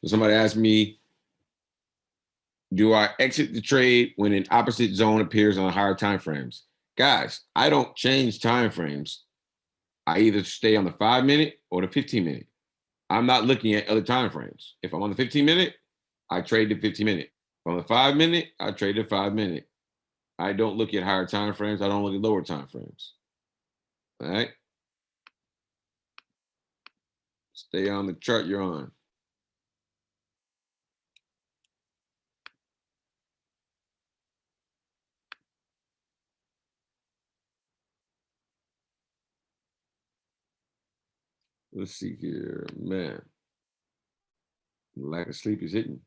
So somebody asked me, do I exit the trade when an opposite zone appears on higher time frames? Guys, I don't change time frames. I either stay on the 5-minute or the 15-minute. I'm not looking at other time frames. If I'm on the 15-minute, I trade the 15-minute. If I'm on the 5-minute, I trade the 5-minute. I don't look at higher time frames. I don't look at lower time frames. All right. Stay on the chart you're on. Let's see here, man. Lack of sleep is hitting.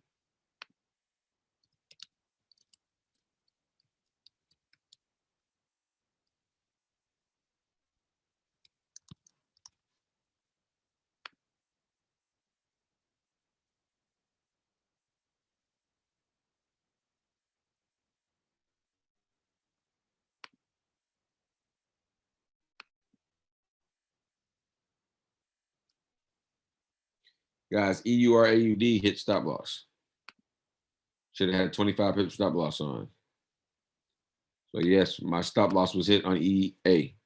Guys, EUR AUD hit stop loss. Should have had 25 pip stop loss on. So yes, my stop loss was hit on EA.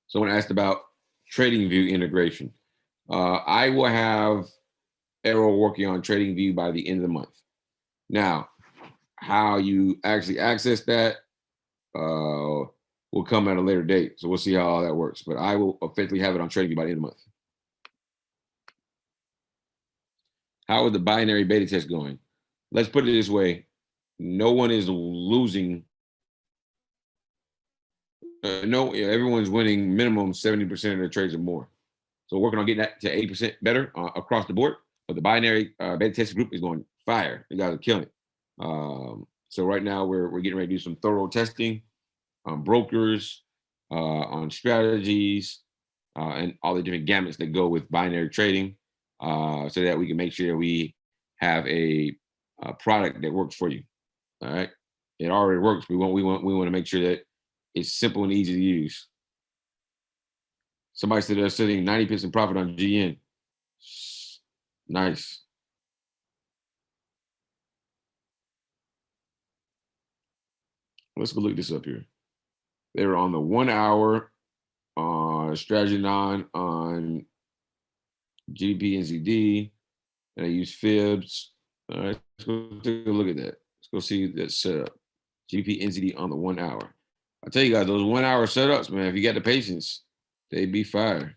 Someone asked about TradingView integration. I will have AIRO working on TradingView by the end of the month. Now, how you actually access that will come at a later date. So we'll see how all that works. But I will officially have it on TradingView by the end of the month. How is the binary beta test going? Let's put it this way. No one is losing. Everyone's winning minimum 70% of their trades or more. So working on getting that to 80% better across the board. But the binary beta test group is going fire. You guys are killing it. So right now we're getting ready to do some thorough testing on brokers, on strategies, and all the different gamuts that go with binary trading, so that we can make sure we have a product that works for you. All right, it already works. We want to make sure that it's simple and easy to use. Somebody said they're sitting 90 pips in profit on GN. Nice. Let's go look this up here. They were on the 1 hour strategy 9 on GBP NZD, and I use fibs. All right, let's go take a look at that. Let's go see that setup. GBP NZD on the 1 hour. I tell you guys, those 1 hour setups, man, if you got the patience, they'd be fire.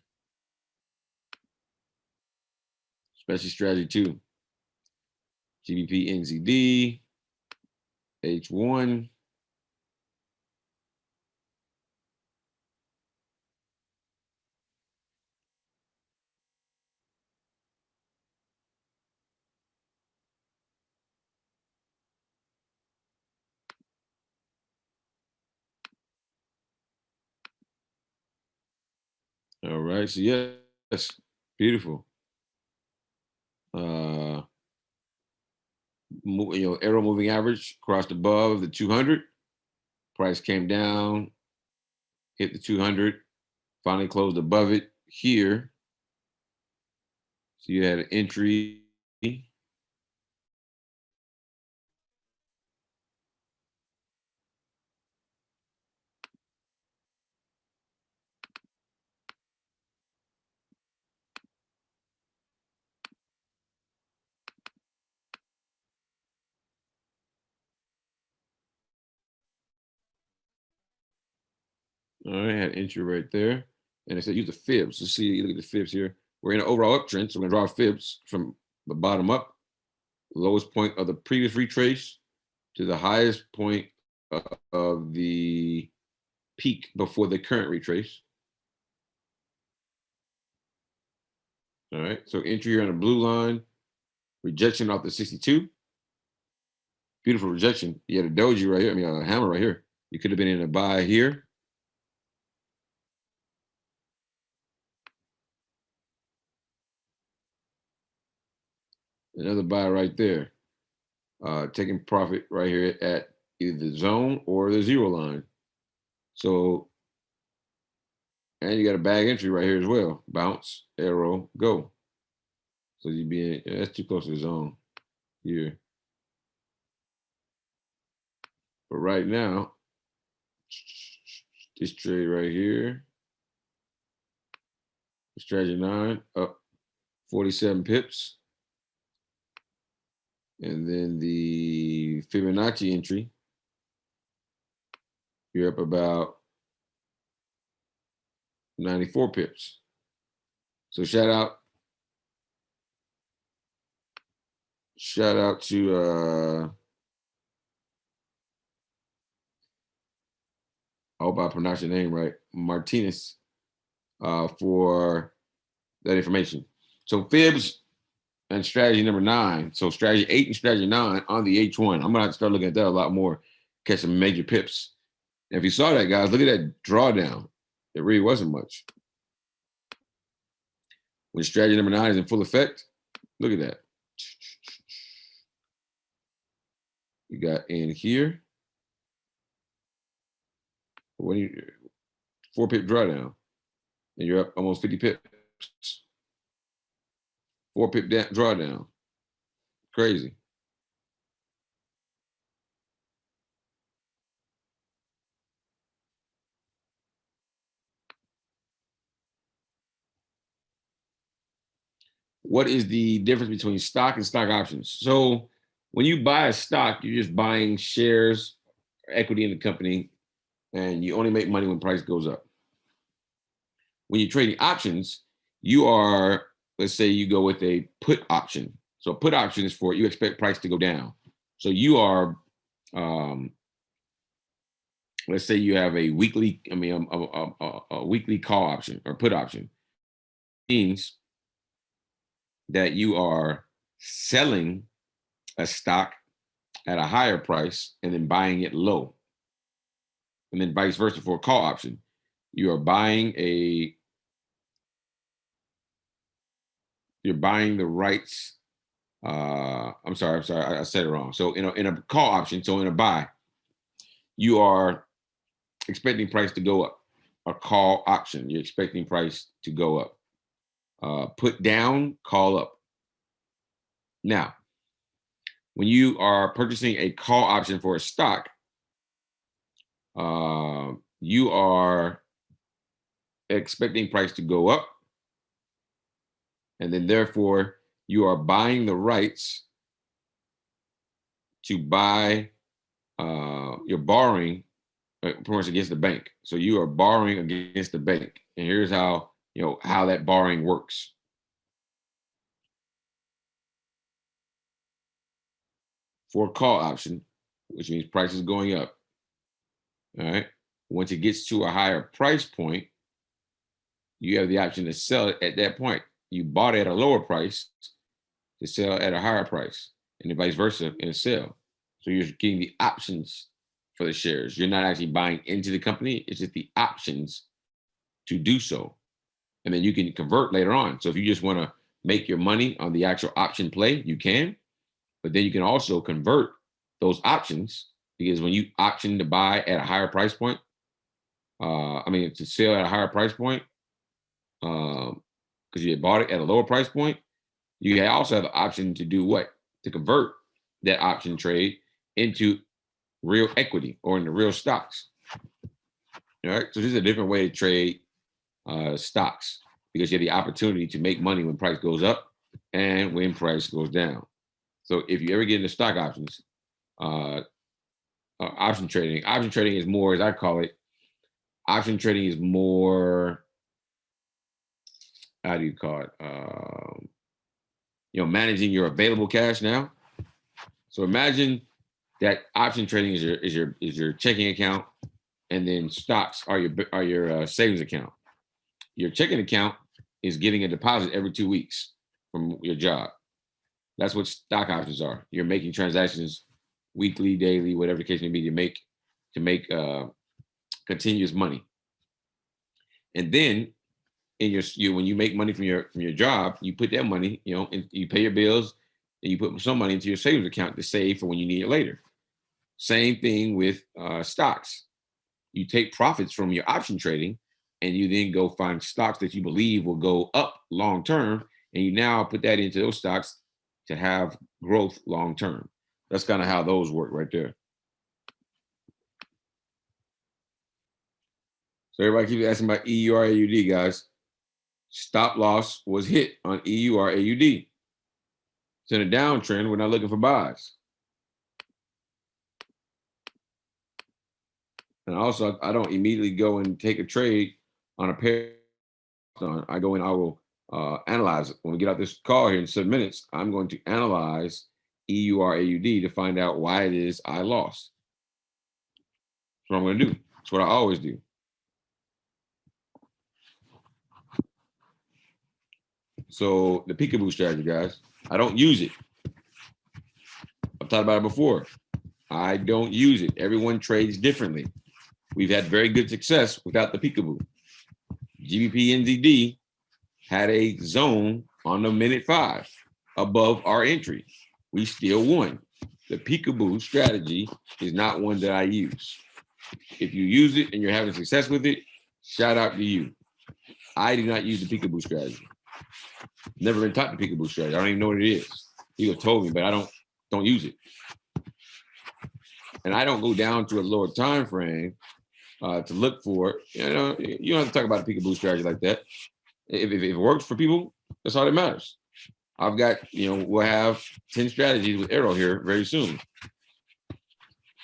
Especially strategy 2. GBP NZD, H1. All right, so yes, beautiful. AIRO moving average crossed above the 200. Price came down, hit the 200, finally closed above it here. So you had an entry. All right, had entry right there. And it said use the fibs. Let's see, you look at the fibs here. We're in an overall uptrend, so we're gonna draw fibs from the bottom up, lowest point of the previous retrace to the highest point of the peak before the current retrace. All right, so entry here on the blue line, rejection off the 62. Beautiful rejection. You had a doji right here, a hammer right here. You could have been in a buy here. Another buy right there. Taking profit right here at either the zone or the zero line. So, and you got a bag entry right here as well. Bounce, arrow, go. So you'd be in, that's too close to the zone here. But right now, this trade right here, strategy 9 up 47 pips. And then the Fibonacci entry, you're up about 94 pips. So shout out to I hope I pronounced your name right, Martinez, for that information. So fibs and strategy number 9. So strategy 8 and strategy 9 on the H1. I'm gonna have to start looking at that a lot more, catch some major pips. And if you saw that, guys, look at that drawdown. It really wasn't much. When strategy number 9 is in full effect, look at that. You got in here. What do you 4 pip drawdown? And you're up almost 50 pips. 4 pip drawdown. Crazy. What is the difference between stock and stock options? So when you buy a stock, you're just buying shares, equity in the company, and you only make money when price goes up. When you're trading options, you are, let's say you go with a put option. So put option is for you expect price to go down. So you are, let's say you have a weekly, a weekly call option or put option. It means that you are selling a stock at a higher price and then buying it low. And then vice versa for a call option. You are buying you're buying the rights. I'm sorry, I said it wrong. So in a call option, so in a buy, you are expecting price to go up. A call option, you're expecting price to go up. Put down, call up. Now, when you are purchasing a call option for a stock, you are expecting price to go up. And then therefore, you are buying the rights to buy, you're borrowing pretty much against the bank. So you are borrowing against the bank. And here's how, how that borrowing works. For a call option, which means price is going up. All right. Once it gets to a higher price point, you have the option to sell it at that point. You bought it at a lower price to sell at a higher price, and then vice versa in a sale. So you're getting the options for the shares. You're not actually buying into the company. It's just the options to do so. And then you can convert later on. So if you just want to make your money on the actual option play, you can. But then you can also convert those options, because when you option to buy at a higher price point, to sell at a higher price point, because you had bought it at a lower price point, you also have the option to do what? To convert that option trade into real equity or into real stocks. All right. So this is a different way to trade stocks, because you have the opportunity to make money when price goes up and when price goes down. So if you ever get into stock options, option trading is more, as I call it, option trading is more, how do you call it? Managing your available cash now. So imagine that option trading is your checking account, and then stocks are your savings account. Your checking account is getting a deposit every 2 weeks from your job. That's what stock options are. You're making transactions weekly, daily, whatever the case may be, to make continuous money. And then when you make money from your job, you put that money, and you pay your bills, and you put some money into your savings account to save for when you need it later. Same thing with stocks. You take profits from your option trading, and you then go find stocks that you believe will go up long term, and you now put that into those stocks to have growth long term. That's kind of how those work right there. So everybody keeps asking about EUR/AUD, guys. Stop loss was hit on EUR/AUD. It's in a downtrend. We're not looking for buys. And also, I don't immediately go and take a trade on a pair. I go in, I will analyze it. When we get out this call here in 7 minutes, I'm going to analyze EUR/AUD to find out why it is I lost. That's what I'm going to do. That's what I always do. So the peekaboo strategy, guys, I don't use it. I've talked about it before. I don't use it. Everyone trades differently. We've had very good success without the peekaboo. GBP/NZD had a zone on the minute 5 above our entry. We still won. The peekaboo strategy is not one that I use. If you use it and you're having success with it, shout out to you. I do not use the peekaboo strategy. Never been taught the peekaboo strategy. I don't even know what it is. People told me, but I don't use it. And I don't go down to a lower time frame to look for it. You don't have to talk about the peekaboo strategy like that. If it works for people, that's all that matters. I've got, we'll have 10 strategies with AIRO here very soon.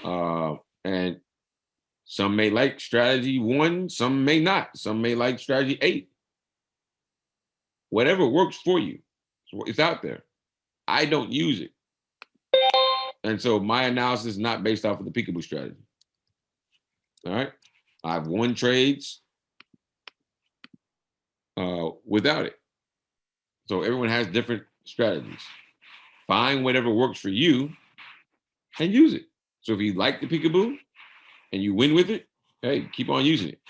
And some may like strategy 1, some may not. Some may like strategy 8. Whatever works for you, it's out there. I don't use it. And so my analysis is not based off of the peekaboo strategy. All right. I've won trades without it. So everyone has different strategies. Find whatever works for you and use it. So if you like the peekaboo and you win with it, hey, keep on using it.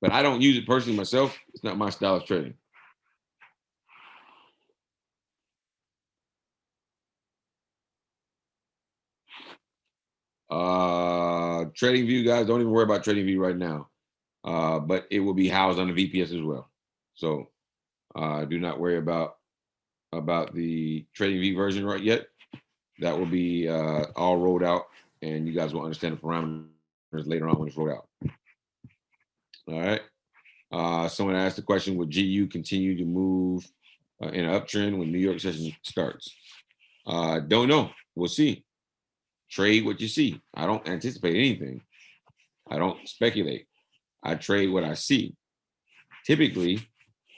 But I don't use it personally myself. It's not my style of trading. TradingView, guys, don't even worry about TradingView right now. But it will be housed on the VPS as well. So do not worry about the TradingView version right yet. That will be all rolled out, and you guys will understand the parameters later on when it's rolled out. All right. Someone asked the question, would GU continue to move in an uptrend when New York session starts? Don't know. We'll see. Trade what you see. I don't anticipate anything. I don't speculate. I trade what I see. Typically,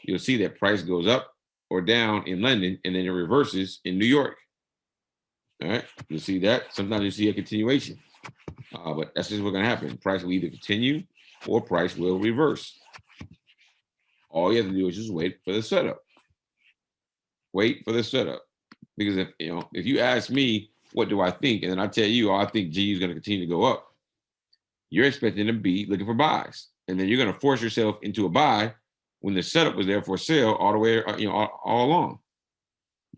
you'll see that price goes up or down in London, and then it reverses in New York. All right, you'll see that. Sometimes you see a continuation, but that's just what's going to happen. Price will either continue or price will reverse. All you have to do is just wait for the setup. Wait for the setup, because if you ask me what do I think, and then I tell you, I think G is going to continue to go up, you're expecting to be looking for buys, and then you're going to force yourself into a buy when the setup was there for sale all the way, all along.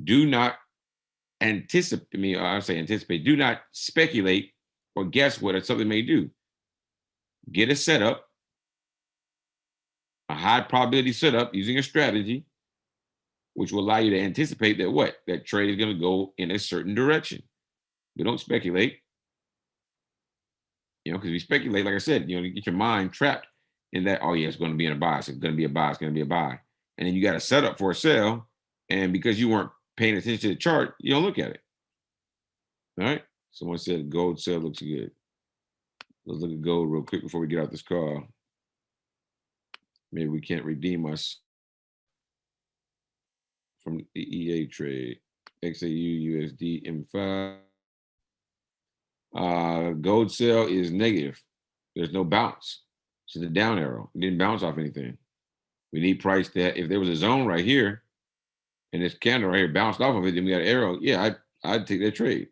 Do not anticipate, I say anticipate, do not speculate or guess what something may do. Get a setup, a high probability setup using a strategy, which will allow you to anticipate that what? That trade is going to go in a certain direction. We don't speculate, because we speculate, like I said, you get your mind trapped in that, oh yeah, it's going to be in a buy, it's going to be a buy, it's going to be a buy. And then you got a setup for a sell, and because you weren't paying attention to the chart, you don't look at it. All right. Someone said gold sell looks good. Let's look at gold real quick before we get out this call. Maybe we can't redeem us from the EA trade. XAU USD M5. Gold sell is negative. There's no bounce. It's a down arrow. It didn't bounce off anything. We need price that if there was a zone right here and this candle right here bounced off of it, then we got an arrow. Yeah, I'd take that trade.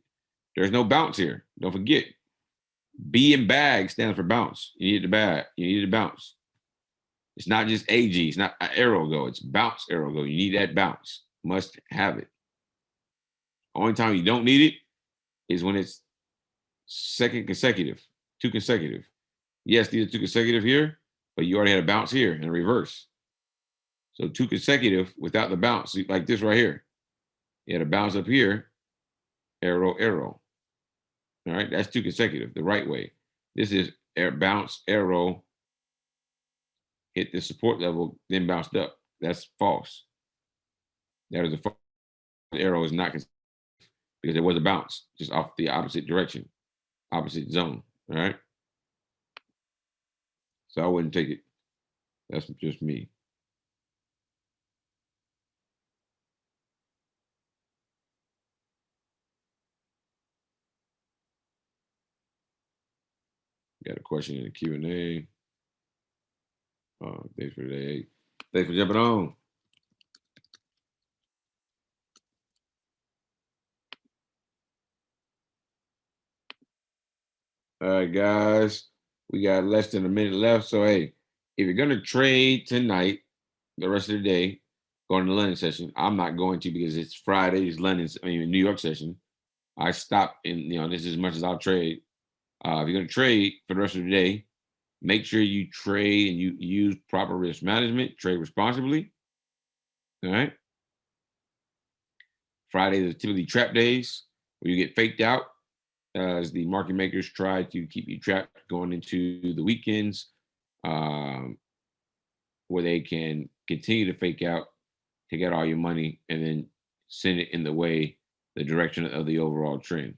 There's no bounce here. Don't forget. B in bag stands for bounce. You need the bag. You need to bounce. It's not just AG. It's not an arrow go. It's bounce arrow go. You need that bounce. Must have it. Only time you don't need it is when it's second consecutive, two consecutive. Yes, these are two consecutive here, but you already had a bounce here in reverse. So two consecutive without the bounce, like this right here. You had a bounce up here, arrow, arrow. All right, that's two consecutive, the right way. This is bounce, arrow, hit the support level, then bounced up. That's false. That is a false. The arrow is not consecutive because there was a bounce just off the opposite direction, opposite zone. All right. So I wouldn't take it. That's just me. Got a question in the Q&A. Thanks for today. Thanks for jumping on. All right, guys. We got less than a minute left. So, hey, if you're going to trade tonight, the rest of the day, going to the London session, I'm not going to because it's Friday, it's New York session. I stopped in, this is as much as I'll trade. If you're going to trade for the rest of the day, make sure you trade and you use proper risk management, trade responsibly. All right. Fridays are typically trap days where you get faked out as the market makers try to keep you trapped going into the weekends, where they can continue to fake out, take out all your money, and then send it in the direction of the overall trend.